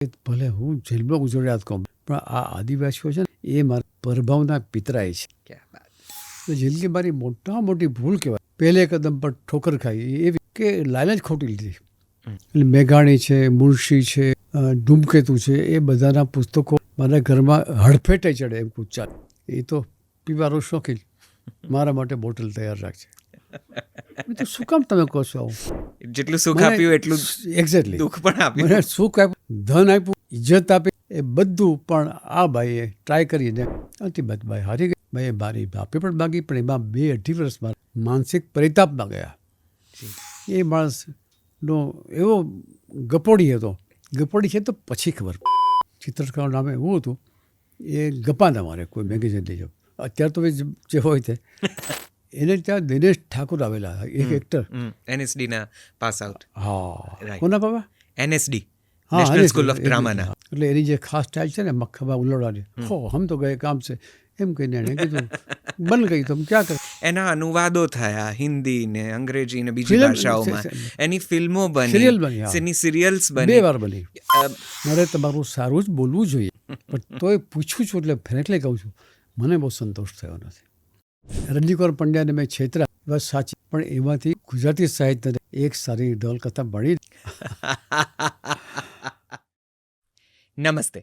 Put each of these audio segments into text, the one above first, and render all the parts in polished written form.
ભલે હું જેલમાં ગુજરાત કહું પણ આ આદિવાસીઓ છે ને એ મારા પરભાવના પિતરાય છે. ક્યાં બાત. તો જિંદગી મારી મોટા મોટી ભૂલ કહેવાય. પહેલે કદમ પર ઠોકર ખાઈ એવી કે લાઈન જ ખોટી લીધી. એટલે મેઘાણી છે, મુનશી છે, ધૂમકેતુ છે, એ બધાના પુસ્તકો મારા ઘરમાં હડફેટે ચડે એમ કૂચાલ. એ તો પીવાનો શોખીન મારા માટે બોટલ તૈયાર રાખશે. તો શું કામ તમે કહો છો આવું? જેટલું સુખ આપ્યું એટલું એક્ઝેક્ટલી દુઃખ પણ આપ્યું. મને સુખ આપ્યું, ધન આપ્યું, ઇજ્જત આપી, એ બધું પણ આ ભાઈએ ટ્રાય કરીને અંતિમત ભાઈ હારી ગઈ. ભાઈ મારી બાપે પણ માગી પણ એમાં 2-2.5 વર્ષ મારા માનસિક પરિતાપમાં ગયા. એ માણસનો એવો ગપોડી હતો. ગપોડી છે તો પછી ખબર. ચિત્રકારો નામે એવું હતું, એ ગપાના મારે કોઈ મેગેઝિન લઈ જાઓ. અત્યારે તો જે હોય તે એને ત્યાં દિનેશ ઠાકુર આવેલા એક એક્ટર. NSD ના પાસ આઉટ. હા, કોના બાબા? NSD, हाँ, નેશનલ સ્કૂલ ઓફ ડ્રામાના. એટલે એની જે ખાસ સ્ટાઇલ છે ને મક્ખબા ઉલ્લોડાની, હો હમ તો ગયે કામ છે એમ કહીને એણે કીધું બન ગઈ તો ક્યાં કરે. એના અનુવાદો થયા હિન્દી ને અંગ્રેજી ને બીજી Film- ભાષાઓમાં. એની ફિલ્મો બની, Serial બની, હા. એની સિરિયલ્સ 2 બની. વાર બની. મારે તમારું સારું જ બોલવું જોઈએ પણ તોય પૂછું છું એટલે ફ્રેન્કલી કહું છું મને બહુ સંતોષ થયો નથી. રજનીકાંત પંડ્યાને મેં છેતરા વાત સાચી, પણ એમાંથી ગુજરાતી સાહિત્યને એક સારી નવલકથા મળી. નમસ્તે.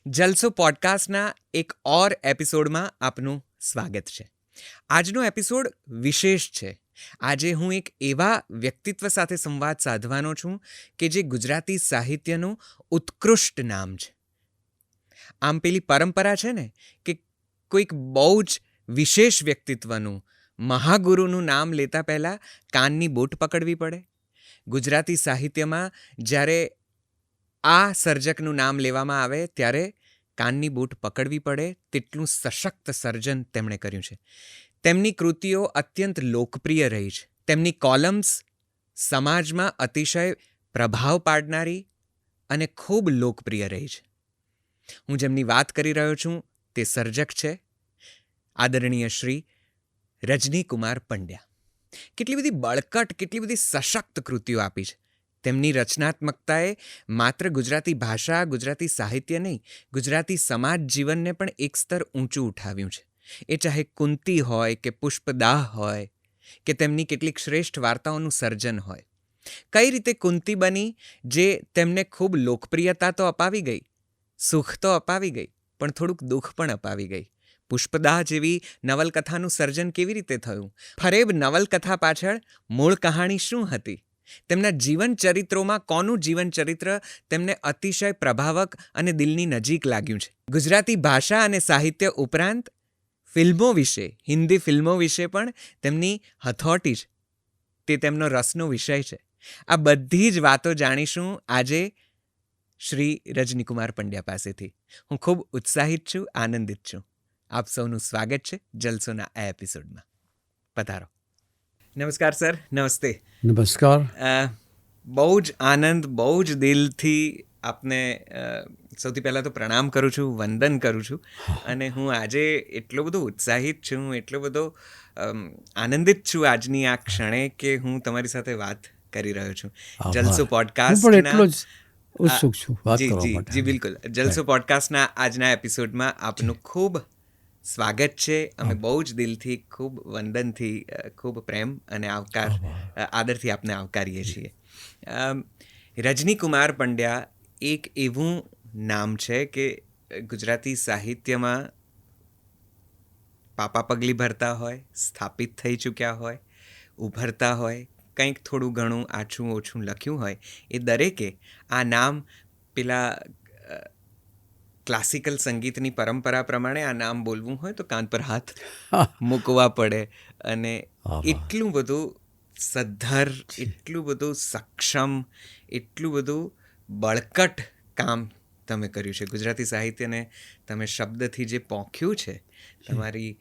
જલસો પોડકાસ્ટના એક ઓર એપિસોડમાં આપનું સ્વાગત છે. આજનો એપિસોડ વિશેષ છે. આજે હું એક એવા વ્યક્તિત્વ સાથે સંવાદ સાધવાનો છું કે જે ગુજરાતી સાહિત્યનું ઉત્કૃષ્ટ નામ છે. આમ પેલી પરંપરા છે ને કે કોઈક બહુ જ વિશેષ વ્યક્તિત્વનું, મહાગુરુનું નામ લેતા પહેલાં કાનની બોટ પકડવી પડે. ગુજરાતી સાહિત્યમાં જ્યારે આ સર્જકનું નામ લેવામાં આવે ત્યારે કાનની બૂટ પકડવી પડે તેટલું સશક્ત સર્જન તેમણે કર્યું છે. તેમની કૃતિઓ અત્યંત લોકપ્રિય રહી છે. તેમની કોલમ્સ સમાજમાં અતિશય પ્રભાવ પાડનારી અને ખૂબ લોકપ્રિય રહી છે. હું જેમની વાત કરી રહ્યો છું તે સર્જક છે આદરણીય શ્રી રજનીકુમાર પંડ્યા. કેટલી બધી બળકટ, કેટલી બધી સશક્ત કૃતિઓ આપી છે. તેમની રચનાત્મકતાએ માત્ર ગુજરાતી ભાષા, ગુજરાતી સાહિત્ય નહીં, ગુજરાતી સમાજ જીવનને પણ એક સ્તર ઊંચું ઉઠાવ્યું છે. એ ચાહે કુંતી હોય કે પુષ્પદાહ હોય કે તેમની કેટલીક શ્રેષ્ઠ વાર્તાઓનું સર્જન હોય. કઈ રીતે કુંતી બની જે તેમને ખૂબ લોકપ્રિયતા તો અપાવી ગઈ, સુખ તો અપાવી ગઈ, પણ થોડુંક દુઃખ પણ અપાવી ગઈ. પુષ્પદાહ જેવી નવલકથાનું સર્જન કેવી રીતે થયું? ફરેબ નવલકથા પાછળ મૂળ કહાણી શું હતી? તેમના જીવન ચરિત્રોમાં કોનું જીવન ચરિત્ર તેમને અતિશય પ્રભાવક અને દિલની નજીક લાગ્યું છે? ગુજરાતી ભાષા અને સાહિત્ય ઉપરાંત ફિલ્મો વિશે, હિન્દી ફિલ્મો વિશે પણ તેમની હથોટી છે. તે તેમનો રસનો વિષય છે. આ બધી જ વાતો જાણીશું આજે શ્રી રજનીકુમાર પંડ્યા પાસેથી. હું ખૂબ ઉત્સાહિત છું, આનંદિત છું. આપ સૌનું સ્વાગત છે જલસોના આ એપિસોડમાં. પધારો. નમસ્કાર સર. નમસ્તે. નમસ્કાર. બહુ જ આનંદ, બહુ જ દિલથી આપને સૌથી પહેલાં તો પ્રણામ કરું છું, વંદન કરું છું. અને હું આજે એટલો બધો ઉત્સાહિત છું, એટલો બધો આનંદિત છું આજની આ ક્ષણે કે હું તમારી સાથે વાત કરી રહ્યો છું. જલસો પોડકાસ્ટ. હું પણ એટલો જ ઉત્સુક છું વાત જી કરવા જી માટે. જી બિલકુલ. જલસો પોડકાસ્ટના આજના એપિસોડમાં આપનું ખૂબ સ્વાગત છે. અમે બહુ જ દિલથી, ખૂબ વંદનથી, ખૂબ પ્રેમ અને આવકાર, આદરથી આપને આવકારીએ છીએ. રજનીકુમાર પંડ્યા એક એવું નામ છે કે ગુજરાતી સાહિત્યમાં પાપા પગલી ભરતા હોય, સ્થાપિત થઈ ચૂક્યા હોય, ઉભરતા હોય, કંઈક થોડું ઘણું આછું ઓછું લખ્યું હોય, એ દરેકે આ નામ પેલા ક્લાસિકલ સંગીતની પરંપરા પ્રમાણે આ નામ બોલવું હોય તો કાન પર હાથ મૂકવા પડે. અને એટલું બધું સદ્ધર, એટલું બધું સક્ષમ, એટલું બધું બળકટ કામ તમે કર્યું છે. ગુજરાતી સાહિત્યને તમે શબ્દથી જે પોંખ્યું છે, તમારી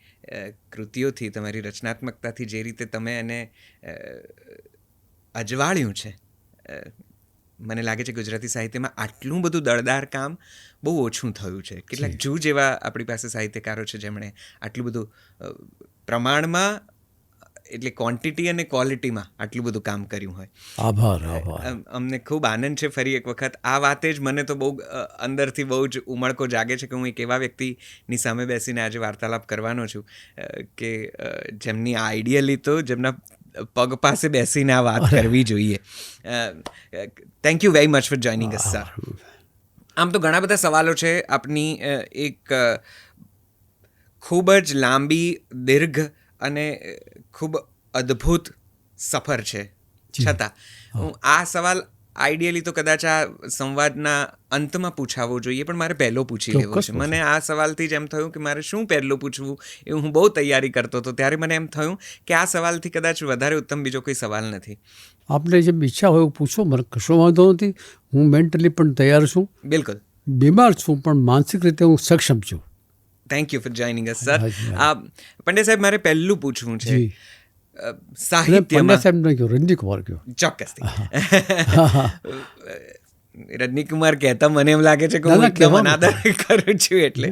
કૃતિઓથી, તમારી રચનાત્મકતાથી જે રીતે તમે એને અજવાળ્યું છે, મને લાગે છે ગુજરાતી સાહિત્યમાં આટલું બધું દળદાર કામ બહુ ઓછું થયું છે. કેટલાક જૂ જેવા આપણી પાસે સાહિત્યકારો છે જેમણે આટલું બધું પ્રમાણમાં એટલે ક્વોન્ટિટી અને ક્વોલિટીમાં આટલું બધું કામ કર્યું હોય. આભાર. અમને ખૂબ આનંદ છે ફરી એક વખત. આ વાતે જ મને તો બહુ અંદરથી બહુ જ ઉમળકો જાગે છે કે હું એક એવા વ્યક્તિની સામે બેસીને આજે વાર્તાલાપ કરવાનો છું કે જેમની આઈડિયલી તો જેમના પગ પાસે બેસીને આ વાત કરવી જોઈએ. Thank you very much for joining us sir. આમ તો ઘણા બધા સવાલો છે. આપની એક ખૂબ જ લાંબી, દીર્ઘ અને ખૂબ અદ્ભુત સફર છે. છતાં હું આ સવાલ આઈડિયલી તો કદાચ આ સંવાદના અંતમાં પૂછાવવો જોઈએ, પણ મારે પહેલો પૂછી લેવો છે. મને આ સવાલથી જ એમ થયું કે મારે શું પહેલું પૂછવું, એવું હું બહુ તૈયારી કરતો હતો. ત્યારે મને એમ થયું કે આ સવાલથી કદાચ વધારે ઉત્તમ બીજો કોઈ સવાલ નથી. આપને જેમ ઈચ્છા હોય પૂછો, મને કશો વાંધો નથી. હું મેન્ટલી પણ તૈયાર છું. બિલકુલ. બીમાર છું પણ માનસિક રીતે હું સક્ષમ છું. Thank you for joining us sir. Pandya સાહેબ, મારે પહેલું પૂછવું છે સાહિત્યમાં. રજનીકુમાર કયો? ચોક્કસથી. રજનીકુમાર કહેતા મને એમ લાગે છે કે હું એકદમ અનાદર કરું છું, એટલે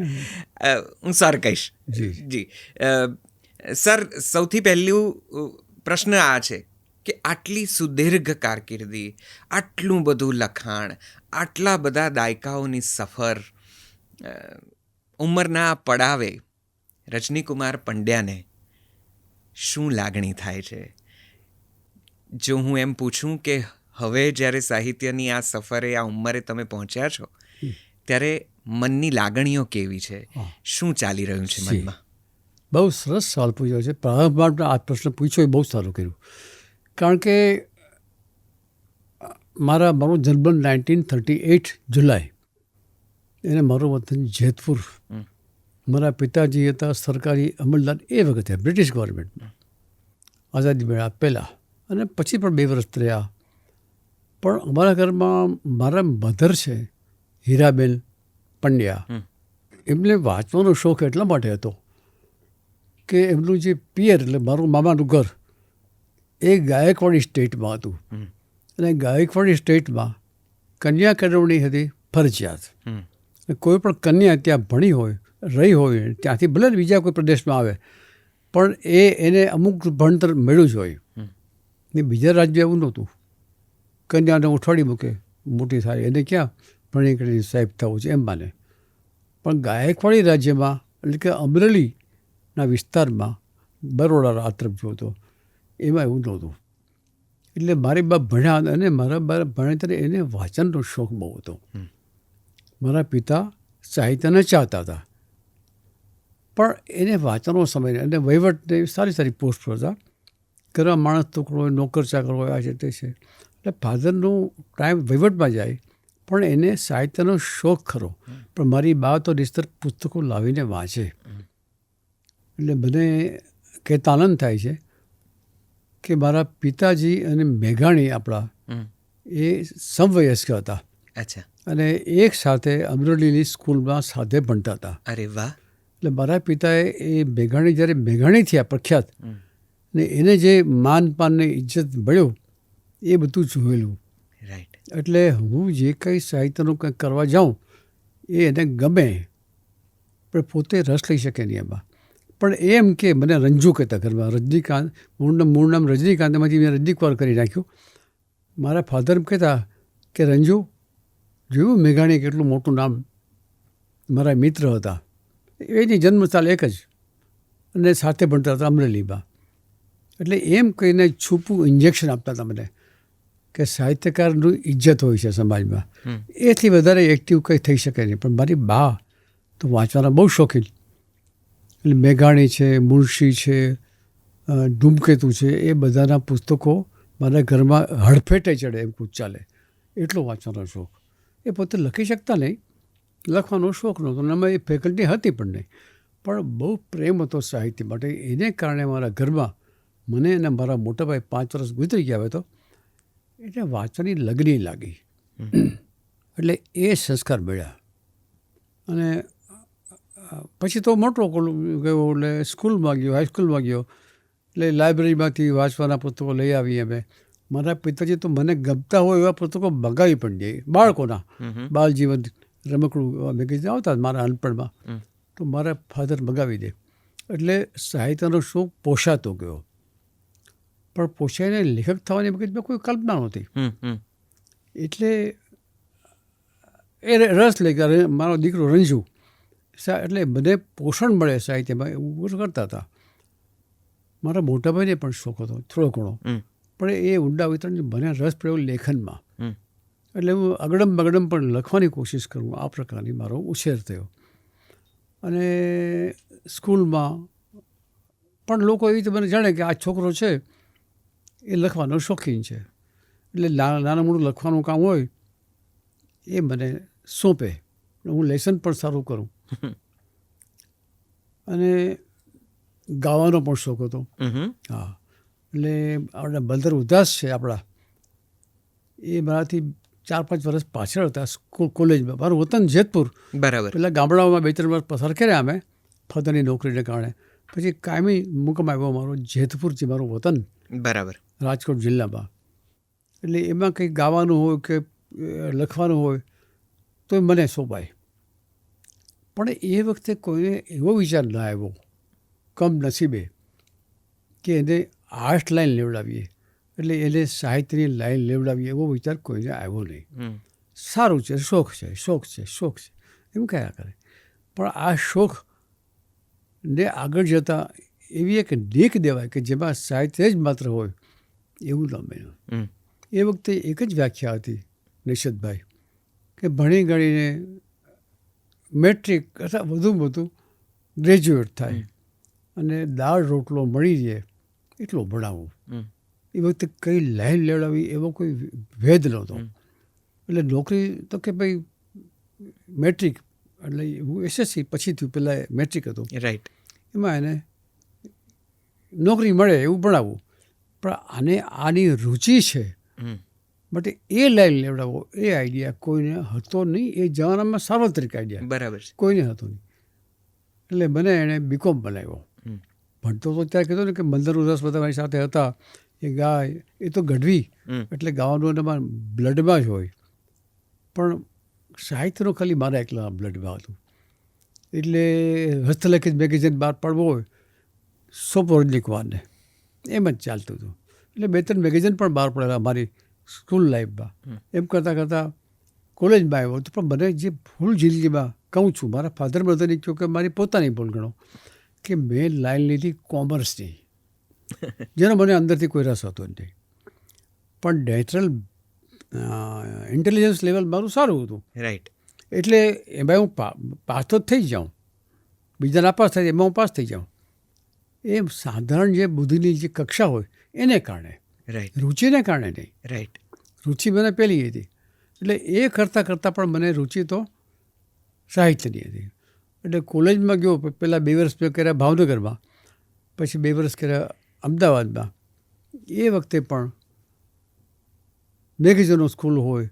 હું સર કહીશ. જી સર, સૌથી પહેલું પ્રશ્ન આ છે કે આટલી સુદીર્ઘ કારકિર્દી, આટલું બધું લખાણ, આટલા બધા દાયકાઓની સફર, ઉંમરના પડાવે રજનીકુમાર પંડ્યાને શું લાગણી થાય છે? જો હું એમ પૂછું કે હવે જ્યારે સાહિત્યની આ સફરે, આ ઉંમરે તમે પહોંચ્યા છો, ત્યારે મનની લાગણીઓ કેવી છે? શું ચાલી રહ્યું છે મનમાં? બહુ સરસ સવાલ પૂછ્યો છે. પ્રારંભમાં આ પ્રશ્ન પૂછ્યો એ બહુ સારું કર્યું. કારણ કે મારો જન્મ 1938 જુલાઈ, એને મારું વતન જેતપુર. મારા પિતાજી હતા સરકારી અમલદાર એ વખતે, બ્રિટિશ ગવર્મેન્ટમાં, આઝાદી મેળા પહેલાં, અને પછી પણ 2 વર્ષ રહ્યા. પણ અમારા ઘરમાં મારા મધર છે હીરાબેન પંડ્યા, એમને વાંચવાનો શોખ એટલા માટે હતો કે એમનું જે પિયર, એટલે મારું મામાનું ઘર, એ ગાયકવાડી સ્ટેટમાં હતું. અને ગાયકવાડી સ્ટેટમાં કન્યા કેળવણી હતી ફરજિયાત. કોઈ પણ કન્યા ત્યાં ભણી હોય, રહી હોય, ત્યાંથી ભલે બીજા કોઈ પ્રદેશમાં આવે, પણ એને અમુક ભણતર મળ્યું જ હોય. ને બીજા રાજ્ય એવું નહોતું. કન્યાને ઉઠાડી મૂકે, મોટી થાય, એને ક્યાં ભણી કરીને સાહેબ થવું છે એમ માને. પણ ગાયકવાડી રાજ્યમાં, એટલે કે અમરેલીના વિસ્તારમાં, બરોડા આ તરફ જો હતો, એમાં એવું નહોતું. એટલે મારી બા ભણ્યા, અને મારા બા ભણ્યા ત્યારે એને વાંચનનો શોખ બહુ હતો. મારા પિતા સાહિત્યને ચાહતા હતા, પણ એને વાંચવાનો સમય, અને વહીવટને સારી પોસ્ટ પર હતા. ઘરમાં માણસ ટુકડો હોય, નોકર ચાકર હોય, આ છે તે છે. એટલે ફાધરનું ટાઈમ વહીવટમાં જાય, પણ એને સાહિત્યનો શોખ ખરો. પણ મારી બા તો નિસ્તર પુસ્તકો લાવીને વાંચે. એટલે મને કહેતા આનંદ થાય છે કે મારા પિતાજી અને મેઘાણી આપણા એ સમવયસ્ક હતા. અચ્છા. અને એક સાથે અમરેલીની સ્કૂલમાં સાથે ભણતા હતા. અરે વાહ. એટલે મારા પિતાએ એ મેઘાણી, જ્યારે મેઘાણી થયા પ્રખ્યાત, ને એને જે માનપાન ને ઇજ્જત મળ્યું એ બધું જોયેલું. રાઈટ. એટલે હું જે કંઈ સાહિત્યનું કંઈક કરવા જાઉં એ એને ગમે, પણ પોતે રસ લઈ શકે નહીં એમાં. પણ એમ કે મને રંજુ કહેતા ઘરમાં. રજનીકાંત, મૂળ નામ રજનીકાંતમાંથી મેં રજનીકુમાર કરી નાખ્યું. મારા ફાધર કહેતા કે રંજુ, જોયું મેઘાણી કેટલું મોટું નામ. મારા મિત્ર હતા, એની જન્મસ્થળ એક જ, અને સાથે ભણતા હતા અમરેલીમાં. એટલે એમ કહીને છૂપું ઇન્જેક્શન આપતા હતા મને કે સાહિત્યકારનું ઇજ્જત હોય છે સમાજમાં, એથી વધારે એક્ટિવ કંઈ થઈ શકે નહીં. પણ મારી બા તો વાંચવાના બહુ શોખીન. એટલે મેઘાણી છે, મુનશી છે, ધૂમકેતુ છે, એ બધાના પુસ્તકો મારા ઘરમાં હડફેટે ચડે એમ કૂદ ચાલે, એટલો વાંચવાનો શોખ. એ પોતે લખી શકતા નહીં, લખવાનો શોખ નહોતો, અને એ ફેકલ્ટી હતી પણ નહીં, પણ બહુ પ્રેમ હતો સાહિત્ય માટે. એને કારણે મારા ઘરમાં મને અને મારા મોટાભાઈ 5 વર્ષ ગુજરી ગયા હવે તો, એટલે વાંચવાની લગની લાગી. એટલે એ સંસ્કાર મળ્યા. અને પછી તો મોટો ગયો, એટલે સ્કૂલમાં ગયો, હાઈસ્કૂલમાં ગયો, એટલે લાઇબ્રેરીમાંથી વાંચવાના પુસ્તકો લઈ આવીએ અમે. મારા પિતાજી તો મને ગમતા હોય એવા પુસ્તકો મંગાવી પણ દે, બાળકોના, બાલજીવન, રમકડું મેગેઝિન આવતા મારા અનપણમાં, તો મારા ફાધર મંગાવી દે. એટલે સાહિત્યનો શોખ પોષાતો ગયો. પણ પોષાઈને લેખક થવાની વખત કોઈ કલ્પના નહોતી. એટલે એ રસ લઈ ગયા. મારો દીકરો રંજુ એટલે બધે પોષણ મળે સાહિત્યમાં એવું કરતા હતા. મારા મોટાભાઈને પણ શોખ હતો થોડો ઘણો, પણ એ ઊંડા વિતરણ મને રસ પડ્યો લેખનમાં. એટલે હું અગડમ બગડમ પણ લખવાની કોશિશ કરું. આ પ્રકારની મારો ઉછેર થયો. અને સ્કૂલમાં પણ લોકો એવી રીતે મને જાણે કે આ છોકરો છે એ લખવાનો શોખીન છે, એટલે નાનું મોટું લખવાનું કામ હોય એ મને સોંપે. હું લેસન પણ સારું કરું. અને ગાવાનો પણ શોખ હતો. હા, એટલે આપણા બલધર ઉદાસ છે આપણા, એ મારાથી 4-5 વર્ષ પાછળ હતા કોલેજમાં. મારું વતન જેતપુર. બરાબર. પેલા ગામડાઓમાં 2-3 વર્ષ પસાર કર્યા અમે ફાધરની નોકરીને કારણે. પછી કાયમી મુકામ આવ્યો મારો જેતપુર છે મારું વતન. બરાબર. રાજકોટ જિલ્લામાં. એટલે એમાં કંઈક ગાવાનું હોય કે લખવાનું હોય તો મને સોંપાય. પણ એ વખતે કોઈને એવો વિચાર ન આવ્યો, કમનસીબે, કે એને આર્ટ લાઈન લેવડાવીએ, એટલે એને સાહિત્યની લાઈન લેવડાવીએ એવો વિચાર કોઈને આવ્યો નહીં. સારું છે, શોખ છે, શોખ છે, શોખ છે એમ કયા કરે. પણ આ શોખને આગળ જતાં એવી એક નેક દેવાય કે જેમાં સાહિત્ય જ માત્ર હોય એવું ન બન્યું. એ વખતે એક જ વ્યાખ્યા હતી નિષદભાઈ, કે ભણી ગણીને મેટ્રિક અથવા વધુમાં વધુ ગ્રેજ્યુએટ થાય અને દાળ રોટલો મળી રહે એટલું ભણાવવું. એ વખતે કઈ લાઈન લેવડાવી એવો કોઈ ભેદ નહોતો. એટલે નોકરી તો કે ભાઈ મેટ્રિક, એટલે હું એસએસસી પછી થયું, પહેલાં મેટ્રિક હતું. રાઈટ. એમાં એને નોકરી મળે એવું ભણાવવું. પણ આની રુચિ છે માટે એ લાઈન લેવડાવો એ આઈડિયા કોઈને હતો નહીં. એ જમાનામાં સાર્વત્રિક આઈડિયા બરાબર કોઈને હતો નહીં. એટલે મને એણે બીકોમ બનાવ્યો. ભણતો તો ત્યારે કીધું ને કે મંદર ઉદાસ બધા મારી સાથે હતા. એ ગાય એ તો ગઢવી, એટલે ગાવાનું એનામાં બ્લડમાં જ હોય. પણ સાહિત્યનું ખાલી મારા એકલા બ્લડમાં હતું. એટલે હસ્તલિખિત મેગેઝિન બહાર પાડવો હોય સોંપો રજનીકવારને, એમ જ ચાલતું હતું. એટલે 2-3 મેગેઝિન પણ બહાર પડેલા મારી સ્કૂલ લાઈફમાં. એમ કરતાં કરતાં કોલેજમાં આવ્યો તો પણ મને જે ભૂલ જિંદગીમાં કહું છું, મારા ફાધર બ્રધરની કહ્યું કે મારી પોતાની ભૂલ ગણો, કે મેં લાઈન લીધી કોમર્સની, જેનો મને અંદરથી કોઈ રસ હતો નહીં. પણ નેચરલ ઇન્ટેલિજન્સ લેવલ મારું સારું હતું. રાઈટ. એટલે એમાં હું પાસ તો થઈ જાઉં, બીજા નાપાસ થાય એમાં હું પાસ થઈ જાઉં. એ સાધારણ જે બુદ્ધિની જે કક્ષા હોય એને કારણે, રાઈટ, રુચિને કારણે નહીં. રાઈટ. રુચિ મને પહેલી હતી. એટલે એ કરતાં કરતાં પણ મને રુચિ તો સાહિત્યની હતી. એટલે કોલેજમાં ગયો, પહેલાં 2 વર્ષ કર્યા ભાવનગરમાં, પછી 2 વર્ષ કર્યા અમદાવાદમાં. એ વખતે પણ મેગેઝિનો સ્કૂલ હોય,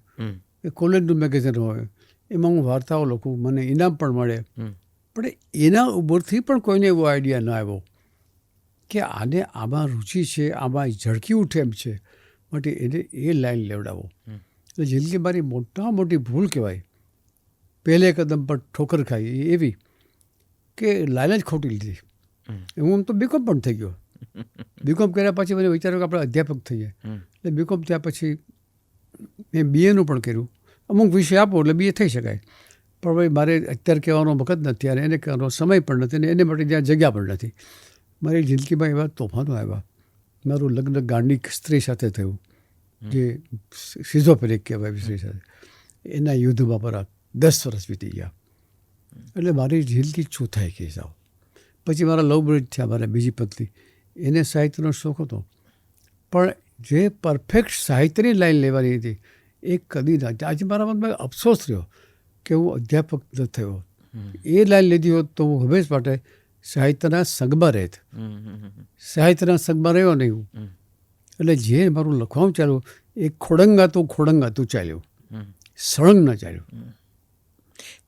એ કોલેજનું મેગેઝિન હોય, એમાં હું વાર્તાઓ લખું, મને ઇનામ પણ મળે. પણ એના ઉપરથી પણ કોઈને એવો આઈડિયા ન આવ્યો કે આને આમાં રુચિ છે, આમાં ઝળકી ઉઠે એમ છે, માટે એને એ લાઈન લેવડાવો. એટલે જિંદગી મારી મોટામાં મોટી ભૂલ કહેવાય. પહેલે કદમ પર ઠોકર ખાઈ એવી કે લાઈન જ ખોટી લીધી. હું આમ તો બીકોમ પણ થઈ ગયો. બીકોમ કર્યા પછી મને વિચાર્યું કે આપણે અધ્યાપક થઈએ. એટલે બીકોમ થયા પછી મેં બીએનું પણ કર્યું. અમુક વિષય આપો એટલે બીએ થઈ શકાય. પણ ભાઈ મારે અત્યારે કહેવાનો વખત નથી અને એને કહેવાનો સમય પણ નથી અને એને માટે ત્યાં જગ્યા પણ નથી. મારી જિંદગીમાં એવા તોફાનો આવ્યા. મારું લગ્ન ગાંડી સ્ત્રી સાથે થયું, જે સિઝોફ્રેનિક કહેવાય સ્ત્રી સાથે. એના યુદ્ધમાં પર 10 વર્ષ વીતી ગયા. એટલે મારી જિંદગી છૂથાઈ ગઈ સાવ. પછી મારા લવ મેરેજ થયા. મારા બીજી પત્ની, એને સાહિત્યનો શોખ હતો, પણ જે પરફેક્ટ સાહિત્યની લાઈન લેવાની હતી એ કદી ના. આજે મારા મનમાં અફસોસ થયો કે હું અધ્યાપક ન થયો. એ લાઈન લીધી હોત તો હું હંમેશ માટે સાહિત્યના સંગમાં રહેત. સાહિત્યના સંગમાં રહ્યો નહીં હું. એટલે જે મારું લખવાનું ચાલ્યું એ ખોડંગાતું ચાલ્યું, સળંગ ન ચાલ્યું.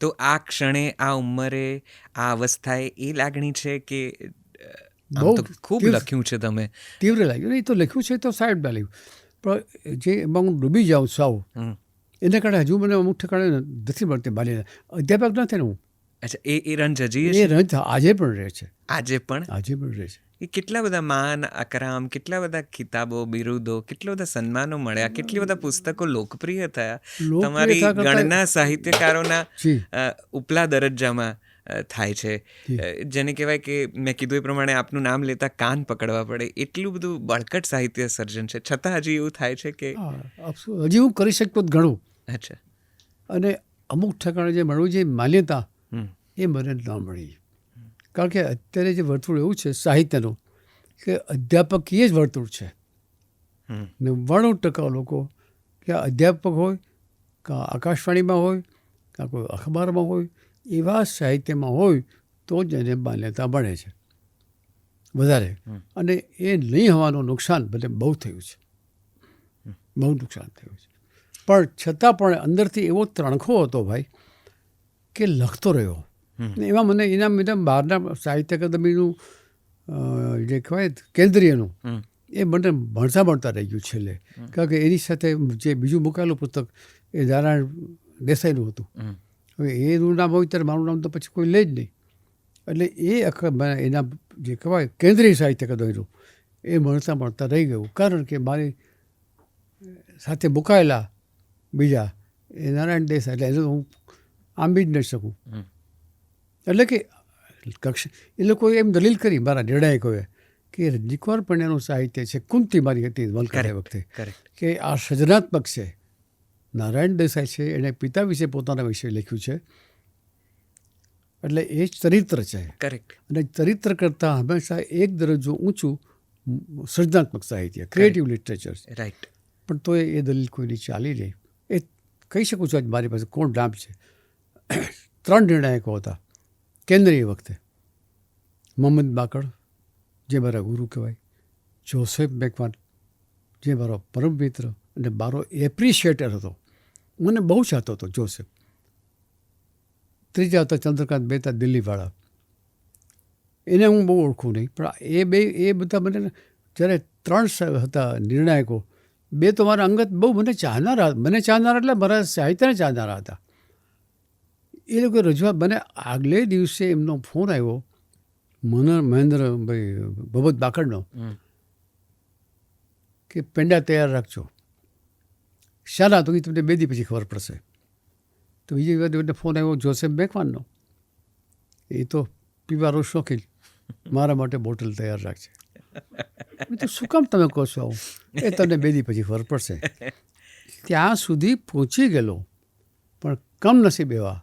તો આ ક્ષણે, આ ઉંમરે, આ અવસ્થાએ એ લાગણી છે કે આમ તો ખૂબ લખ્યું છે તમે? તીવ્ર લાગ્યું. નહીં તો લખ્યું છે તો સાઈડમાં લાગ્યું, પણ જે એમાં હું ડૂબી જાઉં સાવ, એને કારણે હજુ મને અમુક ઠેકાણે નથી મળતી બાલીને. અધ્યાપક નથી ને હું. અચ્છા, એ રંજ હજી એ રંજ આજે પણ રહે છે. આજે પણ રહે છે. કે કેટલા બધા માન અકરામ, કેટલા બધા ખિતાબો, બિરુદો, કેટલા બધા સન્માનો મળ્યા, કેટલી બધા પુસ્તકો લોકપ્રિય થયા, તમારી લોકપ્રિયતા કરતાં ગણના સાહિત્યકારોના જી ઉપલા દરજ્જામાં થાય છે. જેને કહેવાય કે મેં કીધું એ પ્રમાણે આપનું નામ લેતા કાન પકડવા પડે, એટલું બધું બળકટ સાહિત્ય સર્જન છે. છતાં હજી એવું થાય છે કે હજી હું કરી શકતો જ ઘણું. અચ્છા. અને અમુક ઠેકાણે જે મળવું છે માન્યતા હમ એ મને ન મળી. કારણ કે અત્યારે જે વર્તુળ એવું છે સાહિત્યનું કે અધ્યાપકીય જ વર્તુળ છે. હમ 99% લોકો કે અધ્યાપક હોય કાં આકાશવાણીમાં હોય કાં કોઈ અખબારમાં હોય એવા સાહિત્યમાં હોય તો જ એને માન્યતા મળે છે વધારે. અને એ નહીં હોવાનું નુકસાન મને બહુ થયું છે, બહુ નુકસાન થયું છે. પણ છતાં પણ અંદરથી એવો ત્રણખો હતો ભાઈ કે લખતો રહ્યો. ને એમાં મને ઇનામ બહારના સાહિત્ય અકાદમીનું જે કહેવાય કેન્દ્રીયનું એ મને ભણતા રહી ગયું છેલ્લે. કારણ કે એની સાથે જે બીજું મુકાયેલું પુસ્તક એ નારાયણ દેસાઈનું હતું. હવે એનું નામ હોય ત્યારે મારું નામ તો પછી કોઈ લે જ નહીં. એટલે એ એના જે કહેવાય કેન્દ્રીય સાહિત્ય અકાદમીનું એ મળતા રહી ગયું. કારણ કે મારી સાથે મુકાયેલા બીજા એ નારાયણ દેસાઈ એટલે એને હું આંબી જ નહીં શકું. એટલે કે એ લોકોએ એમ દલીલ કરી મારા નિર્ણાયકોએ કે રજનીકુમાર પંડ્યાનું સાહિત્ય છે, કુંતી મારી હતી મલકારે વખતે, કે આ સર્જનાત્મક છે. નારાયણ દેસાઈ છે એણે પિતા વિશે પોતાના વિશે લખ્યું છે, એટલે એ ચરિત્ર છે. અને ચરિત્ર કરતાં હંમેશા એક દરજ્જો ઊંચું સર્જનાત્મક સાહિત્ય, ક્રિએટિવ લિટરેચર. રાઈટ. પણ તો એ દલીલ કોઈની ચાલી નહીં. એ કહી શકું છું આજ મારી પાસે કોણ નામ છે. 3 નિર્ણાયકો હતા કેન્દ્રીય વખતે. મોહમ્મદ બાકડ જે મારા ગુરુ કહેવાય, જોસેફ મેકવાન જે મારો પરમ મિત્ર અને મારો એપ્રિશિએટર હતો, મને બહુ ચાહતો હતો જોસેફ. ત્રીજા હતા ચંદ્રકાંત મહેતા દિલ્હીવાળા, એને હું બહુ ઓળખું નહીં, પણ એ બધા મને જ્યારે 3 હતા નિર્ણાયકો, 2 તો મારા અંગત બહુ મને ચાહનારા એટલે મારા સાહિત્યને ચાહનારા હતા. એ લોકો રજૂઆત મને આગલે દિવસે એમનો ફોન આવ્યો મહેન્દ્રભાઈ ભગવત બાકડનો કે પેંડા તૈયાર રાખજો. શાના તો એ તમને 2 દી પછી ખબર પડશે. તો બીજી વખતે ફોન આવ્યો જોસેફ મેકવાનનો, એ તો પીવાનો શોખીન, મારા માટે બોટલ તૈયાર રાખશે. તો શું કામ તમે કહો છો આવું? એ તમને 2 દી પછી ખબર પડશે. ત્યાં સુધી પહોંચી ગયેલો, પણ કમનસીબ એવા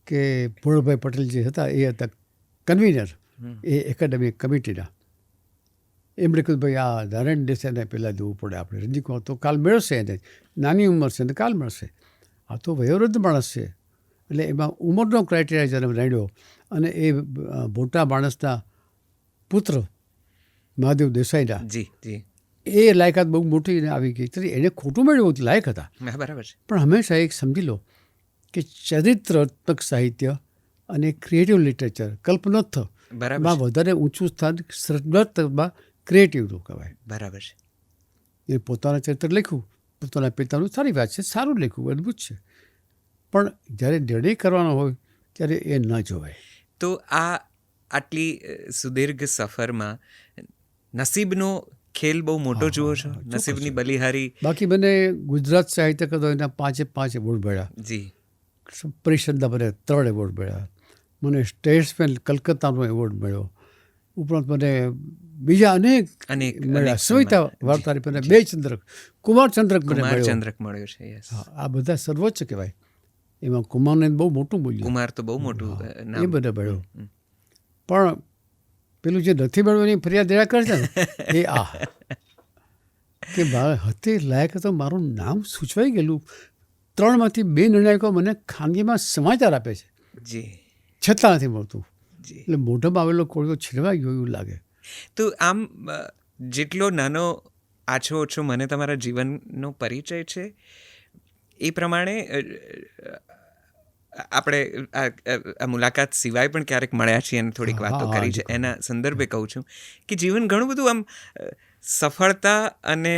કે ભોળભાઈ પટેલ જે હતા એ હતા કન્વીનર એ એકેડેમિક કમિટીના. એમણે કહ્યું ભાઈ આ નારાયણ દેસાઈને પહેલાં દેવું પડે આપણે, રજનીકુમાર તો કાલ મેળવશે એને, નાની ઉંમર છે ને કાલ મળશે, આ તો વયોવૃદ્ધ માણસ છે. એટલે એમાં ઉંમરનો ક્રાઇટેરિયા જ્યારે રેડ્યો અને એ મોટા માણસના પુત્ર મહાદેવ દેસાઈના એ લાયકાત બહુ મોટી આવી ગઈ. એને ખોટું મેળવ્યું હતું, લાયક હતા બરાબર છે. પણ હંમેશા એક સમજી લો કે ચરિત્રાત્મક સાહિત્ય અને ક્રિએટિવ લિટરેચર કલ્પનોત્થ માં વધારે ઊંચું સ્થાન સર્જનાત્મકમાં ક્રિએટિવનું કહેવાય. બરાબર છે. એ પોતાના ચરિત્ર લખ્યું, પોતાના પિતાનું સારી વાત છે, સારું લખ્યું, અદ્ભુત છે. પણ જ્યારે નિર્ણય કરવાનો હોય ત્યારે એ ન જોવાય. તો આટલી સુદીર્ઘ સફરમાં નસીબનો ખેલ બહુ મોટો જુઓ છો, નસીબની બલિહારી. બાકી મને ગુજરાત સાહિત્ય અકાદમીના 5 એવોર્ડ મળ્યા. જી. પરિષદના મને 3 એવોર્ડ મળ્યા. મને સ્ટેટ્સમેન કલકત્તાનો એવોર્ડ મળ્યો. ઉપરાંત મને બીજા અનેક મળ્યા. સવિતા વાર્તાની મને 2 ચંદ્રક, કુમારચંદ્રક મને મળ્યો છે. આ બધા સર્વોચ્ચ કહેવાય. એમાં કુમારને બહુ મોટું મૂલ્ય. કુમાર તો બહુ મોટું એ બધા મળ્યો. પણ પેલું જે નથી મળ્યું એની ફરિયાદ રહ્યા કરે છે ને એ કે હતી લાયક તો મારું નામ સૂચવાઈ ગયેલું. 3માંથી 2 નિર્ણાયકો મને ખાનગીમાં સમાચાર આપે છે, છતાં નથી મળતું. એટલે મોઢામાં આવેલો કોળિયો છીનવાઈ ગયો એવું લાગે. તો આમ જેટલો નાનો આછો ઓછો મને તમારા જીવનનો પરિચય છે એ પ્રમાણે આપણે આ મુલાકાત સિવાય પણ ક્યારેક મળ્યા છીએ અને થોડીક વાતો કરી છે. એના સંદર્ભે કહું છું કે જીવન ઘણું બધું આમ સફળતા અને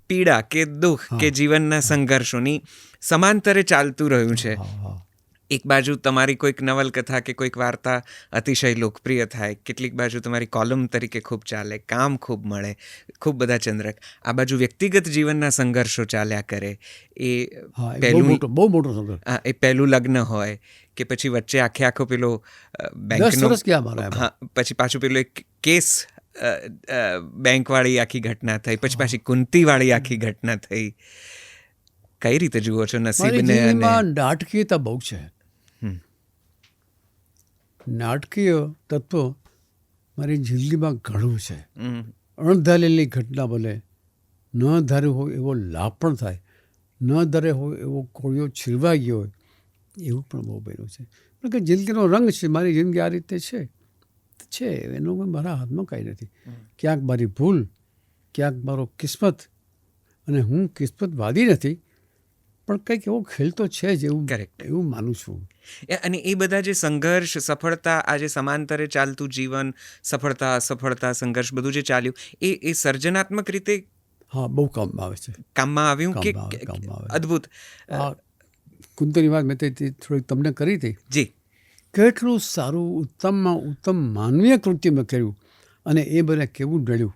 પીડા કે દુઃખ કે જીવનના સંઘર્ષોની સમાંતરે ચાલતું રહ્યું છે. એક બાજુ તમારી કોઈક નવલકથા કે કોઈક વાર્તા અતિશય લોકપ્રિય થાય, કેટલીક બાજુ તમારી કોલમ તરીકે ખૂબ ચાલે, કામ ખૂબ મળે, ખૂબ બધા ચંદ્રક, આ બાજુ વ્યક્તિગત જીવનના સંઘર્ષો ચાલ્યા કરે. એ હા, એ પહેલું બહુ મોટો સંઘર્ષ. એ પહેલું લગ્ન હોય કે પછી વચ્ચે આખો પેલો 10 બેંકનો, વર્ષ ગયા મારા એમાં. હા, પછી પાછું પેલો એક કેસ, બેંકવાળી આખી ઘટના થઈ, પછી પાછી કુંતીવાળી આખી ઘટના થઈ. કઈ રીતે જુઓ છો મારી નસીબને? અને જિંદગીમાં નાટકીયતા બહુ છે. હમ. નાટકીય તત્વ મારી જિંદગીમાં ઘણું છે. હમ. અણધારેલી ઘટના બને, ન ધાર્યો હોય એવો લાભ પણ થાય, ન ધારે હોય એવો કોળિયો છીરવાઈ ગયો હોય, એવું પણ બહુ બન્યું છે. કારણ કે જિંદગીનો રંગ છે. મારી જિંદગી આ રીતે છે એનું કોઈ મારા હાથમાં કાંઈ નથી. ક્યાંક મારી ભૂલ, ક્યાંક મારો કિસ્મત, અને હું કિસ્મતવાદી નથી, પણ કંઈક એવો ખેલ તો છે જ, એવું માનું છું. અને એ બધા જે સંઘર્ષ, સફળતા, આ જે સમાંતરે ચાલતું જીવન, સફળતા અસફળતા, સંઘર્ષ બધું જે ચાલ્યું, એ સર્જનાત્મક રીતે હા, બહુ કામમાં આવે છે. કામમાં આવ્યું કે કામમાં આવે. અદ્ભુત. આ કુંતલની વાત મેં થોડીક તમને કરી હતી. જી. કેટલું સારું, ઉત્તમમાં ઉત્તમ માનવીય કૃત્ય મેં કર્યું, અને એ મને કેવું ડળ્યું,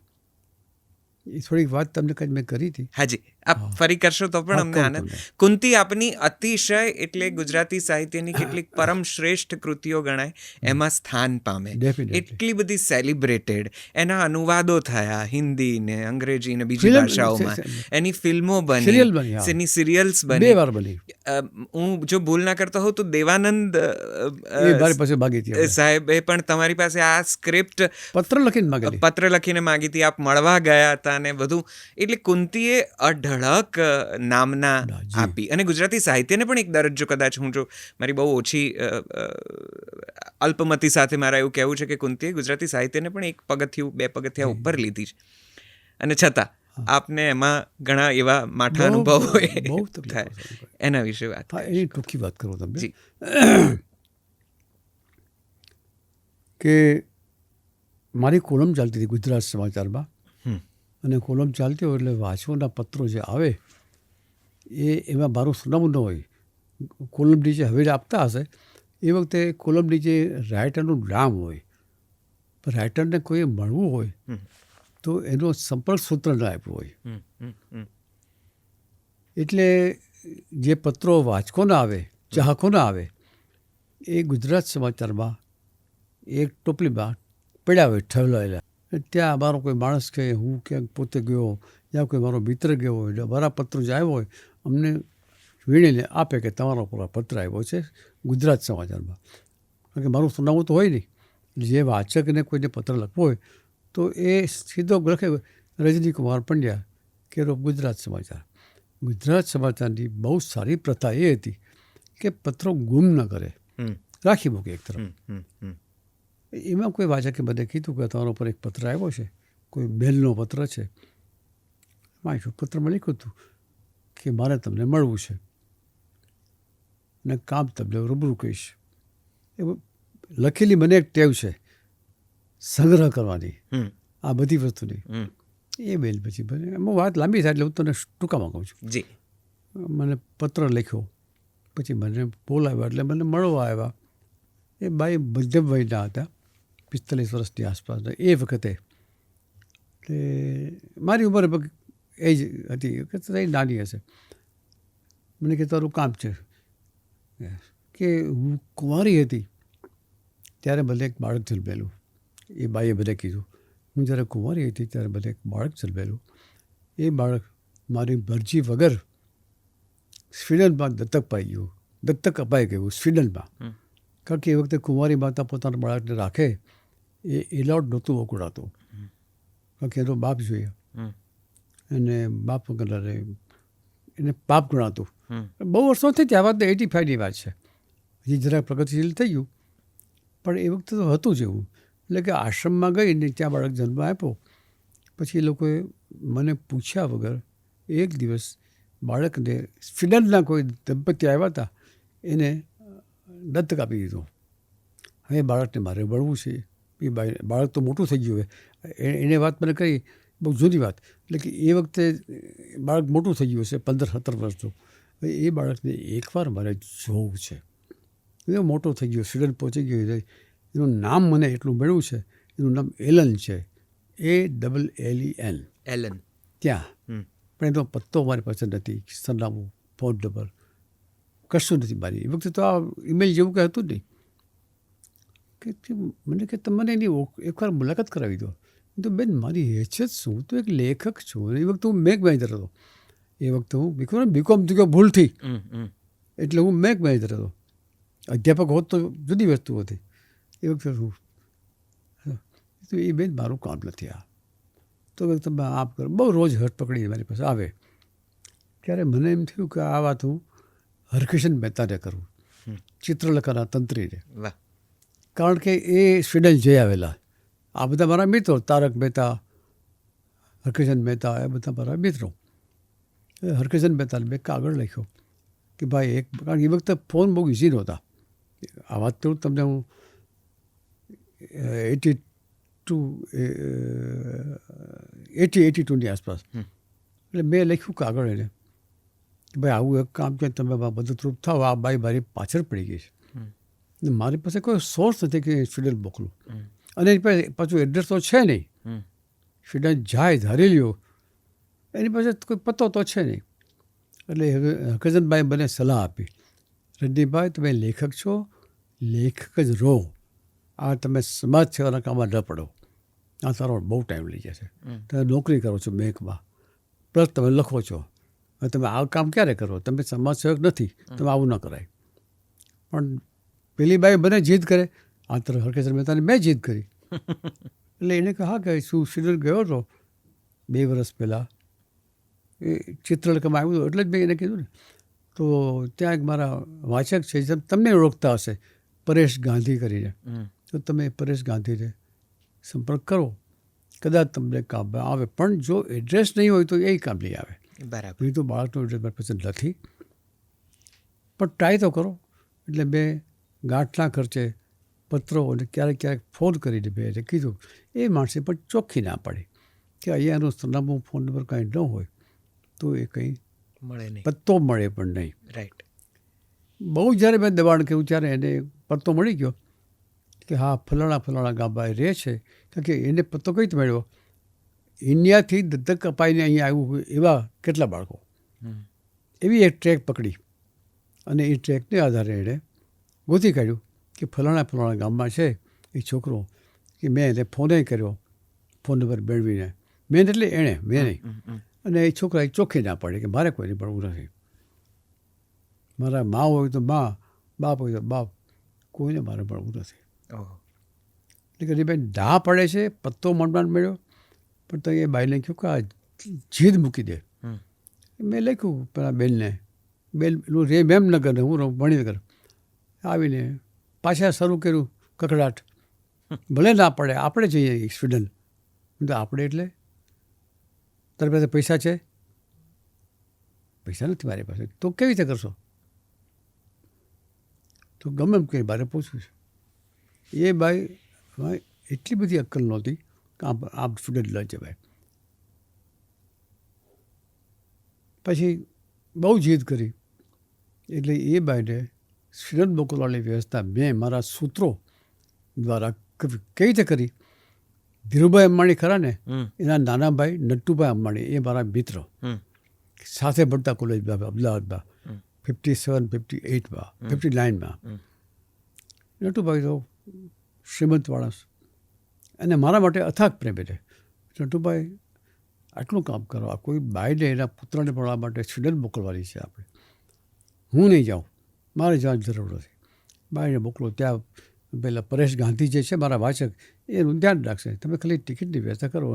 એ થોડીક વાત તમને કંઈ મેં કરી હતી. હાજી, આપ ફરી કરશો તો પણ અમને આનંદ. કુંતી આપની અતિશય, એટલે ગુજરાતી સાહિત્યની કેટલીક પરમ શ્રેષ્ઠ કૃતિઓ ગણાય, એમાં સ્થાન પામે. એટલી બધી સેલિબ્રેટેડ, એના અનુવાદો થયા હિન્દી ને અંગ્રેજી ને બીજી ભાષાઓમાં, એની ફિલ્મો બની, એની સિરિયલ્સ બની. 2 વાર બની. હું જો ભૂલ ના કરતો હોઉં તો દેવાનંદ સાહેબે પણ તમારી પાસે આ સ્ક્રિપ્ટ પત્ર લખીને માગી હતી, આપ મળવા ગયા હતા ને બધું. એટલે કુંતીએ અઢળક નામના આપી, અને ગુજરાતી સાહિત્યને પણ એક દરજ્જો, કદાચ હું જો મારી બહુ ઓછી અલ્પમતી સાથે મારા એવું કહેવું છે કે કુંતીએ ગુજરાતી સાહિત્યને પણ એક પગથિયું, 2 પગથિયા ઉપર લીધી છે. અને છતાં આપને એમાં ઘણા એવા માઠા અનુભવો થાય. એના વિશે વાત. એની ટૂંકી વાત કરું તમને કે મારી કોલમ ચાલતી હતી ગુજરાત સમાચારમાં, અને કોલમ ચાલતી હોય એટલે વાંચવાના પત્રો જે આવે એમાં મારું સરનામું ન હોય. કોલમ નીચે હવે આપતા હશે, એ વખતે કોલમ નીચે રાઇટરનું નામ હોય. પણ રાઇટરને કોઈ મળવું હોય તો એનો સંપર્ક સૂત્ર ન આપ્યું હોય. એટલે જે પત્રો વાંચકોના આવે, ચાહકોના આવે, એ ગુજરાત સમાચારમાં એક ટોપલીમાં પડ્યા હોય, ઠવલાયેલા. ત્યાં અમારો કોઈ માણસ કે હું ક્યાંક પોતે ગયો, યા કોઈ મારો મિત્ર ગયો હોય, એટલે મારા પત્ર જે આવ્યો હોય અમને વીણીને આપે કે તમારો પત્ર આવ્યો છે ગુજરાત સમાચારમાં. કારણ કે મારું સરનામું તો હોય નહીં. જે વાચકને કોઈને પત્ર લખવો હોય તો એ સીધો લખે રજની કુમાર પંડ્યા, કેરો ગુજરાત સમાચાર. ગુજરાત સમાચારની બહુ સારી પ્રથા એ હતી કે પત્રો ગુમ ન કરે, રાખી મૂકે એક તરફ. એમાં કોઈ વાચકે મને કીધું કે તમારો પર એક પત્ર આવ્યો છે, કોઈ બેલનો પત્ર છે. વાંચ્યું, પત્રમાં લખ્યું હતું કે મારે તમને મળવું છે ને કામ તમને રૂબરૂ કહીશ. એવું લખેલી મને એક ટેવ છે સંગ્રહ કરવાની આ બધી વસ્તુની. એ બેલ પછી એમાં વાત લાંબી થાય એટલે હું તને ટૂંકામાં કહું છું. જી. મને પત્ર લખ્યો, પછી મને બોલાવ્યા, એટલે મને મળવા આવ્યા. એ બાઈ મધ્યમ વયના હતા, 45 વર્ષની આસપાસના એ વખતે. એટલે મારી ઉંમર એ જ હતી કે નાની હશે. મને કે તારું કામ છે કે હું કુંવારી હતી ત્યારે મને એક બાળક જન્મેલું. એ બાઈએ મને કીધું હું જ્યારે કુંવારી હતી ત્યારે મને એક બાળક જન્મેલું. એ બાળક મારી મરજી વગર સ્વીડનમાં દત્તક અપાઈ ગયું સ્વીડનમાં. કારણ કે એ વખતે કુંવારી માતા પોતાના બાળકને રાખે એ એલાઉડ નહોતું વકુડાતું. કારણ કે એનો બાપ જોઈએ, અને બાપ વગર એને પાપ ગણાતું. બહુ વર્ષોથી ત્યાં વાત 85ની વાત છે, હજી જરાક પ્રગતિશીલ થઈ ગયું, પણ એ વખતે તો હતું જ એવું. એટલે કે આશ્રમમાં ગઈ ને ત્યાં બાળક જન્મ આપ્યો. પછી એ લોકોએ મને પૂછ્યા વગર એક દિવસ બાળકને સ્વીડનના કોઈ દંપતી આવ્યા હતા એને દત્તક આપી દીધું. હવે બાળકને મારે વળવું છે. એ બાળક તો મોટું થઈ ગયું. હવે એને વાત મને કહી, બહુ જૂની વાત. એટલે કે એ વખતે બાળક મોટું થઈ ગયું હશે, 15-17 વર્ષનું. હવે એ બાળકને એકવાર મારે જોવું છે. એ મોટો થઈ ગયો, સ્વીડન પહોંચી ગયો. એનું નામ મને એટલું મળ્યું છે, એનું નામ એલન છે, ALLEN. એલન. ત્યાં પણ એનો પત્તો મારી પાસે નથી, સરનામું, ફોન નંબર કશું નથી મારી. એ વખતે તો આ ઈમેલ જેવું કંઈ હતું નહીં. કે મને કે તમને એની એકવાર મુલાકાત કરાવી દો. તો બેન મારી હેસિયત શું, હું તો એક લેખક છું. એ વખતે હું મેઘ મેનેજર હતો. એ વખતે હું બીકોમ થઈ ગયો ભૂલથી, એટલે હું મેઘ મેનેજર હતો. અધ્યાપક હોત તો જુદી વસ્તુ હતી. એ વખતે હું તો એ બેન મારું કામ નથી આ. તો તમે આપ કરો. બહુ રોજ હટ પકડી મારી પાસે આવે. ત્યારે મને એમ થયું કે આ વાત હું હરકિશન મહેતાને કરું, ચિત્રલેખાના તંત્રીને. કારણ કે એ સ્વીડન જઈ આવેલા. આ બધા મારા મિત્રો, તારક મહેતા, હરકિશન મહેતા, એ બધા મારા મિત્રો. હરકિશન મહેતાને મેં કાગળ લખ્યો કે ભાઈ એક, કારણ કે એ વખતે ફોન બહુ ઇઝી નહોતા. આ વાત કરું તમને હું 82ની આસપાસ. એટલે મેં લખ્યું કાગળ એને કે ભાઈ આવું એક કામ છે, તમે મદદરૂપ થાવ. આ બાઈ મારી પાછળ પડી ગઈ છે, મારી પાસે કોઈ સોર્સ નથી કે સ્વીડન મોકલું, અને એની પાસે પાછું એડ્રેસ તો છે નહીં. સ્વીડન જાય ધારી લ્યો, એની પાસે કોઈ પત્તો તો છે નહીં. એટલે હરકિશનભાઈ મને સલાહ આપી, રણજીતભાઈ તમે લેખક છો, લેખક જ રહો, આ તમે સમાજ સેવાના કામમાં ન પડો. આ તારો બહુ ટાઈમ લઈ જશે. તમે નોકરી કરો છો બેંકમાં, પ્લસ તમે લખો છો. હવે તમે આ કામ ક્યારે કરો? તમે સમાજ સેવક નથી, તમે આવું ન કરાય. પણ પેલી બાઈ મને જીદ કરે, આ તરફ હરકિશન મહેતાને મેં જીદ કરી. એટલે એને કહે હા કે શું સ્વીડન ગયો હતો 2 વર્ષ પહેલાં, એ ચિત્રલેખામાં આવ્યું હતું, એટલે જ મેં એને કીધું ને. તો ત્યાં એક મારા વાચક છે, તમને ઓળખતા હશે, પરેશ ગાંધી કરીને. તો તમે પરેશ ગાંધીને સંપર્ક કરો, કદાચ તમને કામ આવે. પણ જો એડ્રેસ નહીં હોય તો એ કામ નહીં આવે. બરાબર. એ તો બાળકનો એડ્રેસ મારી પસંદ નથી, પણ ટ્રાય તો કરો. એટલે મેં ગાંઠના ખર્ચે પત્રો અને ક્યારેક ફોન કરીને મેં એને કીધું. એ માણસે પણ ચોખ્ખી ના પાડી કે અહીંયાનું સરનામું, ફોન નંબર કાંઈ ન હોય તો એ કંઈ મળે નહીં, પત્તો મળે પણ નહીં. રાઈટ. બહુ જ્યારે મેં દબાણ કર્યું ત્યારે એને પત્તો મળી ગયો કે હા ફલાણા ગામમાં રહે છે. કારણ કે એને પત્તો કઈ રીતે મળ્યો? ઇન્ડિયાથી દત્તક અપાઈને અહીંયા આવ્યું હોય એવા કેટલા બાળકો, એવી એક ટ્રેક પકડી, અને એ ટ્રેકને આધારે એણે ગોતી કાઢ્યું કે ફલાણા ગામમાં છે એ છોકરો. કે મેં એને ફોને કર્યો, ફોન નંબર મેળવીને. મેં એટલે એણે, મેં નહીં. અને એ છોકરા એ ચોખ્ખી ના પાડે કે મારે કોઈને ભણવું નથી. મારા મા હોય તો મા, બાપ હોય તો બાપ, કોઈને મારે ભણવું નથી. એટલે કે બેન ઢા પડે છે, પત્તો મળ્યો, પણ તો એ બાઈને કહ્યું કે આ જીદ મૂકી દે. મેં લખ્યું પેલા બેનને, બેન પેલું રે મેમનગર, હું મણિનગર આવીને પાછા શરૂ કર્યું કકડાટ. ભલે ના પડે, આપણે જઈએ સ્વીડન. તો આપણે એટલે તારી પાસે પૈસા છે? પૈસા નથી મારી પાસે. તો કેવી રીતે કરશો? તો ગમે એમ કંઈ મારે પૂછવું છે. એ બાઈ એટલી બધી અક્કલ નહોતી કે આમ સ્ટુડન્ટ ન જવાય. પછી બહુ જીદ કરી, એટલે એ બાઈને સ્વીડન મોકલવાની વ્યવસ્થા મેં મારા સૂત્રો દ્વારા કેવી રીતે કરી? ધીરુભાઈ અંબાણી ખરા ને, એના નાના ભાઈ નટ્ટુભાઈ અંબાણી, એ મારા મિત્ર, સાથે ભણતા કોલેજમાં અમદાવાદમાં 57, 58માં, 59માં. નટુભાઈ તો શ્રીમંત માણસ, અને મારા માટે અથાગ પ્રેમ. એટલે નટુભાઈ આટલું કામ કરો, આ કોઈ બાઈને એના પુત્રને ભણવા માટે સ્વીડન મોકલવાની છે આપણે, હું નહીં જાઉં, મારે જવાની જરૂર નથી. બાઈને મોકલો. ત્યાં પહેલાં પરેશ ગાંધી જે છે મારા વાચક, એનું ધ્યાન રાખશે. તમે ખાલી ટિકિટની વ્યવસ્થા કરો,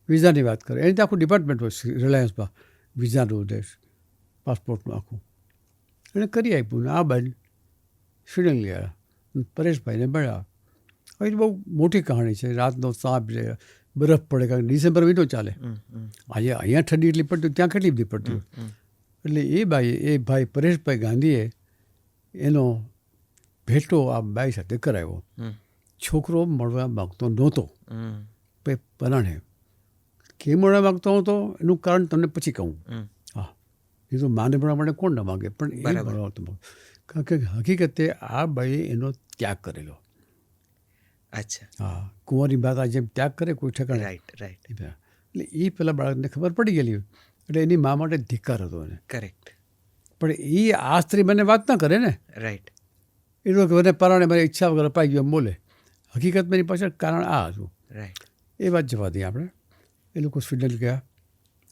વિઝાની વાત કરો. એની તો આખું ડિપાર્ટમેન્ટ હોય રિલાયન્સમાં, વિઝાનું દેશ, પાસપોર્ટનું આખું. એને કરી આપ્યું. ને આ બાઈને સ્વીડન લઈ આવ્યા, પરેશભાઈને મળ્યા. હવે બહુ મોટી કહાણી છે. રાતનો સાપ છે, બરફ પડે, કારણ કે ડિસેમ્બર મહિનો ચાલે. આજે અહીંયા ઠંડી એટલી પડતી, ત્યાં કેટલી બધી પડતી. એટલે એ ભાઈ પરેશભાઈ ગાંધીએ એનો ભેટો આ બાઈ સાથે કરાવ્યો. છોકરો મળવા માગતો નહોતો, પરાણે કેમ મળવા માગતો હતો એનું કારણ તમને પછી કહું. હા, એ તો માને ભણવા માટે કોણ ન માગે, પણ એ બરાબર. ભણવા તો માગે. કારણ કે હકીકતે આ બાઈએ એનો ત્યાગ કરેલો. અચ્છા. હા, કુંવરી માતા જેમ ત્યાગ કરે કોઈ ઠેકાણે, રાઈટ. એટલે એ પેલા બાળકને ખબર પડી ગયેલી, એટલે એની મા માટે ધિક્કાર હતો એને. કરેક્ટ. પણ એ આ સ્ત્રી મને વાત ના કરે ને, રાઈટ. એ લોકો મને પરાણે મારી ઈચ્છા વગર અપાઈ ગયો એમ બોલે. હકીકતમાં એની પાછળ કારણ આ હતું. રાઈટ. એ વાત જવા દઈએ આપણે. એ લોકો સ્વીડન ગયા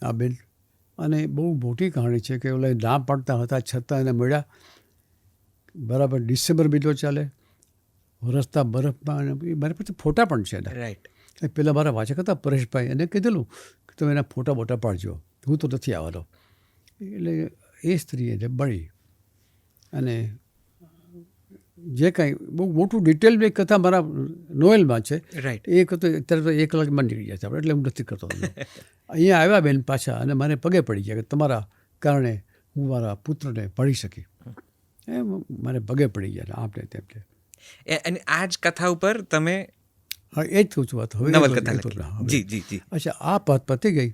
આ બેન, અને બહુ મોટી કહાણી છે કે ઓલા ના પાડતા હતા છતાં એને મળ્યા. બરાબર ડિસેમ્બર મહિનો ચાલે, રસ્તા બરફમાં, અને એ મારી પાસે ફોટા પણ છે એના. રાઈટ. પહેલાં મારા વાચક હતા પરેશભાઈ, એને કીધેલું કે તમે એના ફોટા બોટા પાડજો, હું તો નથી આવવાનો. એટલે એ સ્ત્રી એને બળી, અને જે કાંઈ બહુ મોટું ડિટેલ એક કથા મારા નોવેલમાં છે. રાઈટ. એ કથા અત્યારે તો 1 કલાકમાં નીકળી જાય છે આપણે, એટલે હું નથી કરતો. અહીંયા આવ્યા બેન પાછા, અને મને પગે પડી ગયા કે તમારા કારણે હું મારા પુત્રને ભળી શકી. એમ મને પગે પડી ગયા આમ તેમ છે. અને આ જ કથા ઉપર તમે હા, એ જ કહું છું વાત. હવે નવલકથા એ તો લખી. હવે. જી જી જી. અચ્છા, આ પાત પતી ગઈ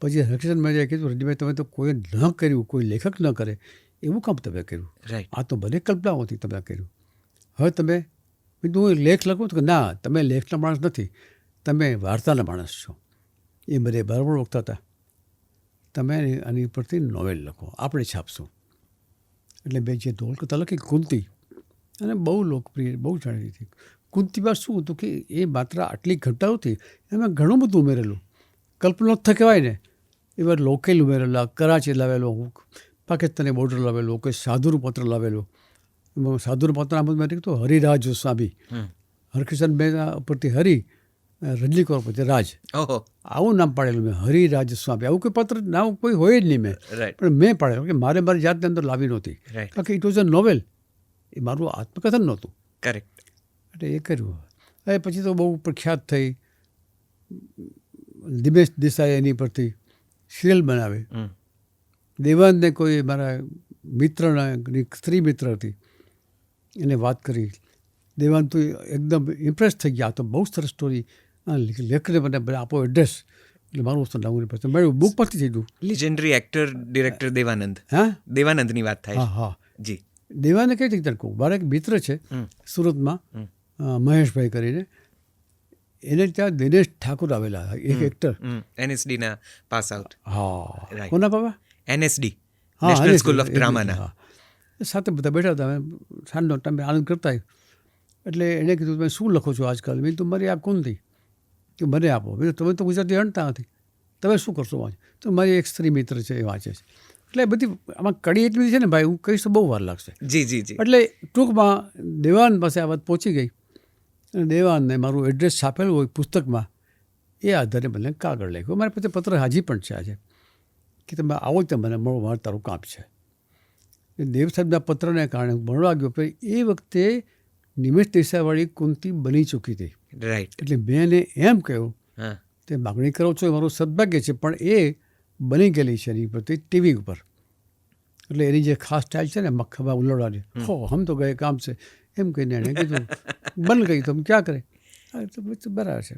પછી હકીકત મેં કીધું, રંજીભાઈ તમે તો કોઈ ન કર્યું, કોઈ લેખક ન કરે એવું કામ તમે કર્યું. રાઈટ. આ તો ભલે કલ્પનાઓથી તમે કર્યું. હવે તમે કીધું હું લેખ લખું તો કે ના, તમે લેખના માણસ નથી, તમે વાર્તાના માણસ છો. એ મને બરાબર ઓળખતા હતા. તમે આની ઉપરથી નોવેલ લખો, આપણે છાપશું. એટલે મેં જે નોવલકથા લખી કુંતી, અને બહુ લોકપ્રિય, બહુ જાણીતી હતી. કુંતીમાં શું હતું કે એ માત્ર આટલી ઘટનાઓ હતી, એમાં ઘણું બધું ઉમેરેલું. કલ્પના જ કહેવાય ને, એવા લોકેલ ઉમેરેલા, કરાચી લાવેલો, પાકિસ્તાની બોર્ડર લાવેલો, કોઈ સાધુનું પત્ર લાવેલું. સાધુનું પત્ર આમ મેં કીધું હરિરાજ સ્વામી, હરકિશન મહેતા ઉપરથી હરિ, રજની કૌર પરથી રાજ, ઓહો. આવું નામ પાડેલું મેં, હરિરાજ સ્વામી. આવું કોઈ પત્ર નામ કોઈ હોય જ નહીં મેં, રાઈટ. પણ મેં પાડેલું કે મારે મારી જાતની અંદર લાવી નહોતી. રાઈટ. કારણ કે ઇટ વોઝ અ નોવેલ, એ મારું આત્મકથન નહોતું. કરેક્ટ. એટલે એ કર્યું. હવે પછી તો બહુ પ્રખ્યાત થઈ. દિમેશ દેસાઈ એની પરથી સિરિયલ બનાવે. દેવાનને કોઈ મારા મિત્રના સ્ત્રી મિત્ર હતી, એને વાત કરી. દેવાન તો એકદમ ઇમ્પ્રેસ થઈ ગયા, તો બહુ સરસ સ્ટોરી, લેખને મને આપો એડ્રેસ. એટલે મારું વસ્તુ લાવું પછી મળ્યું, બુક પરથી થઈ ગયું. Legendary actor director Devanand. હા દેવાનંદની વાત થાય હા છે. હા. જી. દેવાને કઈ રીતે કહું, મારા એક મિત્ર છે સુરતમાં, મહેશભાઈ કરીને, એને ત્યાં દિનેશ ઠાકુર આવેલા, એક એક્ટર. NSD ના પાસ આઉટ. હા, Right. કોના બાબા? NSD હા, નેશનલ અને સ્કૂલ ઓફ એ ડ્રામાના. હા. સાથે બધા બેઠા હતા, સાંજનો ટાઈમે આનંદ કરતા. એટલે એણે કીધું તમે શું લખો છો આજકાલ? મેં તો મારી આ કુંતી કે મને આપો. મેં તમે તો ગુજરાતી અણતા નથી, તમે શું કરશો વાંચે? તો મારી એક સ્ત્રી મિત્ર છે એ વાંચે છે. એટલે બધી આમાં કડી એટલી બધી છે ને ભાઈ, હું કહીશ તો બહુ વાર લાગશે. જી જી જી. એટલે ટૂંકમાં દેવાન પાસે આ વાત પહોંચી ગઈ, અને દેવાનને મારું એડ્રેસ છાપેલું હોય પુસ્તકમાં, એ આધારે મને કાગળ લખ્યો. મારી પાસે પત્ર હાજી પણ છે આજે, કે તમે આવો તો મને મળો, મારે તારું કામ છે. દેવ સાહેબના પત્રને કારણે હું ભણવા ગયો, પણ એ વખતે નિમેશ દેસાઈવાળી કુંતી બની ચૂકી હતી. રાઈટ. એટલે મેં એને એમ કહ્યું, હા. તે માગણી કરો છો એ મારું સદભાગ્ય છે, પણ એ બની ગયેલી છે એની પરથી ટીવી ઉપર. એટલે એની જે ખાસ સ્ટાઇલ છે ને મખ્ખમાં ઉલવડાની, હો હમ તો ગયે કામ છે એમ કહીને એણે કીધું બન ગઈ તો ક્યાં કરે. તો બરાબર છે.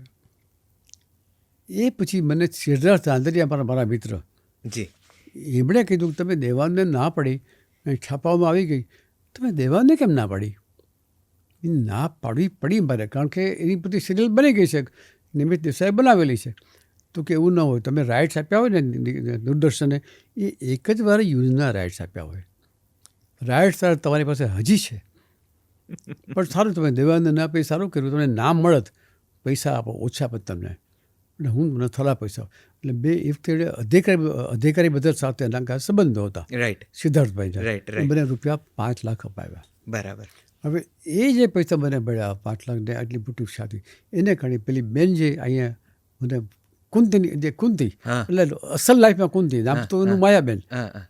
એ પછી મને સિદ્ધાર્થ આંદરિયા મારા મિત્ર, જી. એમણે કીધું કે તમે દેવાનને ના પડી, છાપામાં આવી ગઈ, તમે દેવાનને કેમ ના પાડી? ના પાડવી પડી મારે, કારણ કે એની બધી સિરિયલ બની ગઈ છે, નિમિત દેસાઈ બનાવેલી છે. તો કે એવું ન હોય, તમે રાઇટ્સ આપ્યા હોય ને દૂરદર્શને, એ એક જ વાર યુઝના રાઇટ્સ આપ્યા હોય. રાઇટ્સ તમારી પાસે હજી છે, પણ સારું તમે દેવાનને ના આપી, સારું કર્યું, તમને નામ મળત, પૈસા આપો, ઓછા આપત તમને, એટલે હું મને થોડા પૈસા. એટલે બે એ વખતે અધિકારી બધા સાથે એના સંબંધો હતા. રાઈટ. સિદ્ધાર્થભાઈ રાઈટ રાઈટ. મને રૂપિયા 5 લાખ અપાવ્યા. બરાબર. હવે એ જે પૈસા મને મળ્યા 5 લાખ ને આટલી મોટી શાદી, એને કારણે પેલી બેન જે અહીંયા મને કુંતીની જે કુંતી, હા. એટલે અસલ લાઈફમાં કુંતી, નામ તો એનું માયાબેન, હા હા.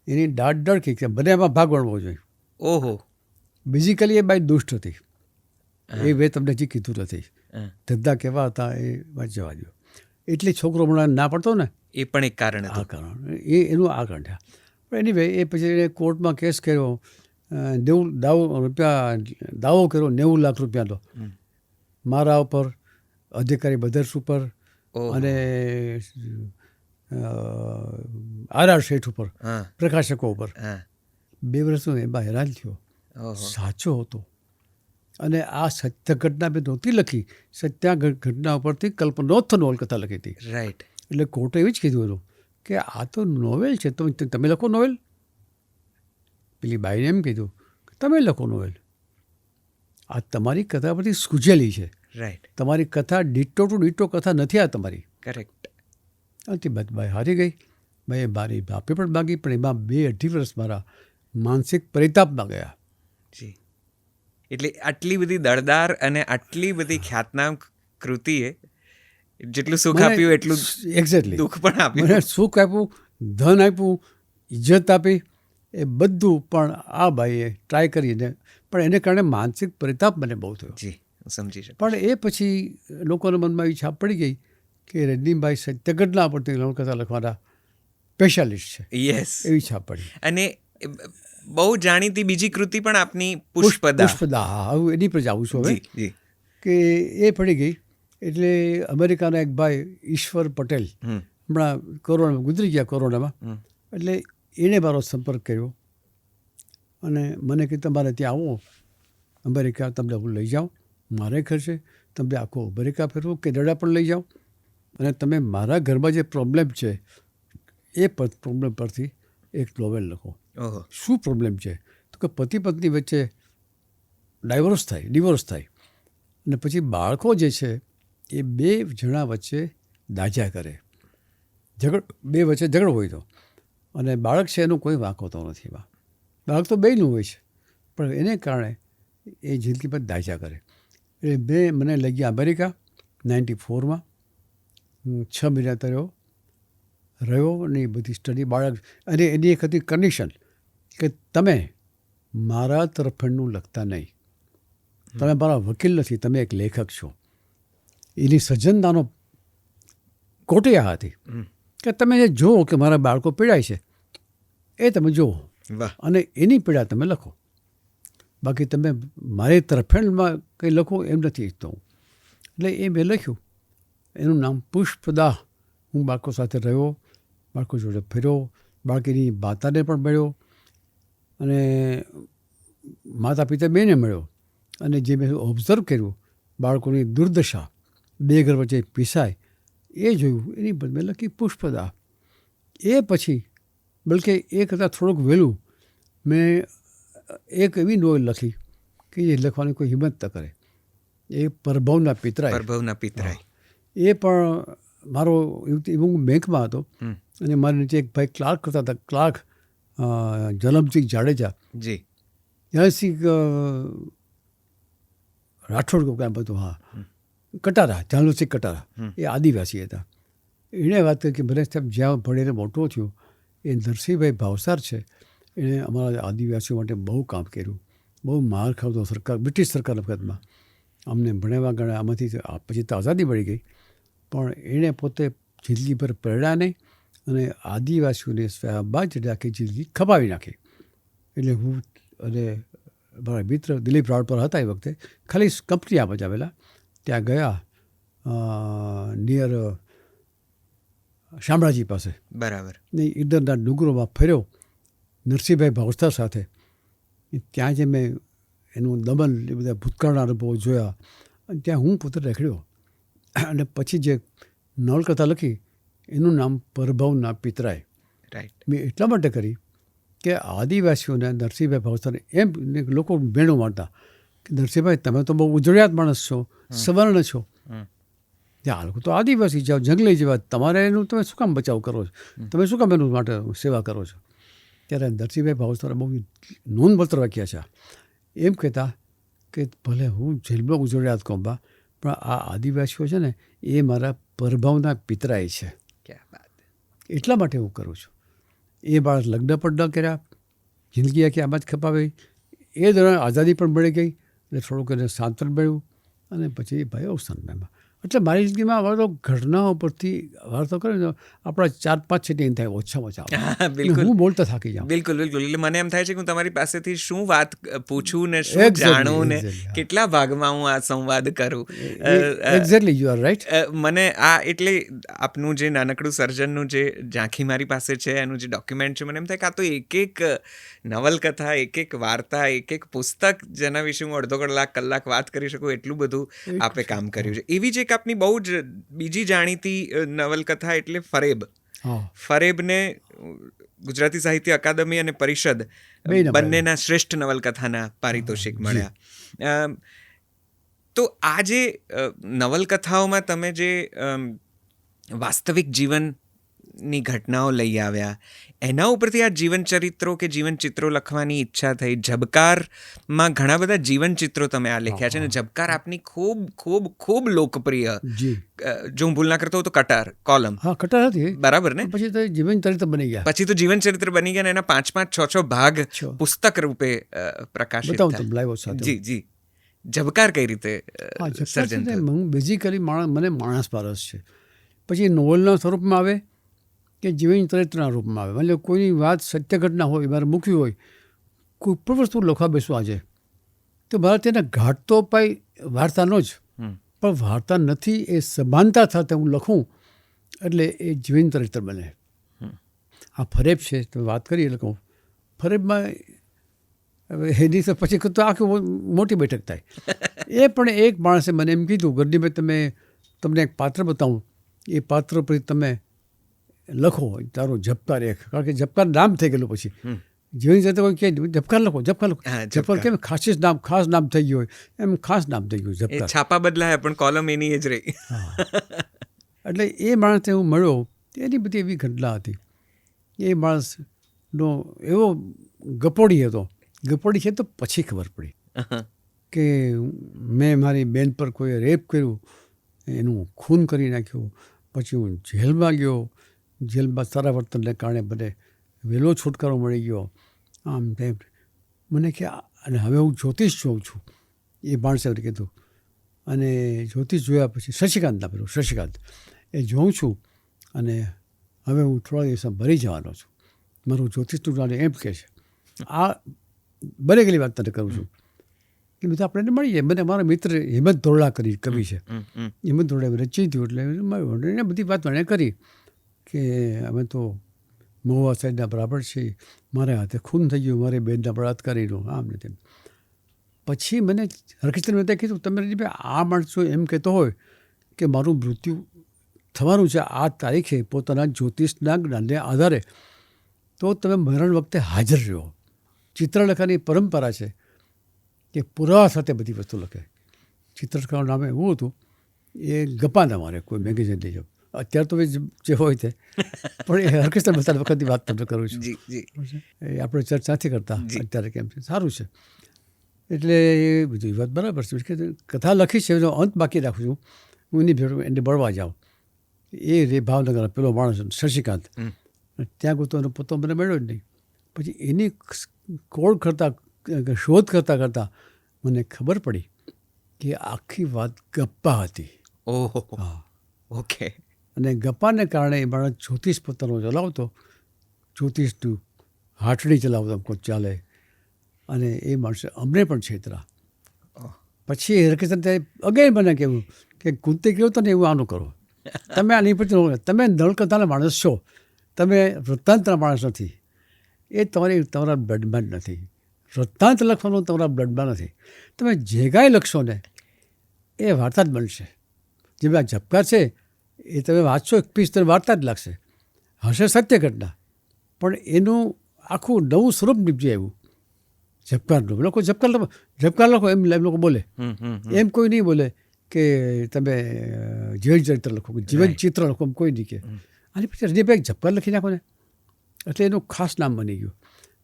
એની દાઢ ડળકી કે મને એમાં ભાગ વળવો જોઈએ. ઓહો. બેઝિકલી એ બાઈ દુષ્ટ હતી, એ મેં તમને હજી કીધું નથી. હા. ધંધા કેવા હતા એ વાત જવા દો. એટલે છોકરો હમણાં ના પડતો ને, એ પણ એક કારણ આ હતું. કારણ એનું આ કાંઠ્યા. પણ એની ભાઈ એ પછી એને કોર્ટમાં કેસ કર્યો, 90 રૂપિયા દાવો કર્યો, 90 લાખ રૂપિયાનો મારા ઉપર, અધિકારી બદર્સ ઉપર, ઓહો. અને આર શેઠ ઉપર, હા પ્રકાશકો ઉપર હા 2 વર્ષ હું એમાં હેરાન થયો. ઓહો સાચો હતો. અને આ સત્ય ઘટના મેં નહોતી લખી, સત્ય ઘટના ઉપરથી કલ્પનોત્થ નોવલકથા લખી હતી. રાઈટ એટલે કોર્ટે એવું જ કીધું હતું કે આ તો નોવેલ છે, તો તમે લખો નોવેલ. પેલી બાઈને એમ કીધું કે તમે લખો નોવેલ. આ તમારી કથા પરથી સૂઝેલી છે. રાઈટ તમારી કથા ડીટો ટુ ડીટો કથા નથી આ તમારી. કરેક્ટ અંતિમતભાઈ હારી ગઈ. ભાઈ મારી બાપે પણ માગી, પણ એમાં 2-2.5 વર્ષ મારા માનસિક પરિતાપમાં ગયા. જી એટલે આટલી બધી દળદાર અને આટલી બધી ખ્યાતનામ કૃતિએ જેટલું સુખ આપ્યું એટલું એક્ઝેક્ટલી દુઃખ પણ આપ્યું. મને સુખ આપ્યું, ધન આપ્યું, ઇજ્જત આપી, એ બધું પણ આ બાઈએ ટ્રાય કરીને, પણ એને કારણે માનસિક પરિતાપ મને બહુ થયો. જી હું સમજી શકું. પણ એ પછી લોકોના મનમાં એવી છાપ પડી ગઈ કે રજનીભાઈ સત્ય ઘટના પરથી નવલકથા લખવાના સ્પેશિયાલિસ્ટ છે, યસ એવી છાપ પડી. અને બહુ જાણીતી બીજી કૃતિ પણ આપની પુષ્પદા. પુષ્પદા, હા, હું એની પર જ આવું છું હવે. જી જી કે એ પડી ગઈ એટલે અમેરિકાના એક ભાઈ ઈશ્વર પટેલ હમ હમણાં કોરોનામાં ગુજરી ગયા, કોરોનામાં. હમ એટલે એણે મારો સંપર્ક કર્યો અને મને કે તમારે ત્યાં આવો અમેરિકા, તમને હું લઈ જાઉં, મારે ખર્ચે તમને આખો અમેરિકા ફેરવું, કેનેડા પણ લઈ જાઉં, અને તમે મારા ઘરમાં જે પ્રોબ્લેમ છે એ પ્રોબ્લેમ પરથી એક નોવેલ લખો. ઓહો શું પ્રોબ્લેમ છે? તો કે પતિ પત્ની વચ્ચે ડિવોર્સ થાય અને પછી બાળકો જે છે એ 2 જણા વચ્ચે દાજા કરે, બે વચ્ચે ઝઘડો હોય તો, અને બાળક છે એનું કોઈ વાંક હોતો નથી એમાં. બાળક તો બેયનું હોય છે, પણ એને કારણે એ જિંદગી પર દાજા કરે. એટલે મને લઈ ગયા અમેરિકા 94માં. હું 6 મહિના રહ્યો અને એ બધી સ્ટડી બાળક, અને એની એક હતી કન્ડિશન કે તમે મારા તરફેણનું લખતા નહીં, તમે મારા વકીલ નથી, તમે એક લેખક છો. એની સજ્જનતાનો કોટી આ હતી કે તમે જે જુઓ કે મારા બાળકો પીડાય છે એ તમે જુઓ વાહ અને એની પીડા તમે લખો, બાકી તમે મારી તરફેણમાં કંઈ લખો એમ નથી ઈચ્છતો હું. એટલે એ મેં લખ્યું. એનું નામ પુષ્પદા. હું બાળકો સાથે રહ્યો, બાળકો જોડે ફર્યો, બાળકીની માતાને પણ મળ્યો અને માતા પિતા બેને મળ્યો, અને જે મેં ઓબ્ઝર્વ કર્યું બાળકોની દુર્દશા, 2 ઘર વચ્ચે પીસાય એ જોયું, એની પર મેં લખી પુષ્પદા. એ પછી બલકે એ કરતાં થોડુંક વહેલું મેં એક એવી નોવેલ લખી કે જે લખવાની કોઈ હિંમત ન કરે, એ પરભવના પિતરાય. પરભવના પિતરાય. એ પણ મારો હું બેંકમાં હતો હમ અને મારી નીચે એક ભાઈ ક્લાર્ક કરતા હતા, ક્લાર્ક જલમસિંહ જાડેજા, જી જલમસિંહ રાઠોડ કાંઈ બધું, હા, કટારા, જલમસિંહ કટારા, એ આદિવાસી હતા. એણે વાત કરી કે મને સાહેબ જ્યાં ભણીને મોટો થયો એ નરસિંહભાઈ ભાવસાર છે, એણે અમારા આદિવાસીઓ માટે બહુ કામ કર્યું, બહુ માર ખાવતો સરકાર, બ્રિટિશ સરકાર વખતમાં અમને ભણાવવા ગણ્યા. આમાંથી પછી તો આઝાદી મળી ગઈ, પણ એણે પોતે જિંદગી પર પ્રેરણા નહીં અને આદિવાસીઓને સ્વયંબાજ આખી જિંદગી ખપાવી નાખી. એટલે હું અને મારા મિત્ર દિલીપ રાવળ હતા એ વખતે, ખાલી કંપની આ બજાવેલા, ત્યાં ગયા નિયર શામળાજી પાસે, બરાબર. ને ઈડરના ડુંગરોમાં ફર્યો નરસિંહભાઈ ભાવસાર સાથે. ત્યાં જે મેં એનું દમન, એ બધા ભૂતકાળના અનુભવો જોયા, અને ત્યાં હું પોતે રેખડ્યો. અને પછી જે નવલકથા લખી એનું નામ પરભવના પિતરાય. રાઈટ. મેં એટલા માટે કરી કે આદિવાસીઓને નરસિંહભાઈ ભાવસારને એમ લોકો બેણો મારતા કે નરસિંહભાઈ તમે તો બહુ ઉજળિયાત માણસ છો, સવર્ણ છો, આ લોકો તો આદિવાસી જાઓ, જંગલી જેવા, તમારે એનું તમે શું કામ બચાવ કરો છો, તમે શું કામ એનું માટે સેવા કરો છો? ત્યારે નરસિંહભાઈ ભાવસારે બહુ નોંધપાત્ર વાક્યા છે. એમ કહેતા કે ભલે હું જેલમાં ઉજળિયાત કહું બા, પણ આ આદિવાસીઓ છે ને એ મારા પરભવના પિતરાય છે. ક્યાં વાત. એટલા માટે હું કરું છું. એ બાળક લગ્ન પણ ન કર્યા, જિંદગી આખી આમાં જ ખપાવી. એ દરમિયાન આઝાદી પણ મળી ગઈ એટલે થોડુંક એને સાંત્વન મળ્યું અને પછી ભાઈ અવસાન પામ્યા. એટલે મારી જિંદગીમાં હવે તો ઘટનાઓ પરથી વાર્તા કરે ને આપણા 4-5 સેટિંગ થાય ઓછામાં ઓછા હા, બિલકુલ હું બોલતા થાકી જાઉં. બિલકુલ બિલકુલ એટલે મને એમ થાય છે કે હું તમારી પાસેથી શું વાત પૂછું ને શું Exactly, જાણું ને exactly, હા. કેટલા ભાગમાં હું આ સંવાદ કરું. Exactly you are right. મને આ એટલે આપનું જે નાનકડું સર્જનનું જે ઝાંખી મારી પાસે છે એનું જે ડોક્યુમેન્ટ છે મને એમ થાય કે આ તો એક નવલકથા એક વાર્તા એક પુસ્તક જેના વિશે હું અડધો કલાક વાત કરી શકું એટલું બધું આપે કામ કર્યું છે. એવી જ એક આપની બહુ જ બીજી જાણીતી નવલકથા એટલે ફરેબ. હા, ફરેબને ગુજરાતી સાહિત્ય અકાદમી અને પરિષદ બેયના બંનેના શ્રેષ્ઠ નવલકથાના પારિતોષિક મળ્યા. તો આ જે નવલકથાઓમાં તમે જે વાસ્તવિક જીવનની ઘટનાઓ લઈ આવ્યા એના ઉપરથી આ જીવનચરિત્રો કે જીવનચિત્રો લખવાની ઈચ્છા થઈ. ઝબકારમાં ઘણા બધા જીવનચિત્રો તમે આ લખ્યા છે અને ઝબકાર આપની ખૂબ ખૂબ ખૂબ લોકપ્રિય, જી. જો હું ભૂલ ના કરતો હોઉં તો કટાર કોલમ, હા, કટાર હતી. બરાબર ને? પછી તો જીવન ચરિત્ર બની ગયા. પછી તો જીવનચરિત્ર બની ગયા ને એના 5-6 ભાગ છો. પુસ્તક રૂપે પ્રકાશિત બતાવું થયા. તમે લાવ્યો સાથે. જી ઝબકાર કઈ રીતે હા, સર્જન જગત થયું? હું બેઝિકલી મને માણસ પારસ છે. પછી નોવેલના સ્વરૂપમાં આવે કે જીવન ચરિત્રના રૂપમાં આવે. એટલે કોઈની વાત સત્ય ઘટના હોય મારે મૂકવી હોય, કોઈ પણ વસ્તુ લખવા બેસવા આજે તો મારે તેને ઘાટ તો અપાય વાર્તાનો જ, પણ વાર્તા નથી એ સભાનતા સાથે હું લખું એટલે એ જીવન ચરિત્ર બને. આ ફરેબ છે તમે વાત કરી એટલે કહું ફરેબમાં હવે એની તો પછી તો આખી મોટી બેઠક થાય. એ પણ એક માણસે મને એમ કીધું ગરડીભાઈ તમને એક પાત્ર બતાવું, એ પાત્ર પર તમે લખો તારો ઝબકાર એક, કારણ કે ઝબકાર નામ થઈ ગયેલું પછી જીવન ચરિત્ર કોઈ કહે ઝબકાર લખો. હા, ઝબકાર કેમ ખાસ નામ થઈ ગયું હોય એમ ખાસ નામ થઈ ગયું એ ઝબકાર. છાપા બદલાયા પણ કોલમ એની જ રહી. એટલે એ માણસને હું મળ્યો એની બધી એવી ઘટના હતી. એ માણસનો એવો ગપોડી હતો. ગપોડી છે તો પછી ખબર પડી કે મેં મારી બેન પર કોઈ રેપ કર્યું, એનું ખૂન કરી નાખ્યું. પછી હું જેલમાં ગયો, જેલમાં સારા વર્તનને કારણે મને વહેલો છુટકારો મળી ગયો. આમ તેમ મને કે અને હવે હું જ્યોતિષ જોઉં છું એ માણસે કીધું. અને જ્યોતિષ જોયા પછી શશિકાંત પેલું શશિકાંત એ જોઉં છું અને હવે હું થોડા દિવસમાં ભરી જવાનો છું. મારું જ્યોતિષનું જાણે એમ કહે છે. આ બનેગેલી વાત તને કરું છું કે બધા આપણે મળી જાય. મને મારા મિત્ર હેમંત ધોરડા કરી કવિ છે, હેમંત ધોરડા રચી થયું એટલે એને બધી વાત મને કરી કે અમે તો મહુવા સાઈડના બરાબર છે, મારા હાથે ખૂન થઈ ગયું મારી બેનના બળાત્કારીનું આમ ને તેમ. પછી મને હરકિશન મહેતાએ કીધું તમે આ માણસો એમ કહેતો હોય કે મારું મૃત્યુ થવાનું છે આ તારીખે પોતાના જ્યોતિષના જ્ઞાનને આધારે, તો તમે મરણ વખતે હાજર રહ્યો. ચિત્રલેખાની પરંપરા છે કે પુરાવા સાથે બધી વસ્તુ લખે. ચિત્રલેખાનું નામ એવું હતું એ ગપાના મારે કોઈ મેગેઝિન લઈ જાઓ. અત્યારે તો જે હોય તે પણ એ હરકિશન મહેતા વખતની વાત તમને કરું છું. એ આપણે ચર્ચા નથી કરતા અત્યારે કેમ છે સારું છે. એટલે એ બધી વાત બરાબર છે કે કથા લખી છે એનો અંત બાકી રાખું છું. હું એની ભેળ એને બળવા જાઉં. એ રે ભાવનગર પેલો માણસ શશિકાંત ત્યાં ગયો તો એનો પોતો મને મળ્યો જ નહીં. પછી એની શોધ કરતાં મને ખબર પડી કે આખી વાત ગપ્પા હતી. ઓહો, હા, ઓકે. અને ગપ્પાને કારણે એ માણસ જ્યોતિષ પોતાનો ચલાવતો, જ્યોતિષનું હાટડી ચલાવતો કોઈ ચાલે, અને એ માણસે અમને પણ છેતરા. પછી હરકિશન અગેન મને કહેવું કે કુંતી કહ્યું તો ને એવું આનું કરો. તમે આની પરથી તમે નવલકથાના માણસ છો, તમે વૃત્તાંતના માણસ નથી. એ તમારા બ્લડમાં જ નથી. વૃત્તાંત લખવાનું તમારા બ્લડમાં નથી. તમે જે કાંઈ લખશો ને એ વાર્તા જ બનશે. જેમ આ ઝબકાર છે એ તમે વાંચશો એક પીસ તમે વાર્તા જ લાગશે. હશે સત્ય ઘટના પણ એનું આખું નવું સ્વરૂપ નીપજે એવું ઝબકારનું. લોકો ઝબકાર લખો એમ લોકો બોલે, એમ કોઈ નહીં બોલે કે તમે જીવન ચરિત્ર લખો, જીવન ચિત્ર લખો, એમ કોઈ નહીં કે. અને પછી હૃદયભાઈ ઝબકાર લખી નાખો ને એટલે એનું ખાસ નામ બની ગયું.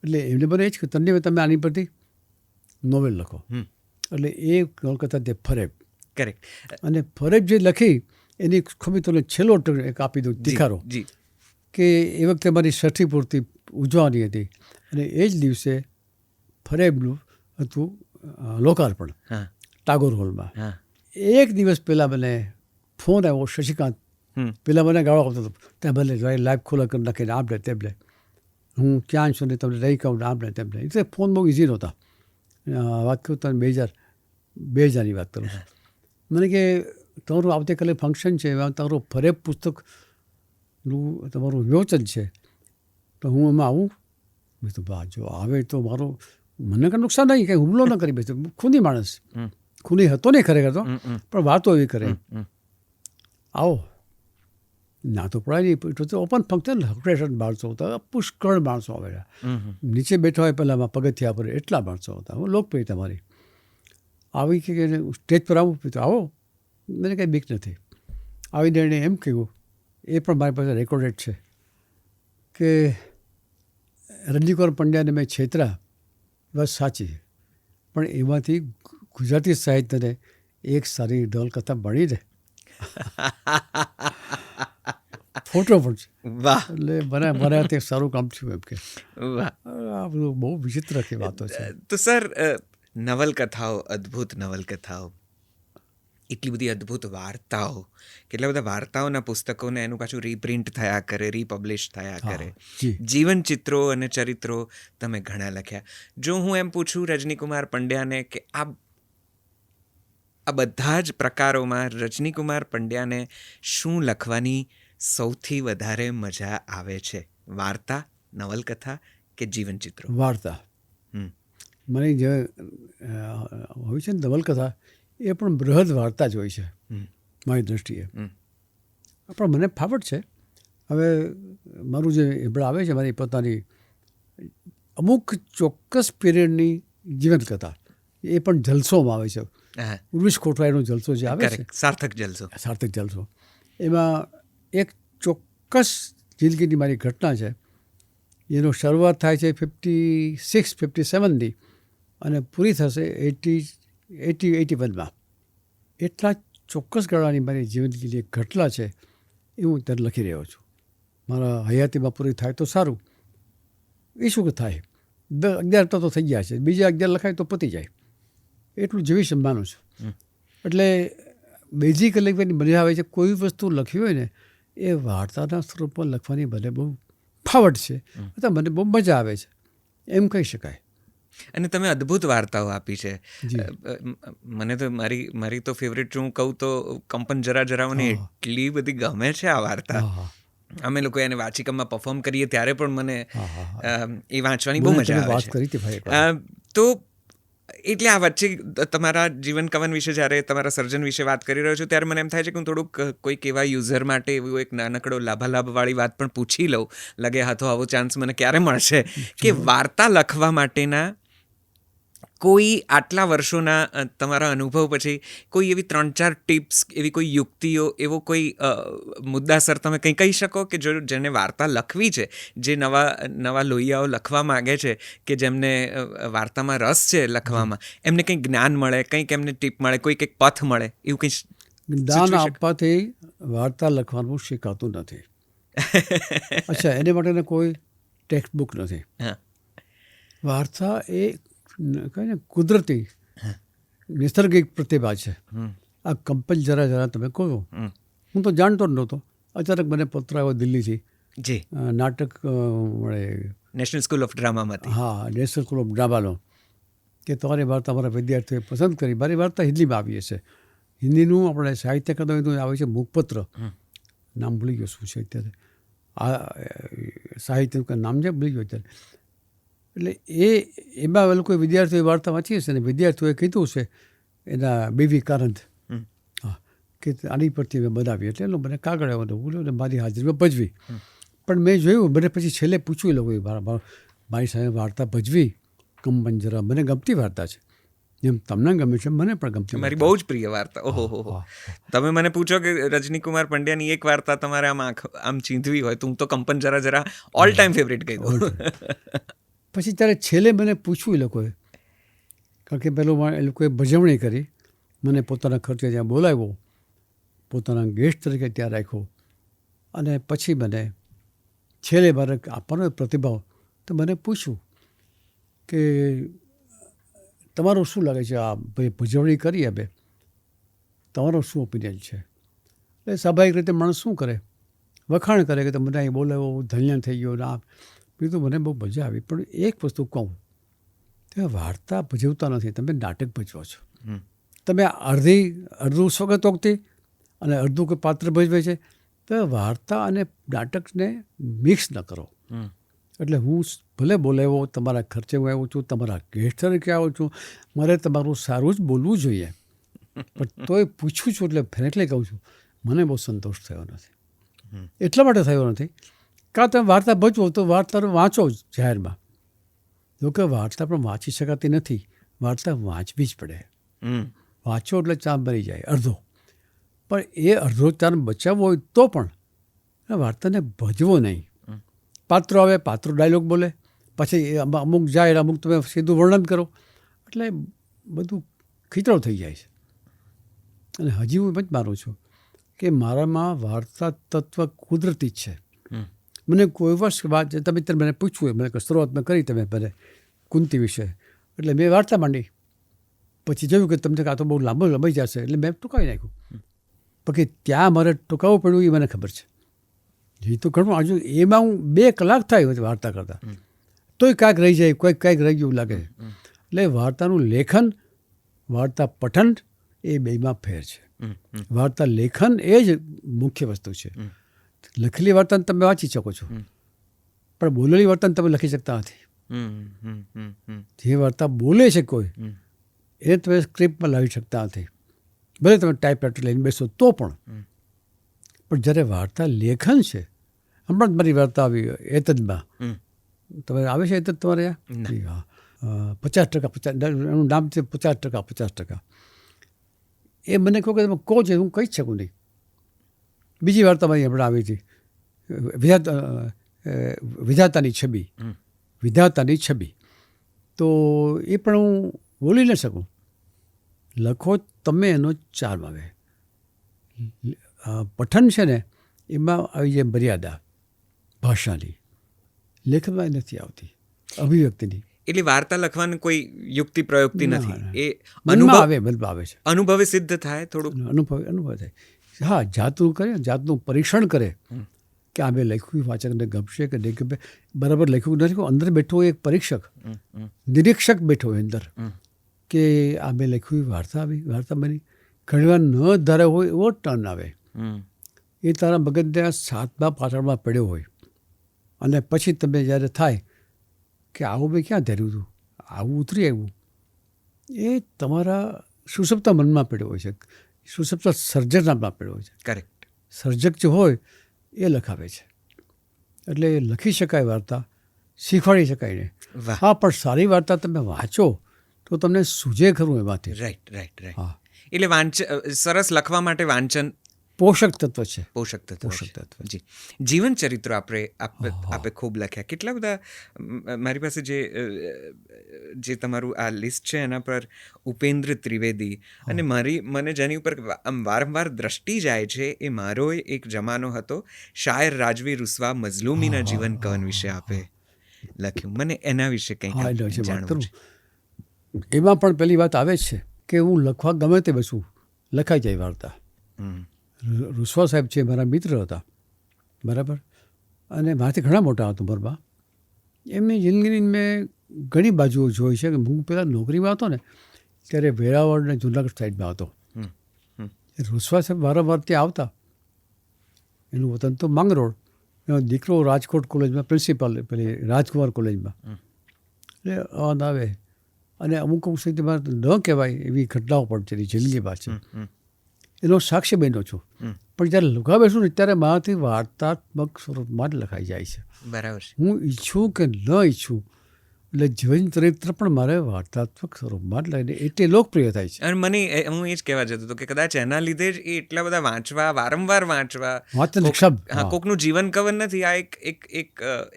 એટલે એમને બને જ કે તમે આની પરથી નોવેલ લખો. એટલે એ નવલકથા તે ફરેબ. કરેક્ટ. અને ફરેબ જે લખી એની ખમી તમને છેલ્લો એક આપી દઉં તીખારો કે એ વખતે મારી છઠ્ઠી પૂર્તિ ઉજવવાની હતી અને એ જ દિવસે ફરેબનું હતું લોકાર્પણ ટાગોર હોલમાં. એક દિવસ પહેલાં મને ફોન આવ્યો શશિકાંત, પેલા મને ગાળો આવતો હતો, ત્યાં ભલે લાઈવ ખોલા કરી નાખીને આમ લે તેમ લે, હું ક્યાં છું ને તમને નહીં કહું આમ લે તેમ લે. એટલે ફોન બહુ ઇઝી નહોતા. વાત કરું તમે 2000ની વાત કરું છું. મને કે તમારું આવતીકાલે ફંક્શન છે, એમાં તમારું ફરે પુસ્તકનું તમારું વિમોચન છે, તો હું એમાં આવું? મેં તો બા જો આવે તો મારો મને કંઈ નુકસાન નહીં, કંઈ હુમલો ન કરી બેસે. ખૂની માણસ, ખૂની હતો નહીં ખરેખર તો, પણ વાતો એવી કરે. આવો ના તો પડાય નહીં. તો ઓપન ફંક્શન, ઓપરેશન માણસો હતા, પુષ્કળ માણસો આવેલા. નીચે બેઠા હોય પહેલાં પગથિયા પર એટલા માણસો હતા. હું લોકપ્રિયતા મારી આવી કે સ્ટેજ પર આવું તો આવો, મને કંઈ બીક નથી. આવીને એણે એમ કહ્યું, એ પણ મારી પાસે રેકોર્ડેડ છે, કે રજનીકાંત પંડ્યાને મેં છેતરા બસ સાચી, પણ એમાંથી ગુજરાતી સાહિત્યને એક સારી નવલકથા બની ને ફોટો પણ છે. વાહ, એટલે મને તે સારું કામ થયું એમ કે. વાહ, આ બધું બહુ વિચિત્ર કે વાતો છે. તો સર, નવલકથાઓ, અદ્ભુત નવલકથાઓ, એટલી બધી અદ્ભુત વાર્તાઓ, કેટલા બધા વાર્તાઓના પુસ્તકોને એનું પાછું રીપ્રિન્ટ થયા કરે, રીપબ્લિશ થયા કરે. જીવન ચિત્રો અને ચરિત્રો તમે ઘણા લખ્યા. જો હું એમ પૂછું રજનીકુમાર પંડ્યાને કે આ બધા જ પ્રકારોમાં રજનીકુમાર પંડ્યાને શું લખવાની સૌથી વધારે મજા આવે છે? વાર્તા, નવલકથા કે જીવન ચિત્રો? વાર્તા. મને જે હોય છે ને નવલકથા, એ પણ બૃહદ વાર્તા જ હોય છે મારી દૃષ્ટિએ. પણ મને ફાવટ છે. હવે મારું જે એબડા આવે છે, મારી પોતાની અમુક ચોક્કસ પીરિયડની જીવનકથા, એ પણ જલસોમાં આવે છે. ઉર્વિશ કોટવાઈનો જલસો જે આવે છે, સાર્થક જલસો, સાર્થક જલસો, એમાં એક ચોક્કસ જિંદગીની મારી ઘટના છે. એનો શરૂઆત થાય છે 56-57ની અને પૂરી થશે 80-81માં. એટલા ચોક્કસ ગાળાની મારી જીવનની એક ઘટના છે, એ હું ત્યારે લખી રહ્યો છું. મારા હયાતીમાં પૂરી થાય તો સારું. એ શું કે થાય, 11 તો થઈ ગયા છે, બીજા 11 લખાય તો પતી જાય, એટલું જેવી સંભાવના છું. એટલે બેઝિકલી મજા આવે છે. કોઈ વસ્તુ લખી હોય ને, એ વાર્તાના સ્વરૂપમાં લખવાની મને બહુ ફાવટ છે, અથવા મને બહુ મજા આવે છે, એમ કહી શકાય. અને તમે અદ્ભુત વાર્તાઓ આપી છે. મને તો મારી તો ફેવરેટ હું કહું તો કંપન જરા જરા, મને એટલી બધી ગમે છે આ વાર્તા. અમે લોકો એને વાચિકમમાં પરફોર્મ કરીએ ત્યારે પણ મને એ વાંચવાની બહુ મજા આવે છે. તો એટલે આ વચ્ચે તમારા જીવન કવન વિશે, જ્યારે તમારા સર્જન વિશે વાત કરી રહ્યો છું, ત્યારે મને એમ થાય છે કે હું થોડુંક કોઈક એવા યુઝર માટે એવું એક નાનકડો લાભાલાભવાળી વાત પણ પૂછી લઉં. લગે હાથો આવો ચાન્સ મને ક્યારે મળશે કે વાર્તા લખવા માટેના કોઈ આટલા વર્ષોના તમારા અનુભવ પછી કોઈ એવી 3-4 ટિપ્સ, એવી કોઈ યુક્તિઓ, એવો કોઈ મુદ્દાસર તમે કંઈ કહી શકો કે જેને વાર્તા લખવી છે, જે નવા લોહિયાઓ લખવા માગે છે, કે જેમને વાર્તામાં રસ છે લખવામાં, એમને કંઈક જ્ઞાન મળે, કંઈક એમને ટીપ મળે, કોઈ કંઈક પથ મળે, એવું કંઈ જ્ઞાન આપવાથી વાર્તા લખવાનું શીખાતું નથી. અચ્છા, એને માટેને કોઈ ટેક્સ્ટ બુક નથી. વાર્તા એ કહે ને કુદરતી નૈસર્ગિક પ્રતિભા છે. આ કંપન જરા જરા તમે કહો, હું તો જાણતો જ નહોતો. અચાનક મને પત્ર આવ્યો દિલ્હીથી, નાટક મળે નેશનલ સ્કૂલ ઓફ ડ્રામામાંથી. હા, નેશનલ સ્કૂલ ઓફ ડ્રામાનો, કે તમારી વાર્તા મારા વિદ્યાર્થીઓએ પસંદ કરી. મારી વાર્તા હિન્દીમાં આવી છે. હિન્દીનું આપણે સાહિત્ય અકાદમીનું આવે છે મુખપત્ર, નામ ભૂલી ગયો શું છે અત્યારે, આ સાહિત્યનું નામ છે ભૂલી ગયો અત્યારે. એટલે એમાં લોકોએ વિદ્યાર્થીઓએ વાર્તા વાંચી હશે ને વિદ્યાર્થીઓએ કીધું છે એના બીવી કારંત, હા, કે આની પરથી મેં બનાવી. એટલે એનો મને કાગળ આવ્યો બોલ્યો ને મારી હાજરીમાં ભજવી. પણ મેં જોયું, મને પછી છેલ્લે પૂછ્યું લોકોએ, મારી સાથે વાર્તા ભજવી કંપન જરા, મને ગમતી વાર્તા છે, જેમ તમને ગમે છે મને પણ ગમતી. મારી બહુ જ પ્રિય વાર્તા. ઓહો, તમે મને પૂછો કે રજનીકુમાર પંડ્યાની એક વાર્તા તમારે આમ ચીંધવી હોય તો હું તો કંપન જરા જરા ઓલ ટાઈમ ફેવરેટ કહી દઉં. પછી ત્યારે છેલ્લે મને પૂછ્યું એ લોકોએ, કારણ કે પેલું એ લોકોએ ભજવણી કરી, મને પોતાના ખર્ચે ત્યાં બોલાવ્યો, પોતાના ગેસ્ટ તરીકે ત્યાં રાખ્યો, અને પછી મને છેલ્લે મારે આપવાનો પ્રતિભાવ, તો મને પૂછ્યું કે તમારું શું લાગે છે, આ ભાઈ ભજવણી કરી હવે, તમારો શું ઓપિનિયન છે? એટલે સ્વાભાવિક રીતે માણસ શું કરે, વખાણ કરે કે મને અહીં બોલાવો, ધન્ય થઈ ગયો ને આ બીજું. મને બહુ મજા આવી. પણ એક વસ્તુ કહું, તમે વાર્તા ભજવતા નથી, તમે નાટક ભજવો છો. તમે અડધું સ્વગતોક્તિ અને અડધું કોઈ પાત્ર ભજવે છે. તો વાર્તા અને નાટકને મિક્સ ન કરો. એટલે હું ભલે બોલાવ્યો, તમારા ખર્ચે હું આવ્યો છું, તમારા ગેસ્ટ તરીકે આવ્યો છું, મારે તમારું સારું જ બોલવું જોઈએ, પણ તોય પૂછું છું એટલે ફ્રેન્કલી કહું છું, મને બહુ સંતોષ થયો નથી. એટલા માટે થયો નથી કાં તમે વાર્તા ભજવો તો વાર્તા વાંચો જ જાહેરમાં. જોકે વાર્તા પણ વાંચી શકાતી નથી, વાર્તા વાંચવી જ પડે. વાંચો એટલે ચાંદ મરી જાય અડધો, પણ એ અડધો ચાંદ બચાવવો હોય તો પણ વાર્તાને ભજવો નહીં. પાત્રો આવે, પાત્રો ડાયલોગ બોલે, પછી અમુક જાય, અમુક તમે સીધું વર્ણન કરો, એટલે બધું ખીચડો થઈ જાય છે. અને હજી હું એમ જ માનું છું કે મારામાં વાર્તા તત્વ કુદરતી જ છે. મને કોઈ વર્ષ વાત તમે મને પૂછવું હોય, મને શરૂઆત મેં કરી તમે મને કુંતી વિશે, એટલે મેં વાર્તા માંડી. પછી જોયું કે તમને આ તો બહુ લાંબો લંબાઈ જશે, એટલે મેં ટૂંકાવી નાખ્યું. બાકી ત્યાં મારે ટૂંકાવવું પડ્યું એ મને ખબર છે. એ તો ઘણું હજુ એમાં હું 2 કલાક થાય વાર્તા કરતા, તોય કાંઈક રહી જાય, કાંઈક રહી ગયું લાગે. એટલે વાર્તાનું લેખન, વાર્તા પઠન એ બેમાં ફેર છે. વાર્તા લેખન એ જ મુખ્ય વસ્તુ છે. લખેલી વાર્તાને તમે વાંચી શકો છો, પણ બોલેલી વાર્તાને તમે લખી શકતા નથી. જે વાર્તા બોલે છે કોઈ, એ તમે સ્ક્રિપ્ટમાં લાવી શકતા નથી. ભલે તમે ટાઈપરાઇટર લઈને બેસો તો પણ. પણ જ્યારે વાર્તા લેખન છે, હમણાં જ મારી વાર્તા આવી એતજમાં, તમે આવે છે એતજ તમારે? હા, 50%, એનું નામ છે 50%. એ મને કહો કે તમે કહો છે, હું કહી જ શકું નહીં. બીજી વાર્તા મારી હમણાં આવી હતી, વિધાતાની છબી. વિધાતાની છબી તો એ પણ હું બોલી ન શકું. લખો તમે એનો ચાર્મ આવે. પઠન છે ને એમાં આવી જાય મર્યાદા ભાષાની, લેખનમાં નથી આવતી, અભિવ્યક્તિની. એટલે વાર્તા લખવાની કોઈ યુક્તિ પ્રયુક્તિ નથી, એ મનમાં આવે છે, અનુભવે સિદ્ધ થાય, થોડુંક અનુભવ થાય. હા, જાતનું કરે, જાતનું પરીક્ષણ કરે કે આ મેં લખ્યું વાચકને ગમશે કે નહીં ગમે, બરાબર લખ્યું નથી. અંદર બેઠો એક પરીક્ષક, નિરીક્ષક બેઠો હોય અંદર, કે આ મેં લખ્યું વાર્તા આવી, વાર્તા બની. ઘણીવાર ન ધારે હોય એવો ટર્ન આવે, એ તારા મગજને 7મા પાટણમાં પડ્યો હોય, અને પછી તમે જ્યારે થાય કે આવું મેં ક્યાં ધર્યું હતું, આવું ઉતરી આવ્યું, એ તમારા સુષુપ્ત મનમાં પડ્યો હોય છે, સુષુપ્ત સર્જનમાં પડ્યો હોય છે. કરેક્ટ. સર્જક જે હોય એ લખાવે છે. એટલે લખી શકાય વાર્તા, શીખવાડી શકાય ને. હા, પણ સારી વાર્તા તમે વાંચો તો તમને સૂજે ખરું એમાંથી. રાઈટ. હા, એટલે સરસ લખવા માટે વાંચન પોષક તત્વ છે. પોષક તત્વ. જી. જીવન ચરિત્રો આપે ખૂબ લખ્યા. કેટલા બધા મારી પાસે જે તમારું આ લિસ્ટ છે એના પર ઉપેન્દ્ર ત્રિવેદી, અને મને જેની ઉપર આમ વારંવાર દ્રષ્ટિ જાય છે એ મારો એક જમાનો હતો. શાયર રાજવી રૂસવા મઝલૂમીના જીવન કવન વિશે આપે લખ્યું. મને એના વિશે કંઈક જાણવું છે. એમાં પણ પહેલી વાત આવે છે કે હું લખવા ગમે તે બેસું, લખાઈ જાય વાર્તા. રૂસવા સાહેબ છે, મારા મિત્ર હતા, બરાબર, અને મારાથી ઘણા મોટા હતા ઉંમરમાં. એમની જિંદગીની મેં ઘણી બાજુઓ જોઈ છે. કે હું પહેલાં નોકરીમાં હતો ને ત્યારે વેરાવળ ને જુનાગઢ સાઈડમાં હતો. રૂસવા સાહેબ વારંવાર ત્યાં આવતા. એનું વતન તો માંગરોળ, એનો દીકરો રાજકોટ કોલેજમાં પ્રિન્સિપાલ, પેલી રાજકુમાર કોલેજમાં. એટલે અવાજ આવે, અને અમુક સ્થિતિમાં ન કહેવાય એવી ઘટનાઓ પણ તેની જિંદગીમાં છે. એનો સાક્ષી બન્યો છું. પણ જ્યારે લખવા બેસું ને ત્યારે મારાથી વાર્તાત્મક સ્વરૂપમાં જ લખાઈ જાય છે. બરાબર છે. હું ઈચ્છું કે ન ઈચ્છું, એટલે જીવન ચરિત્ર પણ મારે વાર્તાત્મક સ્વરૂપમાં જ લઈને એટલે લોકપ્રિય થાય છે. અને હું એ જ કહેવા જતો હતો કે કદાચ એના લીધે જ એ એટલા બધા વારંવાર વાંચવા, કોકનું જીવન કવન નથી, આ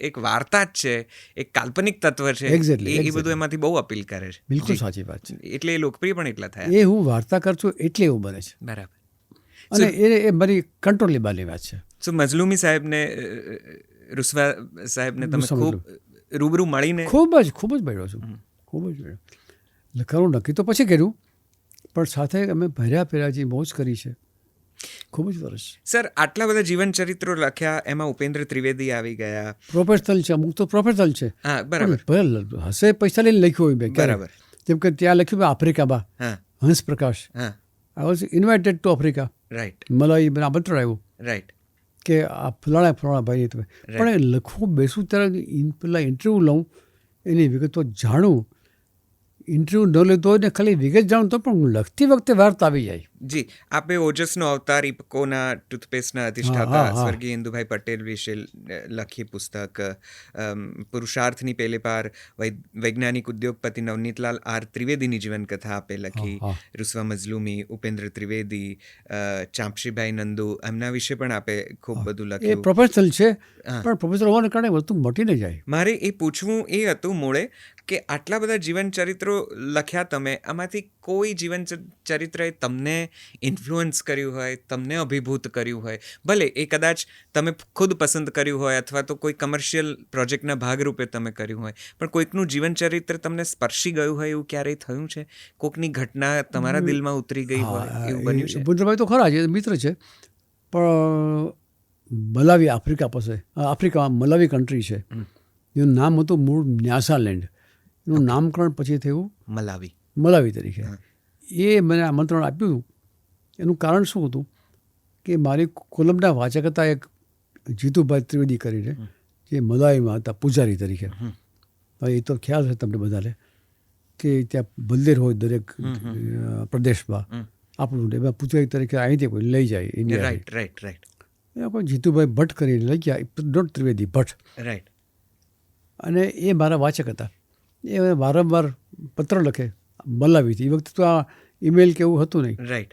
એક વાર્તા જ છે, એક કાલ્પનિક તત્વ છે. એ બધું એમાંથી બહુ અપીલ કરે છે. બિલકુલ સાચી વાત છે. એટલે એ લોકપ્રિય પણ એટલા થયા. એ હું વાર્તા કરશું એટલે એવું બને છે. બરાબર. અને એ મારી કંટ્રોલની બાની વાત છે. સો મઝલૂમી સાહેબને, રૂસવા સાહેબને તમે ખૂબ રૂબરૂ મળીને? ખૂબ જ મળ્યો છું, ખૂબ જ મળ્યો. લખવાનું નક્કી તો પછી કર્યું, પણ સાથે અમે ભર્યા જે મોજ કરી છે. ખૂબ જ સરસ. સર, આટલા બધા જીવન ચરિત્રો લખ્યા, એમાં ઉપેન્દ્ર ત્રિવેદી આવી ગયા. પ્રોફેશનલ છે, અમુક તો પ્રોફેશનલ છે. હા, બરાબર. પણ હશે પૈસા લઈને લખ્યું હોય મેં ક્યારે. બરાબર. જેમ કે ત્યાં લખ્યું આફ્રિકામાં હા, હંસ પ્રકાશ, હા, I was invited two Africa. Right, મલાઈ મને આમંત્રણ આવ્યું રાઈટ. કે આ ફલાણા ભાઈ તમે, પણ એ લખવું બેસું ત્યારે પેલા ઇન્ટરવ્યૂ લઉં, એની વિગતો જાણું. ઇન્ટરવ્યૂ ન લેતો હોય ને ખાલી વિગત જાણું તો પણ હું લખતી વખતે વાર્તા આવી જાય. જી, આપે ઓજસનો અવતાર, ઇપકોના ટૂથપેસ્ટના હા, અધિષ્ઠાતા હા, હા. સ્વર્ગીય ઇન્દુભાઈ પટેલ વિશે લખી પુસ્તક. પુરુષાર્થની પેલે પાર વૈજ્ઞાનિક ઉદ્યોગપતિ નવનીતલાલ આર ત્રિવેદીની જીવનકથા આપે લખી. હા, રૂસવા મઝલુમી, ઉપેન્દ્ર ત્રિવેદી, ચાંપશીભાઈ નંદુ, એમના વિશે પણ આપે ખૂબ બધું એ લખ્યું. પ્રોફેશનલ છે, હા. પણ પ્રોફેસર હોવાને કારણે વસ્તુ મટી ન જાય. મારે એ પૂછવું એ હતું મૂળે કે આટલા બધા જીવન ચરિત્રો લખ્યા તમે, આમાંથી કોઈ જીવન ચરિત્રએ તમને ઇન્ફ્લુઅન્સ કર્યું હોય, તમને અભિભૂત કર્યું હોય, ભલે એ કદાચ તમે ખુદ પસંદ કર્યું હોય અથવા તો કોઈ કમર્શિયલ પ્રોજેક્ટના ભાગરૂપે તમે કર્યું હોય, પણ કોઈકનું જીવન ચરિત્ર તમને સ્પર્શી ગયું હોય એવું ક્યારેય થયું છે? કોઈકની ઘટના તમારા દિલમાં ઉતરી ગઈ હોય એવું બન્યું છે? ભૂતભાઈ તો ખરા છે, મિત્ર છે, પણ મલાવી આફ્રિકા પાસે, આફ્રિકામાં મલાવી કન્ટ્રી છે. એનું નામ હતું મૂળ ન્યાસાલેન્ડ. એનું નામકરણ પછી થયું મલાવી તરીકે. એ મને આમંત્રણ આપ્યું. એનું કારણ શું હતું કે મારી કોલમના વાચક હતા એક જીતુભાઈ ત્રિવેદી કરીને, જે મલાવીમાં હતા પૂજારી તરીકે. હવે એ તો ખ્યાલ છે તમને બધાને કે ત્યાં બંદર હોય દરેક પ્રદેશમાં, આપણું એમાં પૂજારી તરીકે અહીંથી કોઈ લઈ જાય ઇન્ડિયા. રાઈટ, રાઈટ, રાઈટ, એ કોઈ જીતુભાઈ ભટ્ટ કરીને લઈ ગયા, નોટ ત્રિવેદી, ભટ્ટ. રાઈટ. અને એ મારા વાચક હતા. એ વારંવાર પત્ર લખે મલાવીથી. એ વખતે તો આ ઈમેલ કે એવું હતું નહીં. રાઈટ.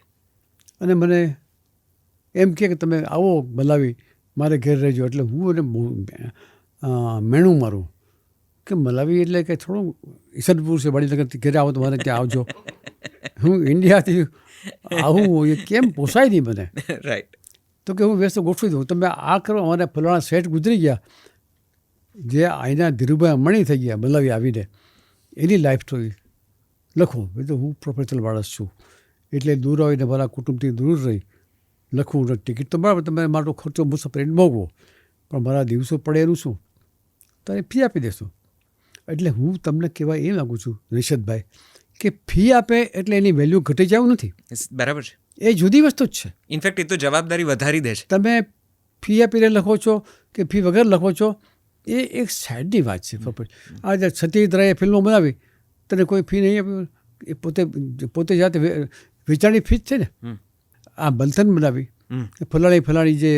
અને મને એમ કે તમે આવો મલાવી, મારે ઘેર રહેજો. એટલે હું એને મેણું મારું કે મલાવી એટલે કે થોડું ઈસનપુર છે, વડીનગરથી ઘેરે આવો તો મારે ત્યાં આવજો. હું ઇન્ડિયાથી આવું એ કેમ પોસાય નહીં મને. રાઈટ. તો કે હું વ્યસ્ત ગોઠવી દઉં, તમે આ કરો. અમારે ફલાણા સેટ ગુજરી ગયા, જે અહીંના ધીરુભાઈ અમણી થઈ ગયા મલાવી આવીને, એની લાઈફ સ્ટોરી લખો. એ તો હું પ્રોફેશનલ માણસ છું એટલે દૂર આવીને મારા કુટુંબથી દૂર રહી લખવું. ટિકિટ તો બરાબર, તમે મારો ખર્ચો મુસાફરીને મોગવો, પણ મારા દિવસો પડે એનું શું, તારે ફી આપી દેશો. એટલે હું તમને કહેવા એ માગું છું નિષદભાઈ, કે ફી આપે એટલે એની વેલ્યુ ઘટી જવું નથી. બરાબર છે. એ જુદી વસ્તુ જ છે. ઇનફેક્ટ એ તો જવાબદારી વધારી દે છે. તમે ફી આપીને લખો છો કે ફી વગર લખો છો, એ એક સાઈડની વાત છે. આ જે સત્યજીત ફિલ્મો બનાવી, તને કોઈ ફી નહીં આપ્યું, એ પોતે જાતે વેચાણની ફી જ છે ને. આ બંધન બનાવી, ફલાણી જે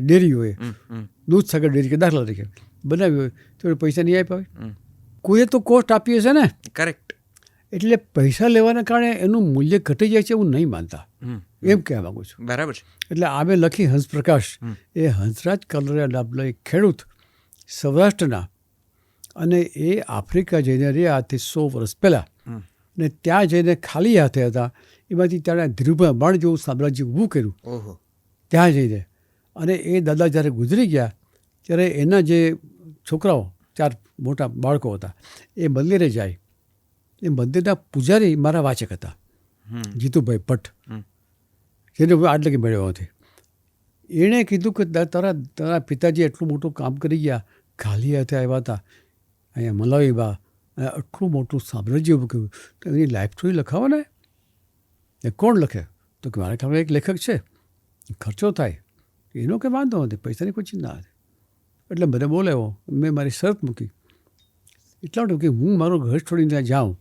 ડેરી હોય, દૂધ સાગર ડેરી કે દાખલા તરીકે બનાવી હોય, તો પૈસા નહીં આપ્યા હોય. કોઈએ તો કોસ્ટ આપી હશે ને. કરેક્ટ. એટલે પૈસા લેવાના કારણે એનું મૂલ્ય ઘટી જાય છે એવું નહીં માનતા, એમ કહેવા માગું છું. બરાબર છે. એટલે આમે લખી હંસપ્રકાશ, એ હંસરાજ કલરિયા નામનો એક ખેડૂત સૌરાષ્ટ્રના, અને એ આફ્રિકા જઈને રહ્યા આજથી 100 વર્ષ પહેલાં, ને ત્યાં જઈને ખાલી હાથે હતા. એમાંથી ત્યાં ધીરુભાઈ અંબાણી જેવું સામ્રાજ્ય ઊભું કર્યું. ઓહો. ત્યાં જઈને. અને એ દાદા જ્યારે ગુજરી ગયા ત્યારે એના જે છોકરાઓ, 4 મોટા બાળકો હતા, એ મંદિરે જાય. એ મંદિરના પૂજારી મારા વાચક હતા, જીતુભાઈ ભટ્ટ, જેને હું આટલે કે મેળવ્યો નથી. એણે કીધું કે તારા પિતાજી એટલું મોટું કામ કરી ગયા, ખાલી હાથે આવ્યા હતા અહીંયા મલાવીમાં, આટલું મોટું સામ્રાજ્ય ઊભું કર્યું, તો એની લાઈફ સ્ટોરી લખાવો ને. એ કોણ લખે? તો કે મારે ખાલી એક લેખક છે, ખર્ચો થાય, એનો કંઈ વાંધો નથી, પૈસાની કોઈ ચિંતા નથી. એટલે મને બોલાવ્યો. મેં મારી શરત મૂકી એટલા માટે કે હું મારું ઘર છોડીને ત્યાં જાઉં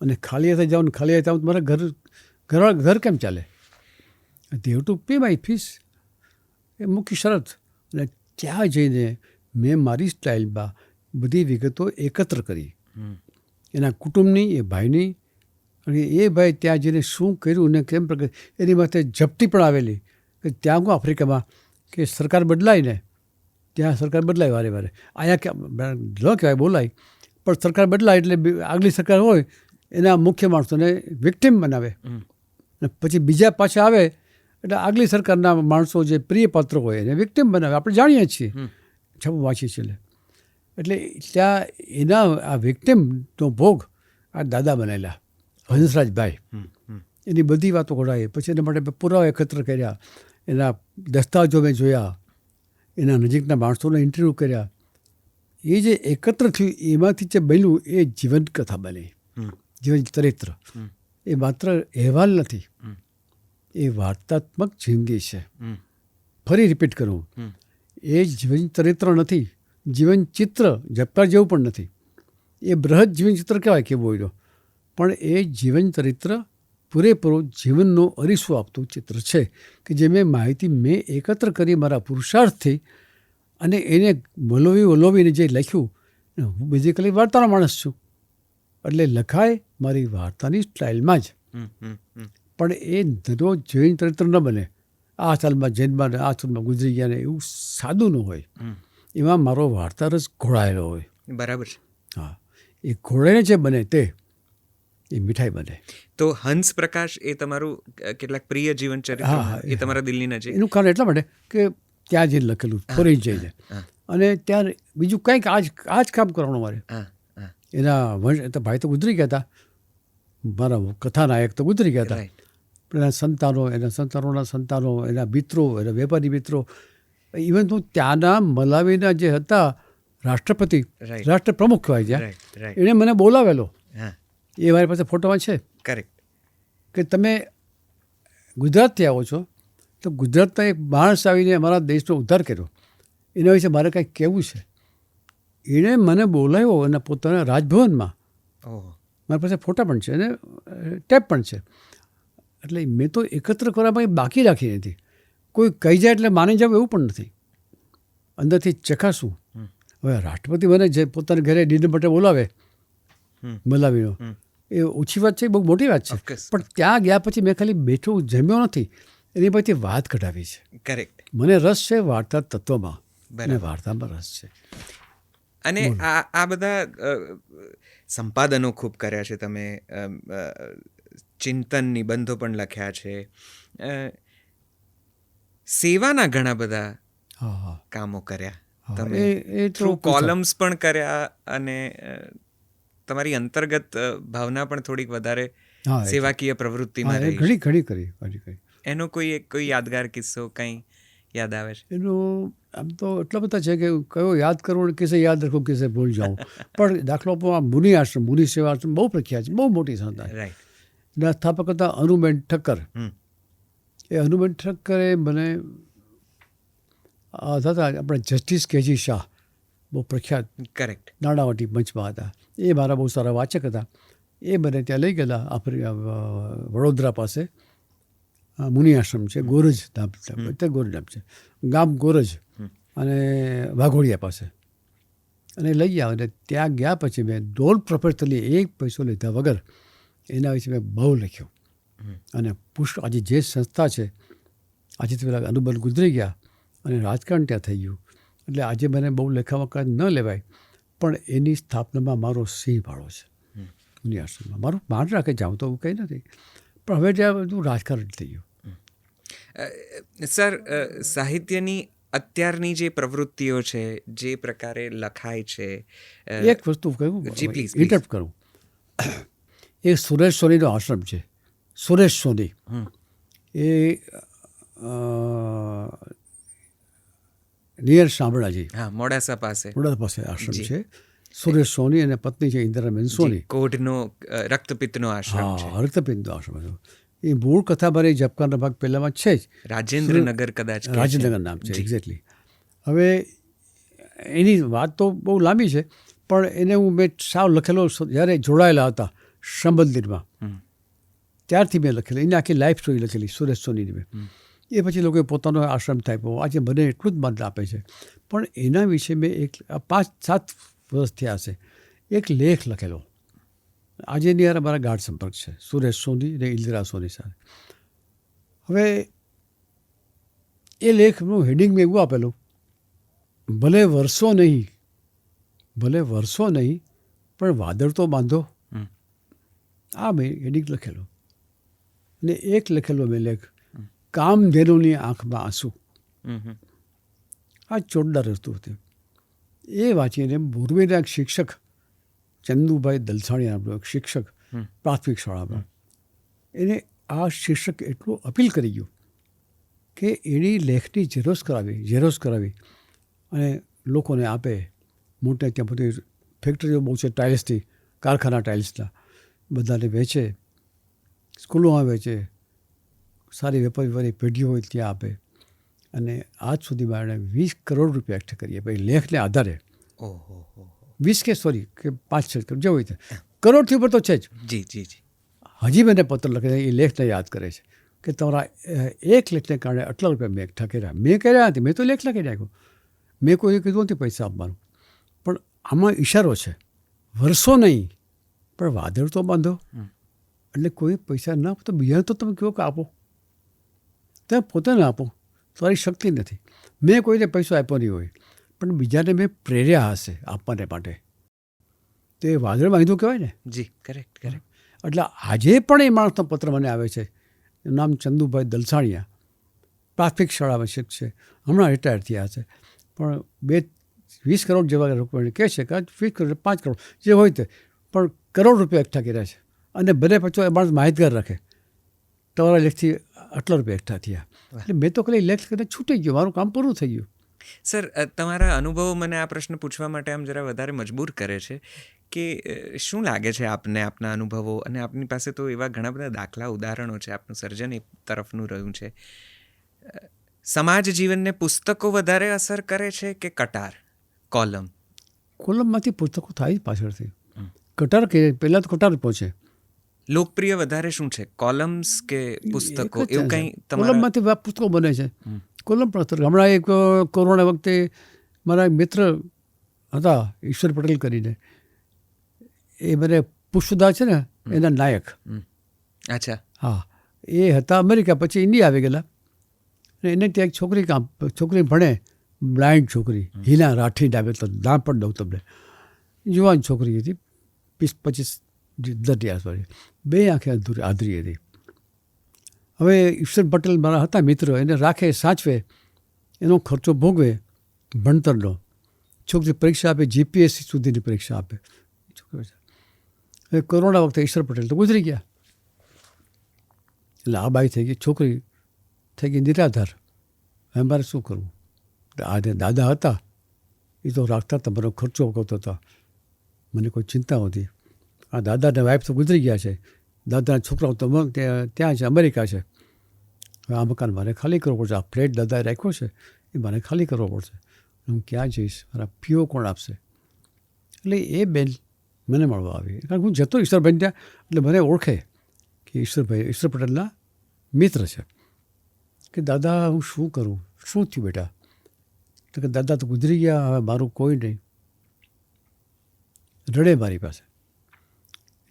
અને ખાલી હાથે જાઉં, ખાલી હાથે આવું તો મારા ઘર કેમ ચાલે? They have to pay my fees. એ મૂકી શરત. અને ત્યાં જઈને મેં મારી સ્ટાઇલમાં બધી વિગતો એકત્ર કરી, એના કુટુંબની, એ ભાઈની. અને એ ભાઈ ત્યાં જઈને શું કર્યું ને કેમ પ્રગતિ, એની માથે ઝપટી પણ આવેલી કે ત્યાં હું આફ્રિકામાં કે સરકાર બદલાય ને, ત્યાં સરકાર બદલાય વારે વારે. અહીંયા ન કહેવાય બોલાય, પણ સરકાર બદલાય એટલે આગલી સરકાર હોય એના મુખ્ય માણસોને વિક્ટિમ બનાવે, અને પછી બીજા પાછા આવે એટલે આગલી સરકારના માણસો જે પ્રિય પાત્ર હોય એને વિક્ટિમ બનાવે. આપણે જાણીએ છીએ, છાપું વાંચીએ છીએ. એટલે ત્યાં એના આ વિક્ટિમનો ભોગ આ દાદા બનેલા હંસરાજભાઈ, એની બધી વાતો કઢાવી. પછી એના માટે પુરાવા એકત્ર કર્યા, એના દસ્તાવેજો મેં જોયા, એના નજીકના માણસોને ઇન્ટરવ્યૂ કર્યા. એ જે એકત્ર થયું એમાંથી જે બન્યું એ જીવંત કથા બની, જીવંત ચરિત્ર. એ માત્ર અહેવાલ નથી, એ વાર્તાત્મક જિંદગી છે. ફરી રિપીટ કરું, એ જીવન ચરિત્ર નથી, જીવન ચિત્ર ઝપકાર જેવું પણ નથી. એ બૃહદ જીવન ચિત્ર કહેવાય કેવું હોય, પણ એ જીવન ચરિત્ર પૂરેપૂરું જીવનનો અરીસો આપતું ચિત્ર છે કે જે માહિતી મેં એકત્ર કરી મારા પુરુષાર્થથી, અને એને વલોવીને જે લખ્યું. હું બેઝિકલી વાર્તાનો માણસ છું, એટલે લખાય મારી વાર્તાની સ્ટાઇલમાં જ, પણ એ દરરોજ જીવન ચરિત્ર ન બને. આ સાલમાં જન્મમાં આ સાલમાં ગુજરી ગયા ને એવું સાદું ન હોય. એમાં મારો વાર્તા રસ ઘોળાયેલો હોય. બરાબર છે. હા, એ ઘોળાઈને જે બને તે એ મીઠાઈ બને. તો હંસ પ્રકાશ એ તમારું કેટલાક પ્રિય જીવન ચરિત્ર, એ તમારા દિલની નજીક. એનું કારણ એટલા માટે કે ત્યાં જઈને લખેલું, ફોરેન જઈને, અને ત્યાં બીજું કંઈક આ જ કામ કરવાનું મારે. એના ભાઈ તો ગુજરી ગયા હતા, મારા કથાનાયક તો ગુજરી ગયા હતા, પણ એના સંતાનો, એના સંતાનોના સંતાનો, એના મિત્રો, એના વેપારી મિત્રો, ઇવન તો ત્યાંના મલાવીના જે હતા રાષ્ટ્રપતિ, રાષ્ટ્ર પ્રમુખ કહેવાય જ્યાં, એણે મને બોલાવેલો. એ મારી પાસે ફોટોમાં છે. કરેક્ટ. કે તમે ગુજરાતથી આવો છો, તો ગુજરાતના એક માણસ આવીને અમારા દેશનો ઉદ્ધાર કર્યો, એના વિશે મારે કંઈક કહેવું છે. એણે મને બોલાવ્યો એના પોતાના રાજભવનમાં. મારી પાસે ફોટા પણ છે અને ટેપ પણ છે. એટલે મેં તો એકત્ર કરવામાં બાકી રાખી નથી. કોઈ કહી જાય એટલે માની જાવ એવું પણ નથી, અંદરથી ચકાસું. હવે રાષ્ટ્રપતિ મને જે પોતાના ઘરે ડિનર માટે બોલાવે મલાવીનો, એ ઓછી વાત છે, બહુ મોટી વાત છે. પણ ત્યાં ગયા પછી મેં ખાલી બેઠું જમ્યો નથી, એની પછી વાત કઢાવી છે. કરેક્ટ. મને રસ છે વાર્તા તત્વમાં, અને વાર્તામાં રસ છે. અને આ બધા સંપાદનો ખૂબ કર્યા છે તમે, ચિંતન નિબંધો પણ લખ્યા છે, સેવાના ઘણા બધા કામો કર્યા તમે, થ્રુ કોલમ્સ પણ કર્યા, અને તમારી અંતર્ગત ભાવના પણ થોડીક વધારે સેવાકીય પ્રવૃત્તિમાં રહી. ઘણી કરી. એનો કોઈ યાદગાર કિસ્સો કંઈ યાદ આવે છે? એનું આમ તો એટલા બધા છે કે કયો યાદ કરવો, કિસ્સે યાદ રાખવું, કિસ્સે ભૂલ જાઉં. પણ દાખલો મુનિ આશ્રમ, મુનિ સેવા આશ્રમ બહુ પ્રખ્યાત છે, બહુ મોટી સંસ્થા. રાઈટ. એના સ્થાપક હતા અનુબેન ઠક્કર. એ અનુબેન ઠક્કરે મને હતા આપણે જસ્ટિસ કેજી શાહ, બહુ પ્રખ્યાત, કરેક્ટ, નાણાવટી મંચમાં હતા. એ મારા બહુ સારા વાચક હતા. એ મને ત્યાં લઈ ગયેલા, વડોદરા પાસે મુનિ આશ્રમ છે, ગોરજ નામ, ગોરજ નામ છે, ગામ ગોરજ, અને વાઘોડિયા પાસે. અને લઈ ગયા, અને ત્યાં ગયા પછી મેં ડોલ પ્રોફેશનલી એક પૈસો લીધા વગર એના વિશે મેં બહુ લખ્યું. અને પુષ્પ આજે જે સંસ્થા છે, આજે તો પેલા અનુબંધ ગુજરી ગયા અને રાજકારણ ત્યાં થઈ ગયું, એટલે આજે મને બહુ લેખામાં ન લેવાય, પણ એની સ્થાપનામાં મારો સિંહ ફાળો છે. મુનિ આશ્રમમાં મારું માંડ રાખે જાઉં તો કંઈ નથી, પણ હવે ત્યાં બધું રાજકારણ થઈ ગયું. સર, સાહિત્યની અત્યારની જે પ્રવૃત્તિઓ છે, જે પ્રકારે લખાય છે, એક વસ્તુ કહ્યું, જી પ્લીઝ, ઇન્ટરપ્ટ કરું. એ સુરેશ સોનીનો આશ્રમ છે, સુરેશ સોની. એ નિયર શામળાજી, મોડાસા પાસે આશ્રમ છે. સુરેશ સોની અને પત્ની છે ઇન્દિરાબેન સોની. કોઢનો રક્તપિત્તનો આશ્રમ છે. રક્તપિત્તનો આશ્રમ છે. એ મૂળ કથા મારી ઝબકારના ભાગ પહેલામાં છે જ, રાજેન્દ્રનગર કદાચ, રાજેન્દ્રનગર નામ છે, એક્ઝેક્ટલી. હવે એની વાત તો બહુ લાંબી છે, પણ એને મેં સાવ લખેલો જ્યારે જોડાયેલા હતા સંબંધિતમાં, ત્યારથી મેં લખેલું. એની આખી લાઈફ સ્ટોરી લખેલી સુરેશ સોનીની મેં. એ પછી લોકોએ પોતાનો આશ્રમ થાપ્યો. આજે મને એટલું જ માન આપે છે, પણ એના વિશે મેં 5-7 વર્ષ થયા હશે એક લેખ લખેલો. આજે એની યાર મારા ગાઢ સંપર્ક છે સુરેશ સોની અને ઇન્દિરા સોની સાથે. હવે એ લેખનું હેડિંગ મેં એવું આપેલું, ભલે વર્ષો નહીં પણ વાદળ તો બાંધો. આ મેં હેડિંગ લખેલો. અને એક લખેલો મેં લેખ, કામધેનુની આંખમાં આંસુ. આ જોરદાર વસ્તુ હતી. એ વાંચીને મોરબીના એક શિક્ષક, ચંદુભાઈ દલસાણી નામનો એક શિક્ષક પ્રાથમિક શાળામાં, એને આ શીર્ષક એટલું અપીલ કરી ગયું કે એની લેખની ઝેરોસ કરાવી અને લોકોને આપે. મોટા ત્યાં બધી ફેક્ટરીઓ બહુ છે ટાઇલ્સની, કારખાના ટાઇલ્સના, બધાને વેચે, સ્કૂલોમાં વેચે, સારી વેપારી પેઢીઓ હોય ત્યાં આપે. અને આજ સુધીમાં એણે 20 કરોડ રૂપિયા એકઠા કરીએ ભાઈ લેખને આધારે. ઓહો 20 કે 5-6 કરોડ જે હોય તે કરોડથી ઉપર તો છે જ. જી જી જી. હજી મને પત્ર લખે છે, એ લેખને યાદ કરે છે કે તમારા એક લેખને કારણે આટલા રૂપિયા મેં એકઠા કર્યા. મેં કર્યા નથી, મેં તો લેખ લખી નાખ્યો, મેં કોઈ કીધું નથી પૈસા આપવાનું. પણ આમાં ઈશારો છે, વર્ષો નહીં પણ વાદળ તો બાંધો. એટલે કોઈ પૈસા ના આપો તો બીજાને તો તમે કહો કે આપો, તમે પોતે ના આપો, તમારી શક્તિ નથી. મેં કોઈને પૈસો આપ્યો નહીં હોય પણ બીજાને મેં પ્રેર્યા હશે આપવાને માટે, તો એ વાદળ બાંધ્યું કહેવાય ને. જી કરેક્ટ કરેક્ટ. એટલે આજે પણ એ માણસનો પત્ર મને આવે છે. એનું નામ ચંદુભાઈ દલસાણિયા, પ્રાથમિક શાળામાં શિક્ષક છે, હમણાં રિટાયર થયા છે. પણ 20 કરોડ જેવા લોકોને કહે છે કે 20 કરોડ 5 કરોડ જે હોય તે, પણ કરોડ રૂપિયા એકઠા કર્યા છે. અને બને પછી એ માણસ માહિતગાર રાખે, તમારા લેખથી આટલા રૂપિયા એકઠા થયા. એટલે મેં તો ખાલી લેખ કરીને છૂટી ગયો, મારું કામ પૂરું થઈ ગયું. સર, તમારા અનુભવો મને આ પ્રશ્ન પૂછવા માટે આમ જરા વધારે મજબૂર કરે છે કે શું લાગે છે આપને, આપના અનુભવો, અને આપની પાસે તો એવા ઘણા બધા દાખલા ઉદાહરણો છે, આપનું સર્જન એ તરફનું રહ્યું છે. સમાજ જીવનને પુસ્તકો વધારે અસર કરે છે કે કટાર, કોલમ? કોલમમાંથી પુસ્તકો થાય જ પાછળથી. કટાર કે પહેલાં તો કટાર પહોંચે. લોકપ્રિય વધારે શું છે, કોલમ્સ કે પુસ્તકો? એવું કંઈ કોલમમાંથી પુસ્તકો બને છે. કોલમ પણ અસર. હમણાં એક કોરોના વખતે મારા એક મિત્ર હતા ઈશ્વર પટેલ કરીને, એ મને પુષ્પદા છે ને એના નાયક. અચ્છા. હા, એ હતા અમેરિકા, પછી ઇન્ડિયા આવી ગયેલા. અને એને ત્યાં એક છોકરી ભણે, બ્લાઇન્ડ છોકરી, હિના રાઠી નામે, તો નામ પણ દઉં તમને. યુવાન છોકરી હતી, 20-25 આસપાસ, 2 આંખે આધરી હતી. હવે ઈશ્વર પટેલ મારા હતા મિત્ર, એને રાખે, સાચવે, એનો ખર્ચો ભોગવે ભણતરનો. છોકરી પરીક્ષા આપે, જીપીએસસી સુધીની પરીક્ષા આપે. હવે કોરોના વખતે ઈશ્વર પટેલ તો ગુજરી ગયા. એટલે આ બાઈ થઈ ગઈ, છોકરી થઈ ગઈ નિરાધાર. હવે મારે શું કરવું? આ દાદા હતા, એ તો રાખતા હતા, મારો ખર્ચો કરતો હતા, મને કોઈ ચિંતા નહોતી. આ દાદાને વાઈફ તો ગુજરી ગયા છે, દાદાના છોકરાઓ તો ત્યાં છે, અમેરિકા છે. હવે આ મકાન મારે ખાલી કરવું પડશે. આ ફ્લેટ દાદાએ રાખ્યો છે એ મારે ખાલી કરવો પડશે. હું ક્યાં જઈશ? મારા પીઓ કોણ આપશે? એટલે એ બેન મને મળવા આવી, કારણ કે હું જતો ઈશ્વરભાઈ ત્યાં, એટલે મને ઓળખે કે ઈશ્વર પટેલના મિત્ર છે. કે દાદા હું શું કરું, શું થયું બેટા? તો કે દાદા તો ગુજરી ગયા, હવે મારું કોઈ નહીં. રડે મારી પાસે.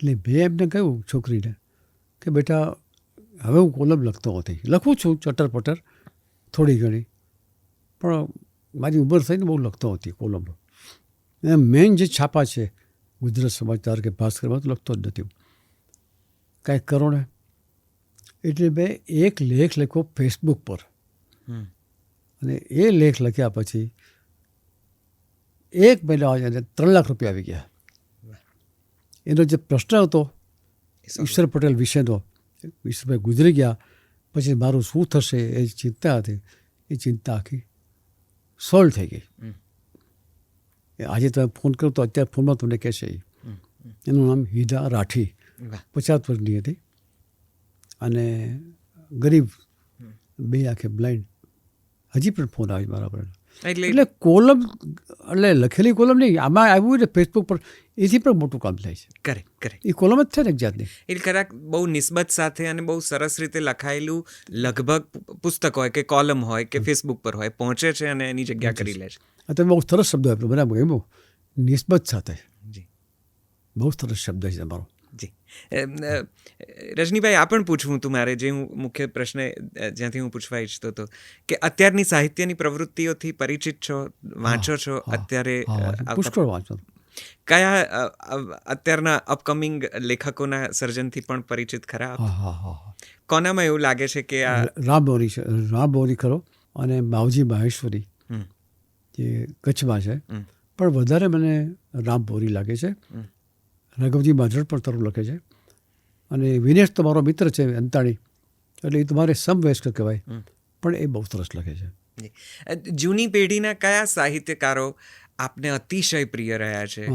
એટલે મેં એમને કહ્યું છોકરીને કે બેટા હવે હું કોલમ લખતો નથી, લખું છું ચટર પટર થોડી ઘણી, પણ મારી ઉંમર થઈને બહુ લખતો નથી કોલમનો. મેઇન જે છાપા છે ગુજરાત સમાચાર કે ભાસ્કરમાં તો લખતો જ નથી. કાંઈક કરો ને. એટલે મેં એક લેખ લખ્યો ફેસબુક પર, અને એ લેખ લખ્યા પછી 1 મહિના અને 3 લાખ રૂપિયા આવી ગયા. એનો જે પ્રશ્ન હતો ઈશ્વર પટેલ વિશેનો, ઈશ્વરભાઈ ગુજરી ગયા પછી મારું શું થશે એ ચિંતા હતી, એ ચિંતા આખી સોલ્વ થઈ ગઈ. આજે તમે ફોન કરો તો અત્યારે ફોનમાં તમને કહેશે. એનું નામ હિના રાઠી, 50 વર્ષની હતી, અને ગરીબ, 2 આંખે બ્લાઇન્ડ. હજી પણ ફોન આવે મારા પર. એટલે કોલમ, એટલે લખેલી કોલમ નહીં, આમાં આવ્યું ને ફેસબુક પર, એથી પણ મોટું કામ થાય છે. Correct correct. એ કોલમ જ છે ને એક જાતની. એટલે ખરેખર બહુ નિસ્બત સાથે અને બહુ સરસ રીતે લખાયેલું લગભગ પુસ્તક હોય કે કોલમ હોય કે ફેસબુક પર હોય, પહોંચે છે અને એની જગ્યા કરી લે છે. આ તમે બહુ સરસ શબ્દ આપ્યો, બરાબર એમ નિસ્બત સાથે. જી, બહુ સરસ શબ્દ છે તમારો. જી. રજનીભાઈ, આ પણ પૂછવું હતું મારે, જે હું મુખ્ય પ્રશ્ન જ્યાંથી હું પૂછવા ઈચ્છતો હતો કે અત્યારની સાહિત્યની પ્રવૃત્તિઓથી પરિચિત છો, વાંચો છો અત્યારે? પુષ્કળ વાંચો. કયા અત્યારના અપકમિંગ લેખકોના સર્જનથી પણ પરિચિત ખરા? કોનામાં એવું લાગે છે કે આ રામબોરી છે, રામબોરી ખરો, અને માવજી માહેશ્વરી જે કચ્છમાં છે, પણ વધારે મને રામબોરી લાગે છે. રાઘવજી બાંધડ પણ તરું લખે છે, અને વિનેશ તો મારો મિત્ર છે અંતાણી, એટલે એ તમારે સમવયસ્ક કહેવાય, હમ. પણ એ બહુ સરસ લખે છે. જી. જૂની પેઢીના કયા સાહિત્યકારો આપને અતિશય પ્રિય રહ્યા છે?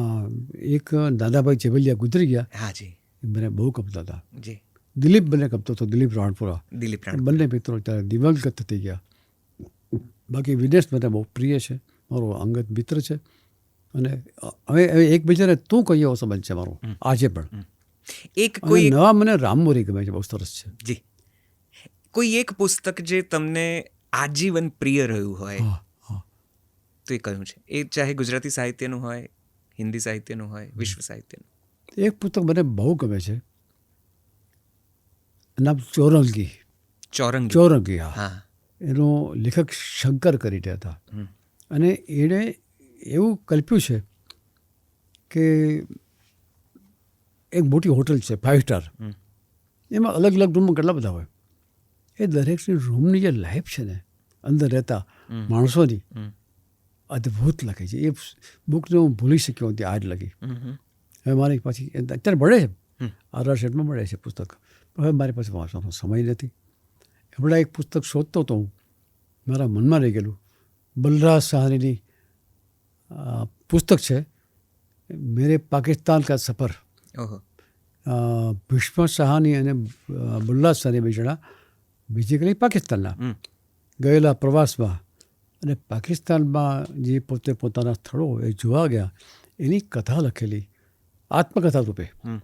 એક દાદાભાઈ ચેબલિયા ગુજરી ગયા, હા જી. એ મને બહુ ગમતા હતા. જી. દિલીપ મને ગમતો હતો, દિલીપ રાણપુરા. દિલીપ એ રાણ. બંને મિત્રો ત્યારે દિવંગત થઈ ગયા. બાકી વિદેશ મને બહુ પ્રિય છે, મારો અંગત મિત્ર છે, અને હવે એકબીજાને તું કહીએ એવો સંબંધ છે મારો આજે પણ. એક અને કોઈ નવા મને રામમોરી ગમે છે, બહુ સરસ છે. જી. કોઈ એક પુસ્તક જે તમને આજીવન પ્રિય રહ્યું હોય હા હા. તો એ કયું છે? એ ચાહે ગુજરાતી સાહિત્યનું હોય, હિન્દી સાહિત્યનું હોય, વિશ્વ સાહિત્યનું. એક પુસ્તક મને બહુ ગમે છે, નામ ચોરંગી. ચોરંગી. ચોરંગી, હા. હા. એનો લેખક શંકર કરીને હતા, હમ. અને એણે એવું કલ્પ્યું છે કે એક મોટી હોટલ છે 5 સ્ટાર, હમ. એમાં અલગ અલગ રૂમમાં કેટલા બધા હોય, એ દરેકની રૂમની જે લાઈફ છે ને અંદર રહેતા હમ. માણસોની, હમ. અદ્ભુત લખે છે. એ બુકને હું ભૂલી શક્યો નથી આજ લગી. હમ. હવે મારી પાછી અત્યારે મળે છે, હમ. આર શેઠમાં મળે છે પુસ્તક, પણ હવે મારી પાસે વાંચવાનો સમય નથી. હમણાં એક પુસ્તક શોધતો હતો હું, મારા મનમાં રહી ગયેલું. બલરાજ સાહનીની પુસ્તક છે, મેરે પાકિસ્તાન કા સફર. ઓહો. ભીષ્મ સાહાની અને બલરાજ સાહની બે જણા બેઝિકલી પાકિસ્તાનના હમ. ગયેલા પ્રવાસમાં, અને પાકિસ્તાનમાં જે પોતે પોતાના સ્થળો એ જોવા ગયા, એની કથા લખેલી આત્મકથા રૂપે. હમ.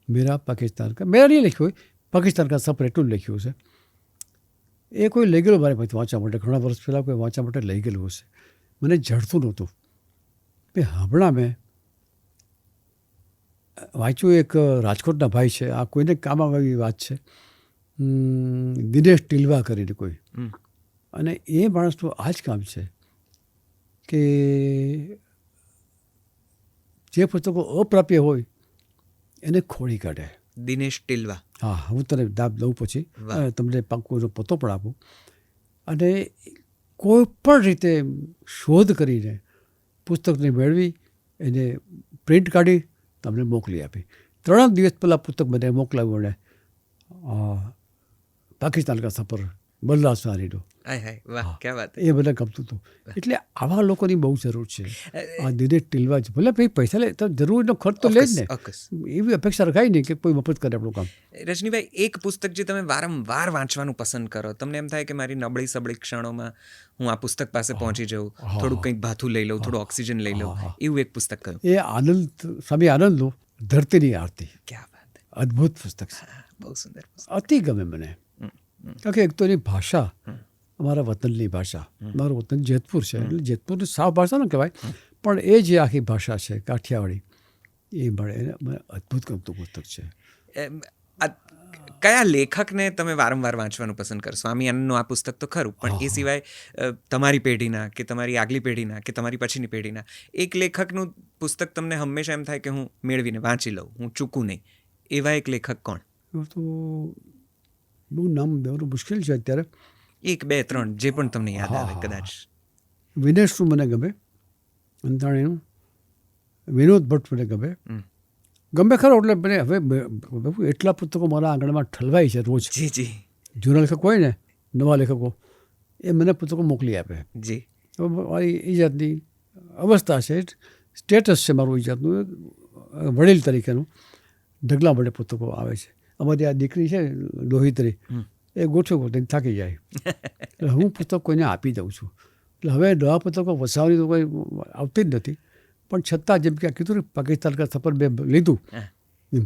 મેરા પાકિસ્તાન કા, મેરા નહીં લખ્યું હોય, પાકિસ્તાન કા સફર એટલું જ લખ્યું છે. એ કોઈ લઈ ગયેલું મારી પાસે વાંચવા માટે, ઘણા વર્ષ પહેલાં કોઈ વાંચવા માટે લઈ ગયેલું હશે, મને જડતું નહોતું. હમણાં મેં વાંચ્યું, એક રાજકોટના ભાઈ છે, આ કોઈને કામ આવે એવી વાત છે, દિનેશ ટીલવા કરીને કોઈ, હમ. અને એ માણસનું આ જ કામ છે કે જે પુસ્તકો અપ્રાપ્ય હોય એને ખોળી કાઢે. દિનેશ ટિલવા. હા, હું તને દાબ દઉં પછી, વાહ. તમને પાક્કો પતો પણ આપું. અને કોઈ પણ રીતે શોધ કરીને પુસ્તકને મેળવી, એને પ્રિન્ટ કાઢી તમને મોકલી આપી. 3 દિવસ પહેલાં પુસ્તક મને મોકલાવ્યું, અને પાકિસ્તાન કા સફર બલરાજ સાહનીનો. હાય હાય, વાહ, હા. ક્યા વાત હે. એ મને ગમતું હતું. એટલે આવા લોકોની બહુ જરૂર છે. આ દિનેશ ટીલવા જ ભલે ભાઈ પૈસા લે તો જરૂરનો ખર્ચ તો લે જ ને, ઓકસ. એવી અપેક્ષા રખાય નહીં કે કોઈ મફત કરે આપણું કામ. રજનીભાઈ, એક પુસ્તક જે તમે વારંવાર વાંચવાનું પસંદ કરો, તમને એમ થાય કે મારી નબળી સબળી ક્ષણોમાં હું આ પુસ્તક પાસે પહોંચી જાઉં, હા. થોડુંક કંઈક ભાથું લઈ લઉં, થોડું ઓક્સિજન લઈ લઉં, હા. એવું એક પુસ્તક કયું? એ આનંદ, સ્વામી આનંદનું ધરતીની આરતી. ક્યા વાત હે. અદ્ભુત પુસ્તક છે, હા, બહુ સુંદર પુસ્તક. અતિ ગમે મને. હમ. હમ. કારણ કે એક તો એની ભાષા, હમ. અમારા વતનની ભાષા. હમ. મારું વતન જેતપુર છે, એટલે જેતપુરની સાવ ભાષા ન કહેવાય, પણ એ જે આખી ભાષા છે કાઠિયાવાડી, એ મને અદ્ભુત ગમતું પુસ્તક છે. એમ, કયા લેખકને તમે વારંવાર વાંચવાનું પસંદ કરો? સ્વામી આનંદનું આ પુસ્તક તો ખરું, પણ એ સિવાય તમારી પેઢીના કે તમારી આગલી પેઢીના કે તમારી પછીની પેઢીના એક લેખકનું પુસ્તક તમને હંમેશા એમ થાય કે હું મેળવીને વાંચી લઉં, હું ચૂકું નહીં, એવા એક લેખક કોણ? એવું તો બહુ નામ દેવાનું મુશ્કેલ છે અત્યારે. 1, 2, 3 જે પણ તમને યાદ હા, આવે હા. કદાચ. વિનેશનું મને ગમે, અંતાણીનું. વિનોદ ભટ્ટ મને ગમે. હમ. ગમે ખરો, એટલે મને હવે એટલા પુસ્તકો મારા આંગણમાં ઠલવાય છે રોજ. જી જી જૂના લેખકો હોય ને, નવા લેખકો, એ મને પુસ્તકો મોકલી આપે. જી. હવે મારી એ જાતની અવસ્થા છે, સ્ટેટસ છે મારું એ જાતનું, વડીલ તરીકેનું. ઢગલા વડે પુસ્તકો આવે છે. અમારી આ દીકરી છે લોહિત્રી, એ ગોઠવું ગોઠવીને થાકી જાય, એટલે હું પુસ્તક કોઈને આપી દઉં છું. એટલે હવે નવા પુસ્તકો વસાવવાની તો કોઈ આવતી જ નથી, પણ છતાં જેમ કે કીધું ને પાકિસ્તાન કા સફર મેં લીધું,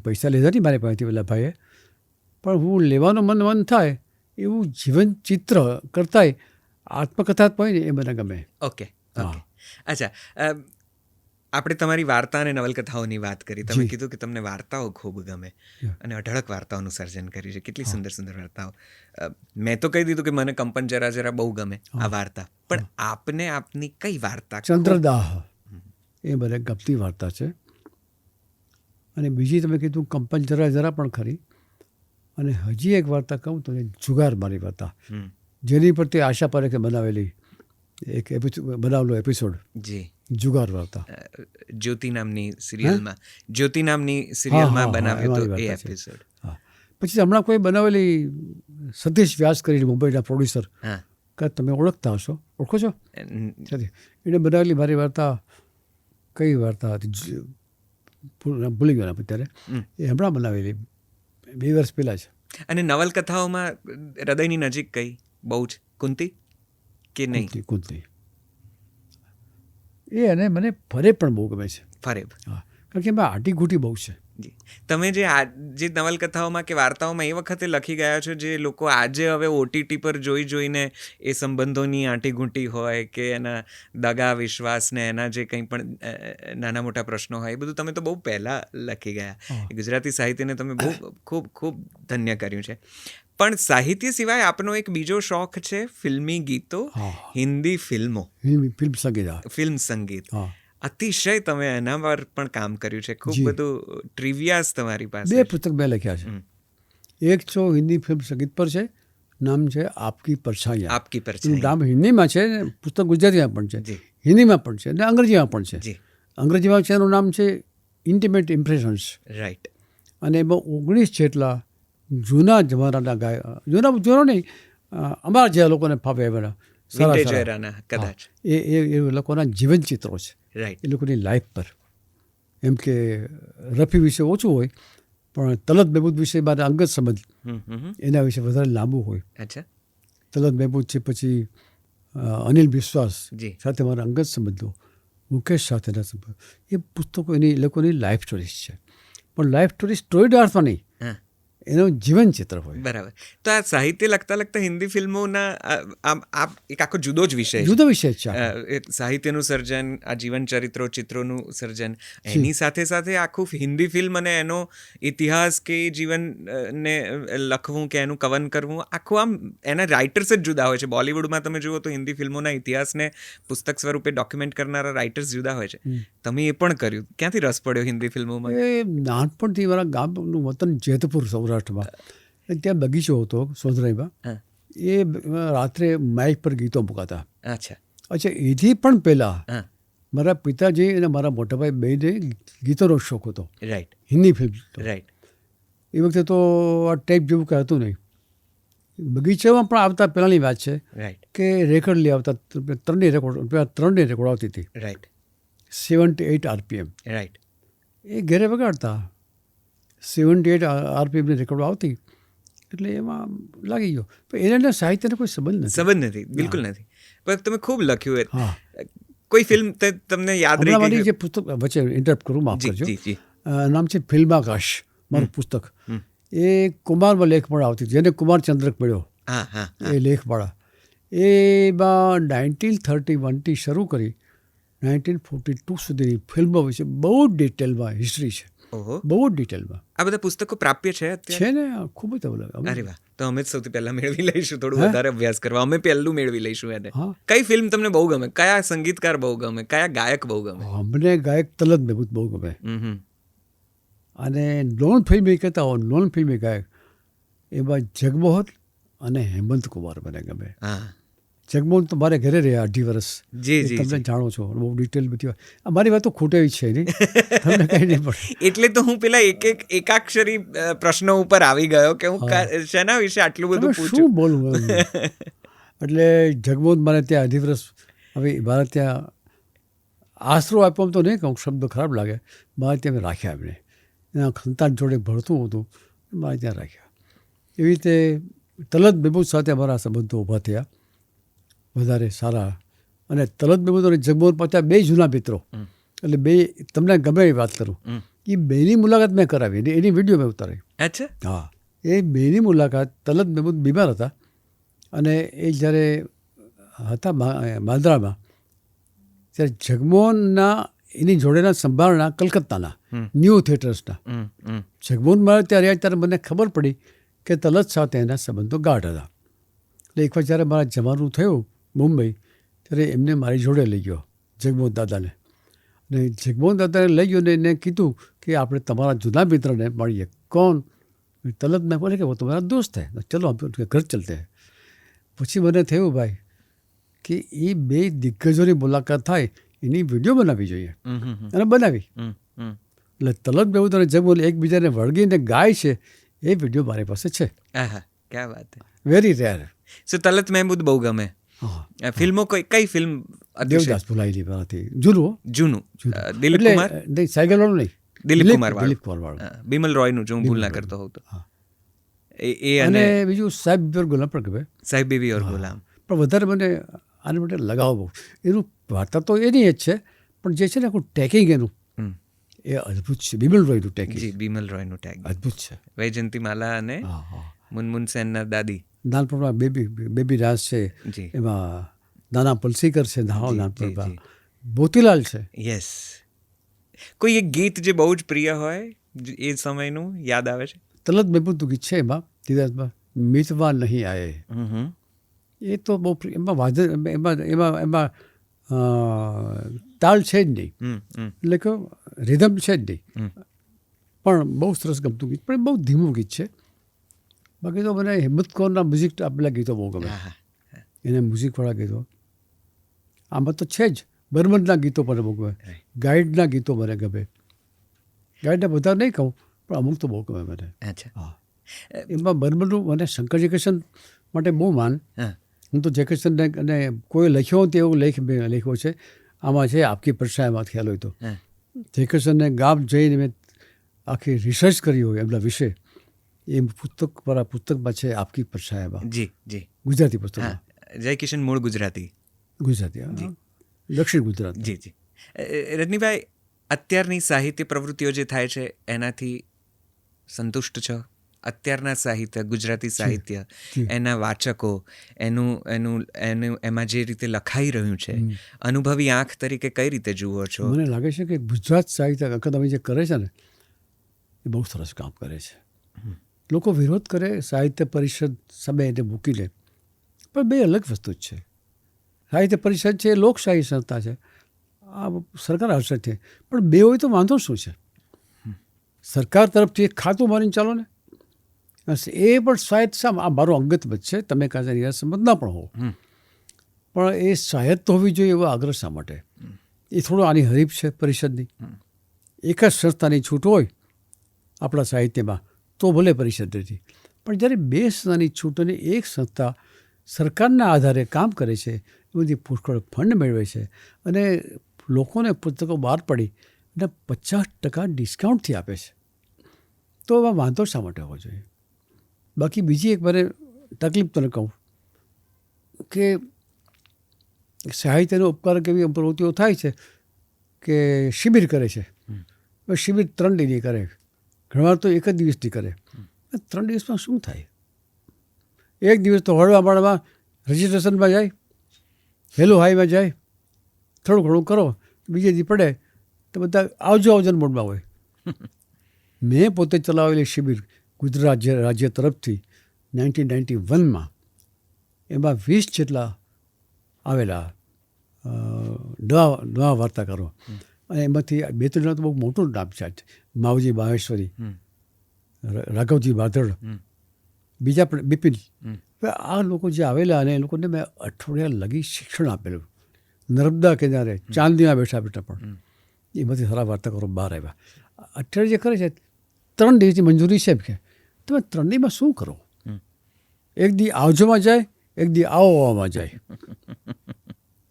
પૈસા લીધા નહીં મારી પાસેથી પેલા ભાઈએ, પણ હું લેવાનું મન થાય એવું જીવન ચિત્ર કરતાંય આત્મકથા હોય ને એ મને ગમે. Okay okay. અચ્છા, આપણે તમારી વાર્તા અને નવલકથાઓની વાત કરી. તમે જી. કીધું કે તમને વાર્તાઓ ખૂબ ગમે અને અઢળક વાર્તાઓનું સર્જન કર્યું છે. કેટલી સુંદર સુંદર વાર્તાઓ. મેં તો કહી દીધું કે મને કંપન જરા જરા બહુ ગમે આ વાર્તા, પણ આપને આપની કઈ વાર્તા? ચંદ્રદાહ એ મને ગમતી વાર્તા છે. અને બીજી તમે કીધું કંપન જરા જરા પણ ખરી. અને હજી એક વાર્તા કહું તો જુગાર મારી વાર્તા, જેની પરથી આશા પારેખે બનાવેલી એક બનાવેલો એપિસોડ, જી. જુગાર વાર્તા. જ્યોતિ નામની સિરિયલમાં બનાવ્યો તો એ એપિસોડ. હા, પછી હમણાં કોઈ બનાવેલી સતીશ વ્યાસ કરીને મુંબઈના પ્રોડ્યુસર, હા કે તમે ઓળખતા હશો, ઓળખો છો? સતીશ, એણે બનાવેલી મારી વાર્તા, કઈ વાર્તા હતી, ભૂલી ગયો અત્યારે, એ હમણાં બનાવેલી 2 વર્ષ પહેલાં જ. અને નવલકથાઓમાં હૃદયની નજીક કઈ બહુ જ કુંતી કે નહીં? કુંતી. એ અને મને ફરે પણ બહુ ગમે છે. ફરેબ. હા, કારણ કે એમાં આટીઘૂટી બહુ છે. જી, તમે જે જે નવલકથાઓમાં કે વાર્તાઓમાં એ વખતે લખી ગયા છો, જે લોકો આજે હવે OTT પર જોઈને એ સંબંધોની આંટીઘૂંટી હોય કે એના દગા વિશ્વાસ ને એના જે કંઈ પણ નાના મોટા પ્રશ્નો હોય, એ બધું તમે તો બહુ પહેલાં લખી ગયા. ગુજરાતી સાહિત્યને તમે બહુ ખૂબ ખૂબ ધન્ય કર્યું છે. પણ સાહિત્ય સિવાય આપનો એક બીજો શોખ છે ફિલ્મી ગીતો, હિન્દી ફિલ્મો, ફિલ્મ સંગીત. ફિલ્મ સંગીત. હા, અતિશય તમે એના પર પણ કામ કર્યું છે. ખૂબ બધું ટ્રિવિયાસ તમારી પાસે. 2 પુસ્તક મેં લખ્યા છે. એક તો હિન્દી ફિલ્મ સંગીત પર છે, નામ છે આપકી પરછાઈયાં. આપકી પરછાઈયાં. નામ હિન્દીમાં છે, પુસ્તક ગુજરાતીમાં પણ છે, હિન્દીમાં પણ છે અને અંગ્રેજીમાં પણ છે. અંગ્રેજીમાં છે એનું નામ છે ઇન્ટિમેટ ઇમ્પ્રેશન્સ. રાઈટ. અને એમાં 19 જેટલા જૂના જમાનાના ગાયક, જૂનો નહીં, અમારા જે લોકોને ફાવે એવાના સારા કદાચ એ લોકોના જીવન ચિત્રો છે. રાઈટ. એ લોકોની લાઈફ પર. એમ કે રફી વિશે ઓછું હોય, પણ તલત મહેમૂદ વિશે મારા અંગત સંબંધ એના વિશે વધારે લાંબુ હોય. અચ્છા. તલત મહેમૂદ છે, પછી અનિલ બિશ્વાસ સાથે મારા અંગત સંબંધો, મુકેશ સાથેના સંબંધો, એ પુસ્તકો એ લોકોની લાઈફ સ્ટોરીઝ છે. પણ લાઈફ સ્ટોરી અર્થમાં નહીં, એનું જીવન ચિત્ર હોય. બરાબર. તો આ સાહિત્ય લખતા હિન્દી ફિલ્મોના આ એક આખો જુદો જ વિષય, જુદો વિષય છે. સાહિત્યનું સર્જન, આ જીવન ચિત્રોનું સર્જન, એની સાથે સાથે આખું હિન્દી ફિલ્મ અને એનો ઇતિહાસ કે જીવનને લખવું કે એનું કવન કરવું, આખું આમ એના રાઇટર્સ જ જુદા હોય છે. બોલિવૂડમાં તમે જુઓ તો હિન્દી ફિલ્મોના ઇતિહાસને પુસ્તક સ્વરૂપે ડોક્યુમેન્ટ કરનારા રાઇટર્સ જુદા હોય છે. તમે એ પણ કર્યું. ક્યાંથી રસ પડ્યો હિન્દી ફિલ્મોમાં? એ નાનપણથી મારા ગામનું વતન જેતપુર, સૌરાષ્ટ્રમાં, ત્યાં બગીચો હતો સોધરાઈમાં. એ રાત્રે માઇક પર ગીતો મૂકાતા. અચ્છા. એથી પણ પહેલાં મારા પિતાજી અને મારા મોટાભાઈ બેને ગીતોનો શોખ હતો. રાઈટ. હિન્દી ફિલ્મ. રાઈટ. એ વખતે તો આ ટેપ જેવું કંઈ હતું નહીં. બગીચામાં પણ આવતા પહેલાંની વાત છે. રાઈટ. કે રેકોર્ડ લઈ આવતા, 3ની રેકોર્ડ આવતી હતી. રાઈટ. 78 RPM. રાઈટ. એ ઘરે વગાડતા. 78 RPMની રેકોર્ડો આવતી, એટલે એમાં લાગી ગયો. પણ એના સાહિત્યનો કોઈ સંબંધ નથી. બિલકુલ નથી. પણ તમે ખૂબ લખ્યું. હા. કોઈ ફિલ્મ તમને યાદ રહી? મારી જે પુસ્તક, વચ્ચે ઇન્ટરપ્ટ કરું, માફ કરજો, નામ છે ફિલ્માકાશ, મારું પુસ્તક. એ કુમારમાં લેખમાળા આવતી, જેને કુમાર ચંદ્રક મળ્યો, એ લેખમાળા. એમાં 1931થી શરૂ કરી 1942 સુધીની ફિલ્મો વિશે બહુ ડિટેલમાં હિસ્ટ્રી છે. બહુ જ ડિટેલમાં. આ બધા પુસ્તકો પ્રાપ્ય છે છે ને? ખૂબ જ અવલગ. અરે વાહ. તો અમે જ સૌથી પહેલા મેળવી લઈશું, થોડું વધારે અભ્યાસ કરવા. અમે પહેલું મેળવી લઈશું એને. કઈ ફિલ્મ તમને બહુ ગમે? કયા સંગીતકાર બહુ ગમે? કયા ગાયક બહુ ગમે? અમને ગાયક તલત મહેમૂદ બહુ ગમે. અને નોન ફિલ્મી કહેતા હો, નોન ફિલ્મી ગાયક એમાં જગમોહન અને હેમંત કુમાર મને ગમે. જગમોહન તો મારે ઘરે રહ્યા 18 વર્ષ. તમે જાણો છો, બહુ ડિટેલ બધી અમારી વાતો ખૂટે છે નહીં, તમને કંઈ નહીં પડે. એટલે તો હું પેલા એકાક્ષરી પ્રશ્નો ઉપર આવી ગયો કે હું શેના વિશે આટલું બધું પૂછું, શું બોલું. એટલે જગમોહન મારે ત્યાં 18 વર્ષ, હવે મારે ત્યાં આશરો આપ્યો તો નહીં કહું, શબ્દ ખરાબ લાગે, મારે ત્યાં રાખ્યા એમને. એના સંતાન જોડે ભણતું હતું, મારે ત્યાં રાખ્યા. એવી રીતે તલત મહેમૂદ સાથે અમારા સંબંધો ઊભા થયા, વધારે સારા. અને તલત મહેમૂદ અને જગમોહન પાછા 2 જૂના મિત્રો, એટલે 2 તમને ગમે એ વાત કરું, એ 2ની મુલાકાત મેં કરાવી, એની વિડીયો મેં ઉતારી. અચ્છા. હા, એ 2ની મુલાકાત. તલત મહેમૂદ બીમાર હતા અને એ જ્યારે હતા બાંદ્રામાં, ત્યારે જગમોહનના એની જોડેના સંભાળના કલકત્તાના ન્યૂ થિયેટર્સના જગમોહન મારે ત્યારે ત્યારે મને ખબર પડી કે તલત સાથે એના સંબંધો ગાઢ હતા. એટલે એકવાર જ્યારે મારા જવાનું થયું મુંબઈ, ત્યારે એમને મારી જોડે લઈ ગયો, જગમોહન દાદાને. અને જગમોહન દાદાને લઈ ગયો ને એને કીધું કે આપણે તમારા જૂના મિત્રને મળીએ. કોણ? તલત મેં બોલે કે वो तुम्हारा दोस्त है, चलो हम उनके घर चलते हैं. પછી મને થયું ભાઈ કે એ 2 દિગ્ગજોની મુલાકાત થાય, એની વિડીયો બનાવવી જોઈએ. અને બનાવી. એટલે તલત મહેમૂદ અને જગમોહન એકબીજાને વળગીને ગાય છે, એ વિડીયો મારી પાસે છે. ક્યાં વાત હે. Very rare. So Talat Mahmood બહુ ગમે. હા, ફિલ્મો કઈ ફિલ્મ અતિશય દેવદાસ ભુલાઈ હતી જૂનું. જૂનું દિલીપ એટલે કુમાર નહીં, સાયકલ વાળું નહીં, દિલીપ કુમાર વાળું. દિલીપ કુમાર વાળું. હા, બિમલ રોયનું જો હું ભૂલ ના બિમલ કરતો હોઉં તો. હા. એ અને અને બીજું સાહેબ બીર ગુલામ પણ ગમે. સાહેબ બીવી ઓર ગુલામ. પણ વધારે મને આને માટે લગાવ બહુ. એનું વાર્તા તો એની જ છે, પણ જે છે ને આખું ટેકિંગ એનું હમ. એ અદ્ભુત છે. બિમલ રોયનું ટેકિંગ જી બિમલ રોયનું ટેગ. અદ્ભુત છે. વૈજયંતી માલા અને હા હા. મુનમુન સેનના દાદી. નાનપણમાં બેબી રાજ છે, જી એમાં નાના પલસીકર છે, જી, નાનપણમાં જી. મોતીલાલ છે. યસ. કોઈ એક ગીત જે બહુ જ પ્રિય હોય એ સમયનું યાદ આવે છે? તલત મહેમૂદનું ગીત છે એમાં દિદાસમાં, મિતવા નહીં આયે. હમ. એ તો બહુ એમાં વાજે એમાં એમાં એમાં તાલ છે જ નહીં, હમ. એટલે કે રિધમ છે જ નહીં. હમ. પણ બહુ સરસ ગમતું ગીત, પણ બહુ ધીમું ગીત છે. બાકી તો મને હિંમત કૌરના મ્યુઝિક આપેલા ગીતો બહુ ગમે. હા, હા. એને મ્યુઝિકવાળા ગીતો આમાં તો છે જ. બર્મનના ગીતો મને બહુ ગમે, Right. ગાઈડના ગીતો મને ગમે. ગાઈડના બધા નહીં કહું, પણ અમુક તો બહુ ગમે મને. અચ્છા. હા, એમાં બર્મનનું મને શંકર જયકિશન માટે બહુ માન. હા. હું તો જયકિશનને અને કોઈ લખ્યો તે એવું મેં લખ્યો છે. આમાં છે આપકી પરછાયામાં ખ્યાલ હોય તો. હા. જયકિશનને ગામ જઈને મેં આખી રિસર્ચ કરી હોય એમના વિશે. એ પુસ્તકમાં છે આપકી પરછાયામાં, જી જી. ગુજરાતી પુસ્તકમાં. હા, જય કિશન મૂળ ગુજરાતી. ગુજરાતી, હા. દક્ષિણ ગુજરાત. જી જી. રજનીભાઈ, અત્યારની સાહિત્ય પ્રવૃત્તિઓ જે થાય છે એનાથી સંતુષ્ટ છો? અત્યારના સાહિત્ય, ગુજરાતી સાહિત્ય, જી. એના વાચકો, એનું એનું એનું એમાં જે રીતે લખાઈ રહ્યું છે, અનુભવી આંખ તરીકે કઈ રીતે જુઓ છો? મને લાગે છે કે ગુજરાત સાહિત્ય અકાદમી જે કરે છે ને એ બહુ સરસ કામ કરે છે. લોકો વિરોધ કરે સાહિત્ય પરિષદ સામે એને મૂકીને, પણ બે અલગ વસ્તુ જ છે. સાહિત્ય પરિષદ છે એ લોકશાહી સંસ્થા છે, આ સરકાર હશે છે. પણ બે હોય તો વાંધો શું છે? સરકાર તરફથી એક ખાતું મારીને ચાલો ને. બસ એ પણ શાયદ આ મારો અંગત મત છે, તમે કાંઈ નિરાશમત ના પણ હો, પણ એ શાયદ તો હોવી જોઈએ એવો આગ્રહ શા માટે? એ થોડો આની હરીફ છે પરિષદની. એક જ સંસ્થાની છૂટ હોય આપણા સાહિત્યમાં તો ભલે પરિષદ નથી, પણ જ્યારે બે સંસ્થાની છૂટ અને એક સંસ્થા સરકારના આધારે કામ કરે છે, એ બધી પુષ્કળ ફંડ મેળવે છે અને લોકોને પુસ્તકો બહાર પડી અને 50% ડિસ્કાઉન્ટથી આપે છે, તો એમાં વાંધો શા માટે હોવો જોઈએ? બાકી બીજી એક મને તકલીફ તને કહું કે સાહિત્યનો ઉપકારક એવી પ્રવૃત્તિઓ થાય છે કે શિબિર કરે છે. શિબિર 3 દિનની કરે, ઘણીવાર તો 1 જ દિવસની કરે. 3 દિવસમાં શું થાય? એક દિવસ તો હળવા માળમાં રજિસ્ટ્રેશનમાં જાય, હેલો હાઈમાં જાય, થોડું ઘણું કરો, બીજે દી પડે તો બધા આવજો મોડમાં હોય. મેં પોતે ચલાવેલી શિબિર ગુજરાત રાજ્ય તરફથી 1991માં, એમાં 20 જેટલા આવેલા નવા વાર્તાકારો, અને એમાંથી 2-3 જણા તો બહુ મોટું નામ છે. માવજી માહેશ્વરી, રાઘવજી બાદળ, બીજા પણ બિપિન. આ લોકો જે આવેલા અને એ લોકોને મેં અઠવાડિયા લગી શિક્ષણ આપેલું, નર્મદા કિનારે ચાંદીમાં બેઠા પણ. એમાંથી સારા વાર્તાકારો બહાર આવ્યા. અઠવાડિયે જે કરે છે 3 દિવસની મંજૂરી છે કે તમે 3 દિવસમાં શું કરો? એક દી આવજોમાં જાય, એક દી આવવામાં જાય,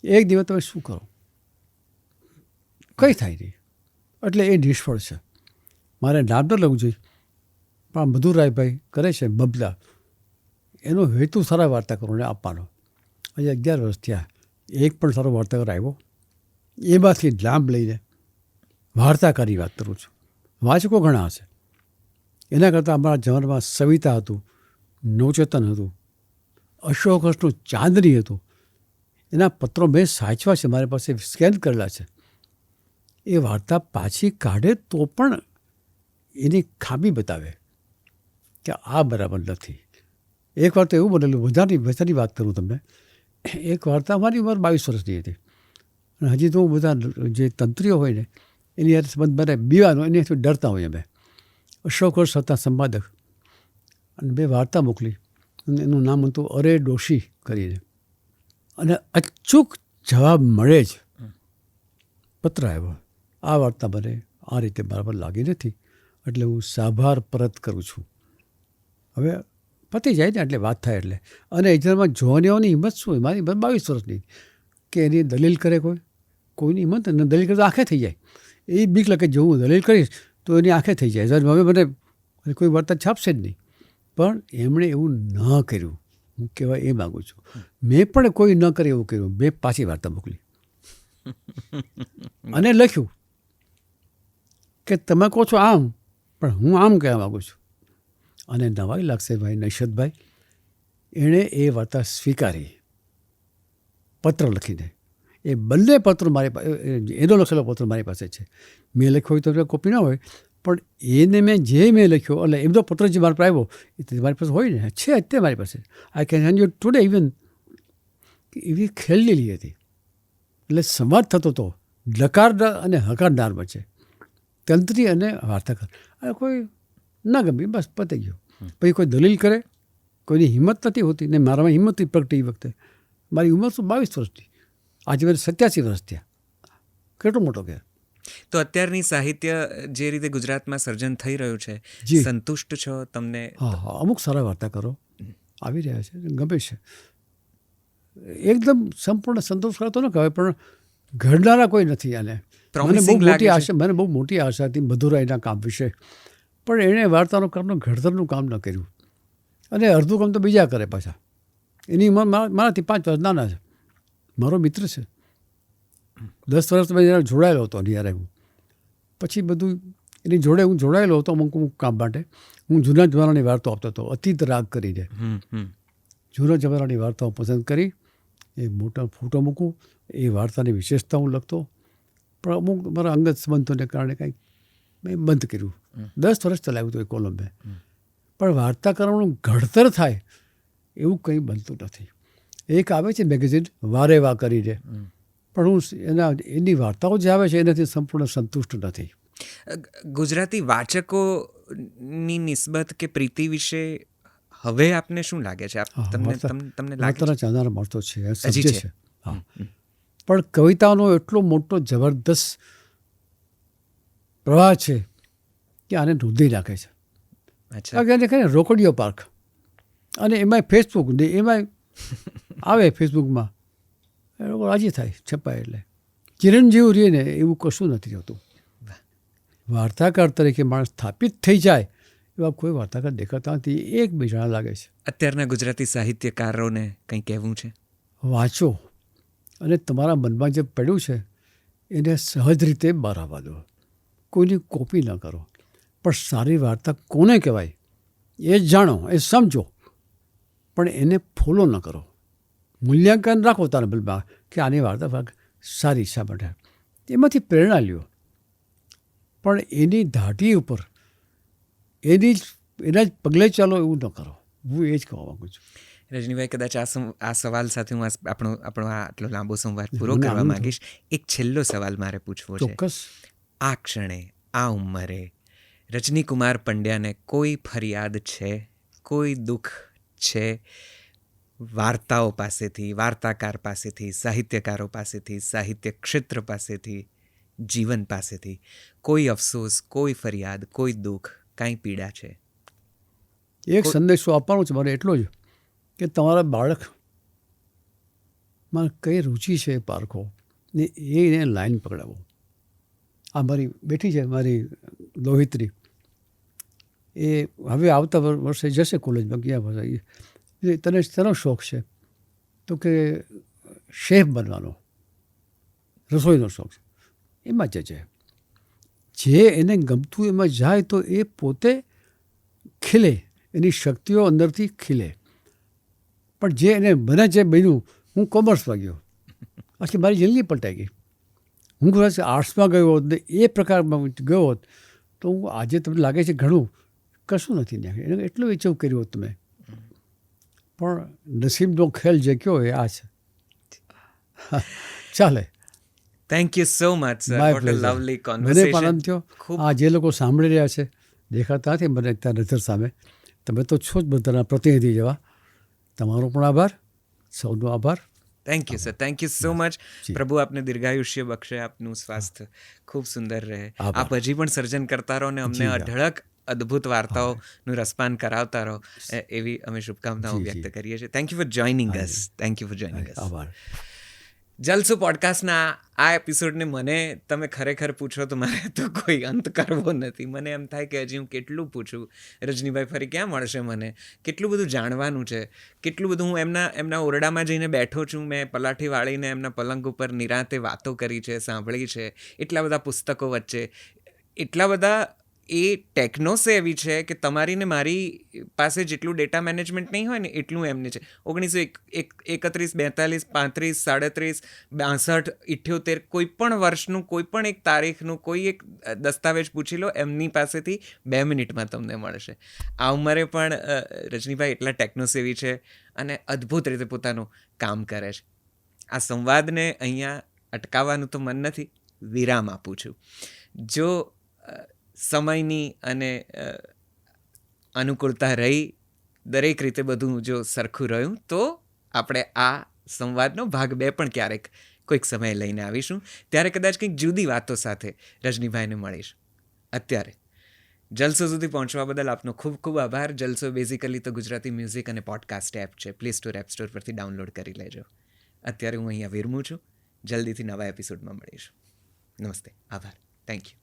એક દિવસ તમે શું કરો? કંઈ થાય નહીં. એટલે એ નિષ્ફળ છે. મારે નામ ન લેવું જોઈએ, પણ મધુરાયભાઈ કરે છે બબલા, એનો હેતુ સારા વાર્તાકારોને આપવાનો. આજે 11 વર્ષ થયા, એક પણ સારો વાર્તાકાર આવ્યો? એમાંથી લાભ લઈને વાર્તાકારી વાત કરું છું. વાચકો ઘણા હશે. એના કરતાં અમારા જમાનામાં સવિતા હતું, નવચેતન હતું, અશોકનું ચાંદની હતું. એના પત્રો મેં સાચવા છે, મારી પાસે સ્કેન કરેલા છે. એ વાર્તા પાછી કાઢે તો પણ એની ખામી બતાવે કે આ બરાબર નથી. એક વાર તો એવું બનેલું, બધાની વાત કરું તમને. એક વાર્તા મારી ઉંમર 22 વર્ષની હતી, અને હજી તો બધા જે તંત્રીઓ હોય ને એની યાર સંબંધ મને બીવાનો, એની ડરતા હોય અમે. અશોક હતા સંપાદક, અને મેં વાર્તા મોકલી, અને એનું નામ હતું અરે ડોશી કરીને, અને અચૂક જવાબ મળે જ પત્ર આવ્યો, આ વાર્તા મને આ રીતે બરાબર લાગી નથી, એટલે હું સાભાર પરત કરું છું. હવે પતી જાય ને એટલે વાત થાય એટલે. અને એક્ઝામમાં જોવાની આવવાની હિંમત શું હોય? મારી 22 વર્ષની કે એની દલીલ કરે કોઈની હિંમત ને દલીલ કરે તો આંખે થઈ જાય. એ બીક લાગે જો હું દલીલ કરીશ તો એની આંખે થઈ જાય. હવે મને કોઈ વર્તન છાપશે જ નહીં. પણ એમણે એવું ન કર્યું. હું કહેવાય એ માગું છું. મેં પણ કોઈ ન કરે એવું કર્યું. મેં પાછી વાર્તા મોકલી અને લખ્યું કે તમે કહો છો આમ, પણ હું આમ કહેવા માગું છું. અને નવાઈ લાગશે ભાઈ નૈશદભાઈ, એણે એ વાર્તા સ્વીકારી પત્ર લખીને. એ બંને પત્રો મારી પાસે, એનો લખેલો પત્ર મારી પાસે છે. મેં લખ્યો હોય તો કોપી ના હોય, પણ એને મેં લખ્યો એટલે એમનો પત્ર જે મારા પાસે આવ્યો એ મારી પાસે હોય ને, છે અત્યારે મારી પાસે. I can send you today even. એવી ખેલેલી હતી. એટલે સંવાદ થતો હતો લકારદાર અને હકારદાર વચ્ચે, તંત્રી અને વાર્તાકાર. અને કોઈ ના ગમી, બસ પતી ગયો. પછી કોઈ દલીલ કરે, કોઈની હિંમત નથી હોતી ને મારામાં હિંમત પ્રગટી. એ વખતે મારી ઉંમર શું 22 વર્ષની, આજે મને 87 વર્ષ થયા. કેટલો મોટો કહેવાય. તો અત્યારની સાહિત્ય જે રીતે ગુજરાતમાં સર્જન થઈ રહ્યું છે, જી. સંતુષ્ટ છો તમને? હા, અમુક સારા વાર્તાકારો આવી રહ્યા છે, ગમે છે. એકદમ સંપૂર્ણ સંતોષ કરતો ન કહેવાય, પણ ઘડનારા કોઈ નથી. આને મને બહુ મોટી આશા હતી મધુરાઈના કામ વિશે, પણ એણે વાર્તાનું કામનું ઘડતરનું કામ ન કર્યું. અને અડધું કામ તો બીજા કરે પાછા. એની ઉંમર મારાથી 5 વર્ષ નાના છે. મારો મિત્ર છે. 10 વર્ષ મેં જયારે જોડાયેલો હતો ત્યારે હું પછી બધું એની જોડે હું જોડાયેલો હતો અમુક કામ માટે. હું જૂના જમાનાની વાર્તાઓ આપતો હતો, અતીત રાગ કરીને. જૂના જમાનાની વાર્તાઓ પસંદ કરી એ મોટા ફોટો મૂકું, એ વાર્તાની વિશેષતા હું લખતો. પણ અમુક મારા અંગત સંબંધોને કારણે કંઈક મેં બંધ કર્યું. 10 વર્ષ ચલાવ્યું હતું એ કોલમ મેં. પણ વાર્તા કરવાનું ઘડતર થાય એવું કંઈ બનતું નથી. એક આવે છે મેગેઝિન વારે વા કરીને, પણ હું એની વાર્તાઓ જે આવે છે એનાથી સંપૂર્ણ સંતુષ્ટ નથી. ગુજરાતી વાચકોની નિસ્બત કે પ્રીતિ વિશે હવે આપને શું લાગે છે? તમને લાગે છે ચાંદાના મળતો છે, સમજે છે. હા, પણ કવિતાનો એટલો મોટો જબરદસ્ત પ્રવાહ છે કે આને નોંધી નાખે છે. અચ્છા, રોકડીયો પાર્ક. અને એમાંય ફેસબુક ને એમાંય આવે ફેસબુકમાં એ લોકો રાજી થાય છપાય એટલે. ચિરંજીવ રહે ને એવું કશું નથી હોતું. વાર્તાકાર તરીકે માણસ સ્થાપિત થઈ જાય એવા કોઈ વાર્તાકાર દેખાતા નથી. એકબીજાના લાગે છે. અત્યારના ગુજરાતી સાહિત્યકારોને કંઈ કહેવું છે? વાંચો અને તમારા મનમાં જે પડ્યું છે એને સહજ રીતે બહાર આવવા દો. કોઈની કોપી ન કરો. પણ સારી વાર્તા કોને કહેવાય એ જાણો, એ સમજો, પણ એને ફોલો ન કરો. મૂલ્યાંકન રાખો તારા બલમાં કે આની વાર્તા સારી શા માટે, એમાંથી પ્રેરણા લ્યો. પણ એની ધાટી ઉપર એના જ પગલે ચાલો એવું ન કરો. હું એ જ કહેવા માગું છું. રજનીભાઈ, કદાચ આ સવાલ સાથે હું આપણો આટલો લાંબો સંવાદ પૂરો કરવા માંગીશ. એક છેલ્લો સવાલ મારે પૂછવો છે. ચોક્કસ. આ ક્ષણે, આ ઉંમરે રજનીકુમાર પંડ્યાને કોઈ ફરિયાદ છે, કોઈ દુઃખ છે વાર્તાઓ પાસેથી, વાર્તાકાર પાસેથી, સાહિત્યકારો પાસેથી, સાહિત્ય ક્ષેત્ર પાસેથી, જીવન પાસેથી? કોઈ અફસોસ, કોઈ ફરિયાદ, કોઈ દુઃખ, કાંઈ પીડા છે? એક સંદેશો આપવાનો છે મારે એટલો જ કે તમારા બાળકમાં કઈ રુચિ છે એ પારખો ને એને લાઈન પકડાવો. આ મારી બેઠી છે મારી દોહિત્રી, એ હવે આવતા વર્ષે જશે કોલેજમાં. ક્યાં ભાષા તેનો શોખ છે તો કે શેફ બનવાનો, રસોઈનો શોખ છે. એમાં જજે. જે એને ગમતું એમાં જાય તો એ પોતે ખીલે, એની શક્તિઓ અંદરથી ખીલે. પણ જે એને બને છે બન્યું, હું કોમર્સમાં ગયો, આખી મારી જિંદગી પલટાઈ ગઈ. હું કદાચ આર્ટ્સમાં ગયો હોત ને એ પ્રકારમાં ગયો હોત તો હું આજે તમને લાગે છે ઘણું કશું નથી નાખ્યું. એને એટલું વેચવું કર્યું હોત તમે. પણ નસીબનો ખેલ જે કયો એ આ છે. ચાલે. Thank you so much sir. What a lovely મને કોન્વર્સેશન. પણ આનંદ થયો. આ જે લોકો સાંભળી રહ્યા છે, દેખાતા નથી મને ત્યાં નજર સામે, તમે તો છો જ બધાના પ્રતિનિધિ જેવા. તમારો પણ આભાર, સૌનો આભાર. Thank you sir, thank you so much. પ્રભુ આપને દીર્ઘાયુષ્ય બક્ષે, આપનું સ્વાસ્થ્ય ખૂબ સુંદર રહે. આપ હજી પણ સર્જન કરતા રહો ને અમને અઢળક અદ્ભુત વાર્તાઓનું રસપાન કરાવતા રહો એવી અમે શુભકામનાઓ જી, વ્યક્ત જી. કરીએ છીએ. થેન્ક યુ ફોર જોઈનિંગ હા, us. Thank you for joining us. આભાર. જલસો પોડકાસ્ટના આ એપિસોડને મને તમે ખરેખર પૂછો તો મારે તો કોઈ અંત કરવો નથી. મને એમ થાય કે હજી હું કેટલું પૂછું. રજનીભાઈ ફરી ક્યાં મળશે મને? કેટલું બધું જાણવાનું છે, કેટલું બધું. હું એમના ઓરડામાં જઈને બેઠો છું, મેં પલાઠી વાળીને એમના પલંગ ઉપર નિરાંતે વાતો કરી છે, સાંભળી છે, એટલા બધા પુસ્તકો વચ્ચે, એટલા બધા. એ ટેકનો સેવી છે કે તમારી ને મારી પાસે જેટલું ડેટા મેનેજમેન્ટ નહીં હોય ને એટલું એમને છે. 1931, 42, 35, 37, 62, 78, કોઈ પણ વર્ષનું કોઈ પણ એક તારીખનું કોઈ એક દસ્તાવેજ પૂછી લો, એમની પાસેથી 2 મિનિટમાં તમને મળશે. આ ઉંમરે પણ રજનીભાઈ એટલા ટેકનો સેવી છે અને અદ્ભુત રીતે પોતાનું કામ કરે છે. આ સંવાદને અહીંયા અટકાવવાનું તો મન નથી, વિરામ આપું છું. જો સમયની અને અનુકૂળતા રહી, દરેક રીતે બધું જો સરખું રહ્યું તો આપણે આ સંવાદનો ભાગ 2 પણ ક્યારેક કોઈક સમયે લઈને આવીશું. ત્યારે કદાચ કંઈક જુદી વાતો સાથે રજનીભાઈને મળીશ. અત્યારે જલસો સુધી પહોંચવા બદલ આપનો ખૂબ ખૂબ આભાર. જલસો બેઝિકલી તો ગુજરાતી મ્યુઝિક અને પોડકાસ્ટ એપ છે. પ્લે સ્ટોર, એપ સ્ટોર પરથી ડાઉનલોડ કરી લેજો. અત્યારે હું અહીંયા વિરમું છું. જલ્દીથી નવા એપિસોડમાં મળીશું. નમસ્તે, આભાર, થેન્ક યુ.